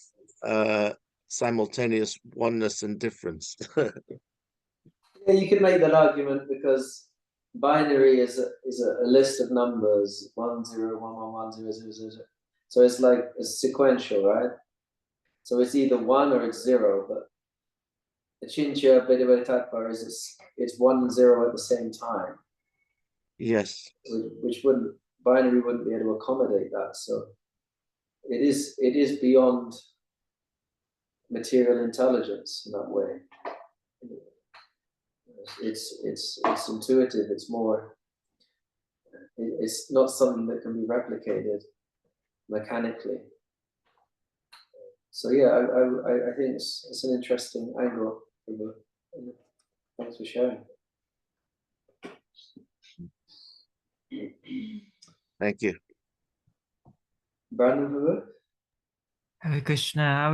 simultaneous oneness and difference. Yeah, you can make that argument because binary is a list of numbers 1 0 1 1 1 0 0 0 0. So it's like it's sequential, right? So it's either 1 or it's 0. But the Chincha Bediveditattva is it's 1 and 0 at the same time. Yes. Which binary wouldn't be able to accommodate that. So it is beyond material intelligence in that way. It's intuitive. It's more. It's not something that can be replicated mechanically. So yeah, I think it's an interesting angle. Thanks for sharing. Thank you. Brandon, Hare Krishna.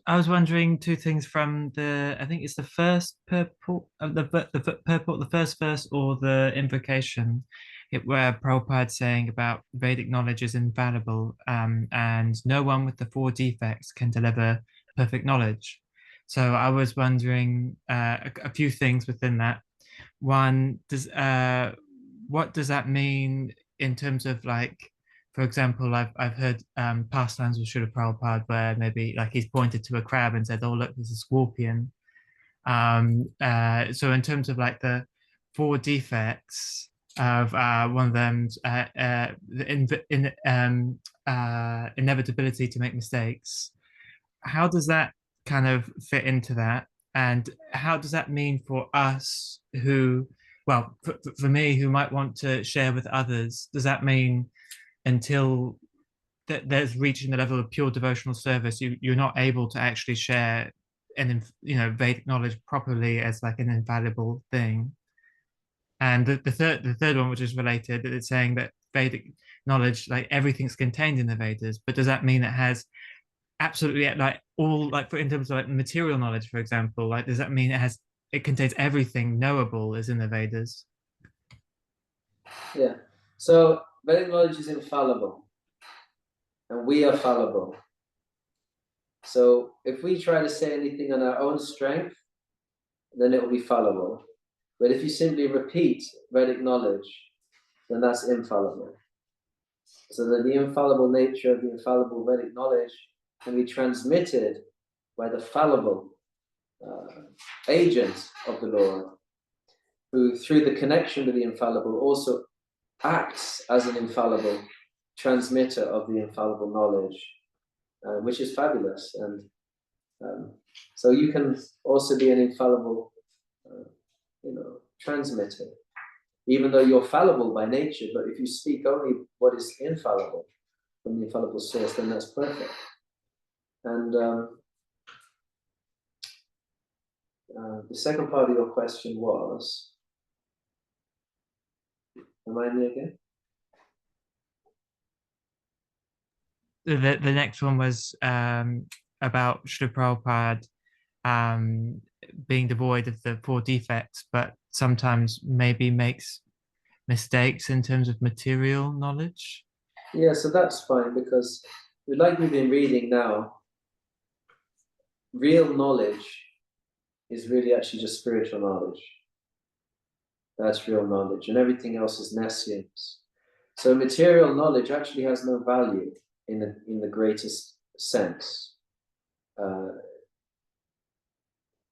I was wondering two things from I think it's the first purport, the first verse or the invocation, where Prabhupada saying about Vedic knowledge is infallible, and no one with the 4 defects can deliver perfect knowledge. So I was wondering a few things within that. One, what does that mean in terms of, like, for example, I've heard pastimes with Srila Prabhupada where maybe like he's pointed to a crab and said, "Oh, look, there's a scorpion." So in terms of like the 4 defects of one of them's inevitability to make mistakes, how does that kind of fit into that? And how does that mean for us who, well, for me who might want to share with others, does that mean until there's reaching the level of pure devotional service, you're not able to actually share Vedic knowledge properly as like an invaluable thing? And the third one, which is related, it's saying that Vedic knowledge, like everything's contained in the Vedas, but does that mean it has absolutely like all, like in terms of like material knowledge, for example, like does that mean it contains everything knowable is in the Vedas? Yeah. So Vedic knowledge is infallible, and we are fallible. So if we try to say anything on our own strength, then it will be fallible. But if you simply repeat Vedic knowledge, then that's infallible. So that the infallible nature of the infallible Vedic knowledge can be transmitted by the fallible agent of the Lord, who through the connection to the infallible also acts as an infallible transmitter of the infallible knowledge, which is fabulous. And so you can also be an infallible transmitter, even though you're fallible by nature. But if you speak only what is infallible from the infallible source, then that's perfect. And the second part of your question was, remind me again? The next one was about Srila Prabhupada being devoid of the 4 defects, but sometimes maybe makes mistakes in terms of material knowledge. Yeah, so that's fine, because like we've been reading now, real knowledge is really actually just spiritual knowledge. That's real knowledge, and everything else is nescience. So material knowledge actually has no value in the greatest sense.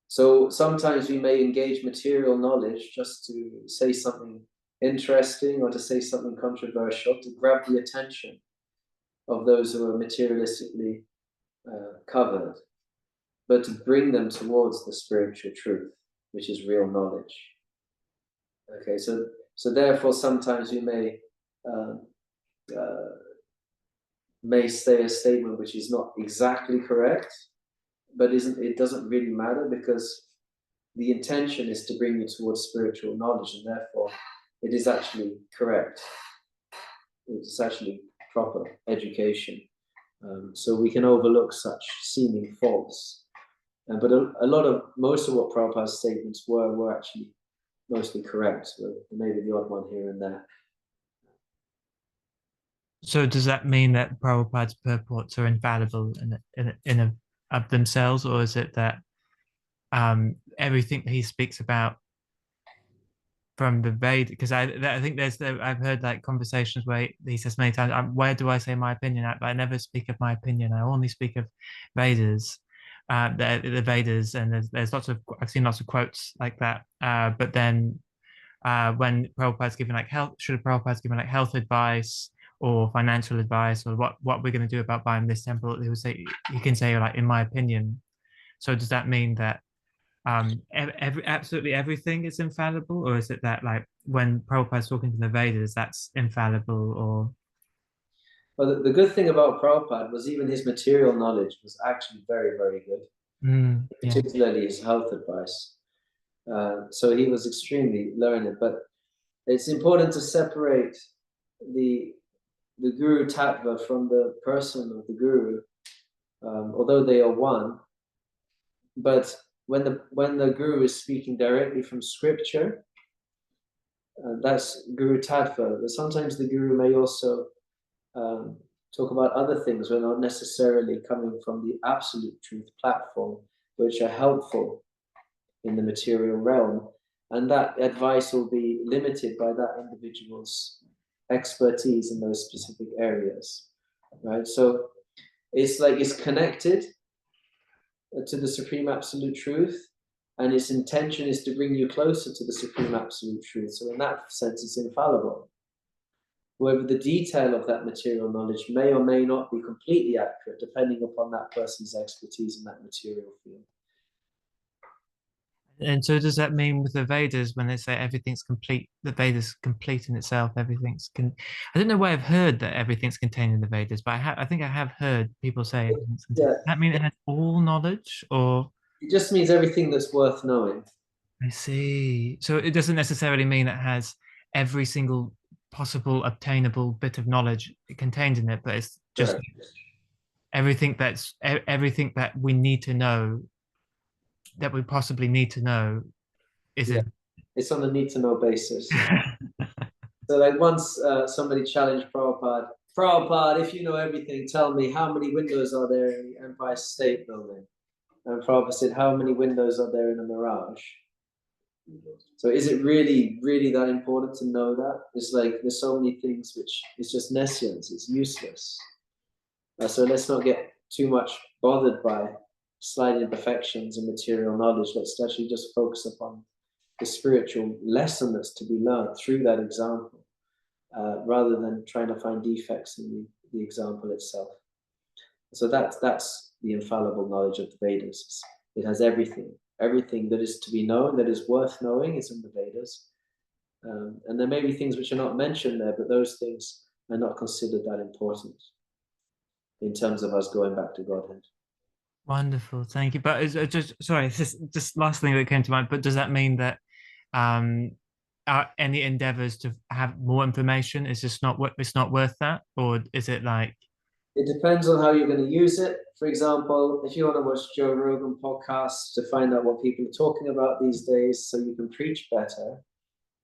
So sometimes we may engage material knowledge just to say something interesting or to say something controversial, to grab the attention of those who are materialistically covered. but to bring them towards the spiritual truth, which is real knowledge. Okay, so therefore sometimes we may say a statement which is not exactly correct, but it doesn't really matter, because the intention is to bring you towards spiritual knowledge, and therefore it is actually correct. It's actually proper education. So we can overlook such seeming faults. But most of what Prabhupada's statements were actually mostly correct. Maybe the odd one here and there. So does that mean that Prabhupada's purports are infallible in of themselves, or is it that everything that he speaks about from the Vedas? Because I think I've heard like conversations where he says many times, where do I say my opinion at? But I never speak of my opinion. I only speak of Vedas, the Vedas, and there's I've seen lots of quotes like that. But then when Prabhupada's given like Prabhupada's given like health advice or financial advice, or what we're going to do about buying this temple, he can say like, in my opinion. So does that mean that absolutely everything is infallible, or is it that like when Prabhupada's talking to the Vedas, that's infallible? Or well, the good thing about Prabhupada was even his material knowledge was actually very, very good, particularly his health advice. So he was extremely learned, but it's important to separate the Guru Tattva from the person of the Guru, although they are one. But when the Guru is speaking directly from scripture, that's Guru Tattva. But sometimes the Guru may also talk about other things when not necessarily coming from the absolute truth platform, which are helpful in the material realm. And that advice will be limited by that individual's expertise in those specific areas, right? So it's like it's connected to the Supreme Absolute Truth, and its intention is to bring you closer to the Supreme Absolute Truth. So in that sense, it's infallible. However, the detail of that material knowledge may or may not be completely accurate, depending upon that person's expertise in that material field. And so does that mean with the Vedas, when they say everything's complete, the Vedas complete in itself, I don't know where I've heard that everything's contained in the Vedas, but I think I have heard people say everything's contained. Does that mean it has all knowledge, or? It just means everything that's worth knowing. I see. So it doesn't necessarily mean it has every single possible obtainable bit of knowledge contained in it, but it's just everything that we need to know, that we possibly need to know, is it? It's on a need to know basis. So like once somebody challenged Prabhupada, if you know everything, tell me how many windows are there in the Empire State Building? And Prabhupada said, how many windows are there in a mirage? So is it really, really that important to know that? It's like there's so many things which it's just nescience, it's useless. So let's not get too much bothered by slight imperfections and material knowledge. Let's actually just focus upon the spiritual lesson that's to be learned through that example, rather than trying to find defects in the example itself. So that's the infallible knowledge of the Vedas. It has everything that is to be known, that is worth knowing, is in the Vedas. And there may be things which are not mentioned there, but those things are not considered that important in terms of us going back to Godhead. Wonderful, thank you. But just last thing that came to mind. But does that mean that are any endeavors to have more information is just not worth that, or is it like? It depends on how you're going to use it. For example, if you want to watch Joe Rogan podcasts to find out what people are talking about these days, so you can preach better,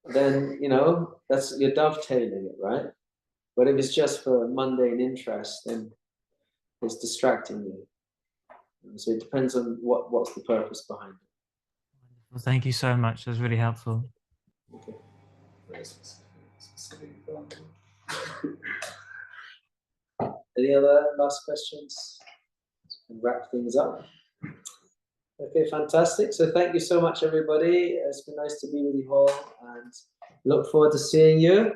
then you're dovetailing it, right? But if it's just for mundane interest, then it's distracting you. So it depends on what's the purpose behind it. Well, thank you so much. That was really helpful. Okay. Very specific example. Any other last questions? And wrap things up. Okay, fantastic. So thank you so much, everybody. It's been nice to be with you all, and look forward to seeing you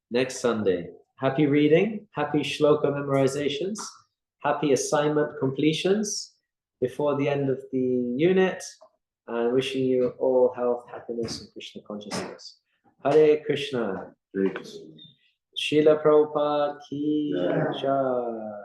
next Sunday. Happy reading, happy shloka memorizations, happy assignment completions. before the end of the unit, and wishing you all health, happiness, and Krishna consciousness. Hare Krishna. Srila Prabhupada ki jai.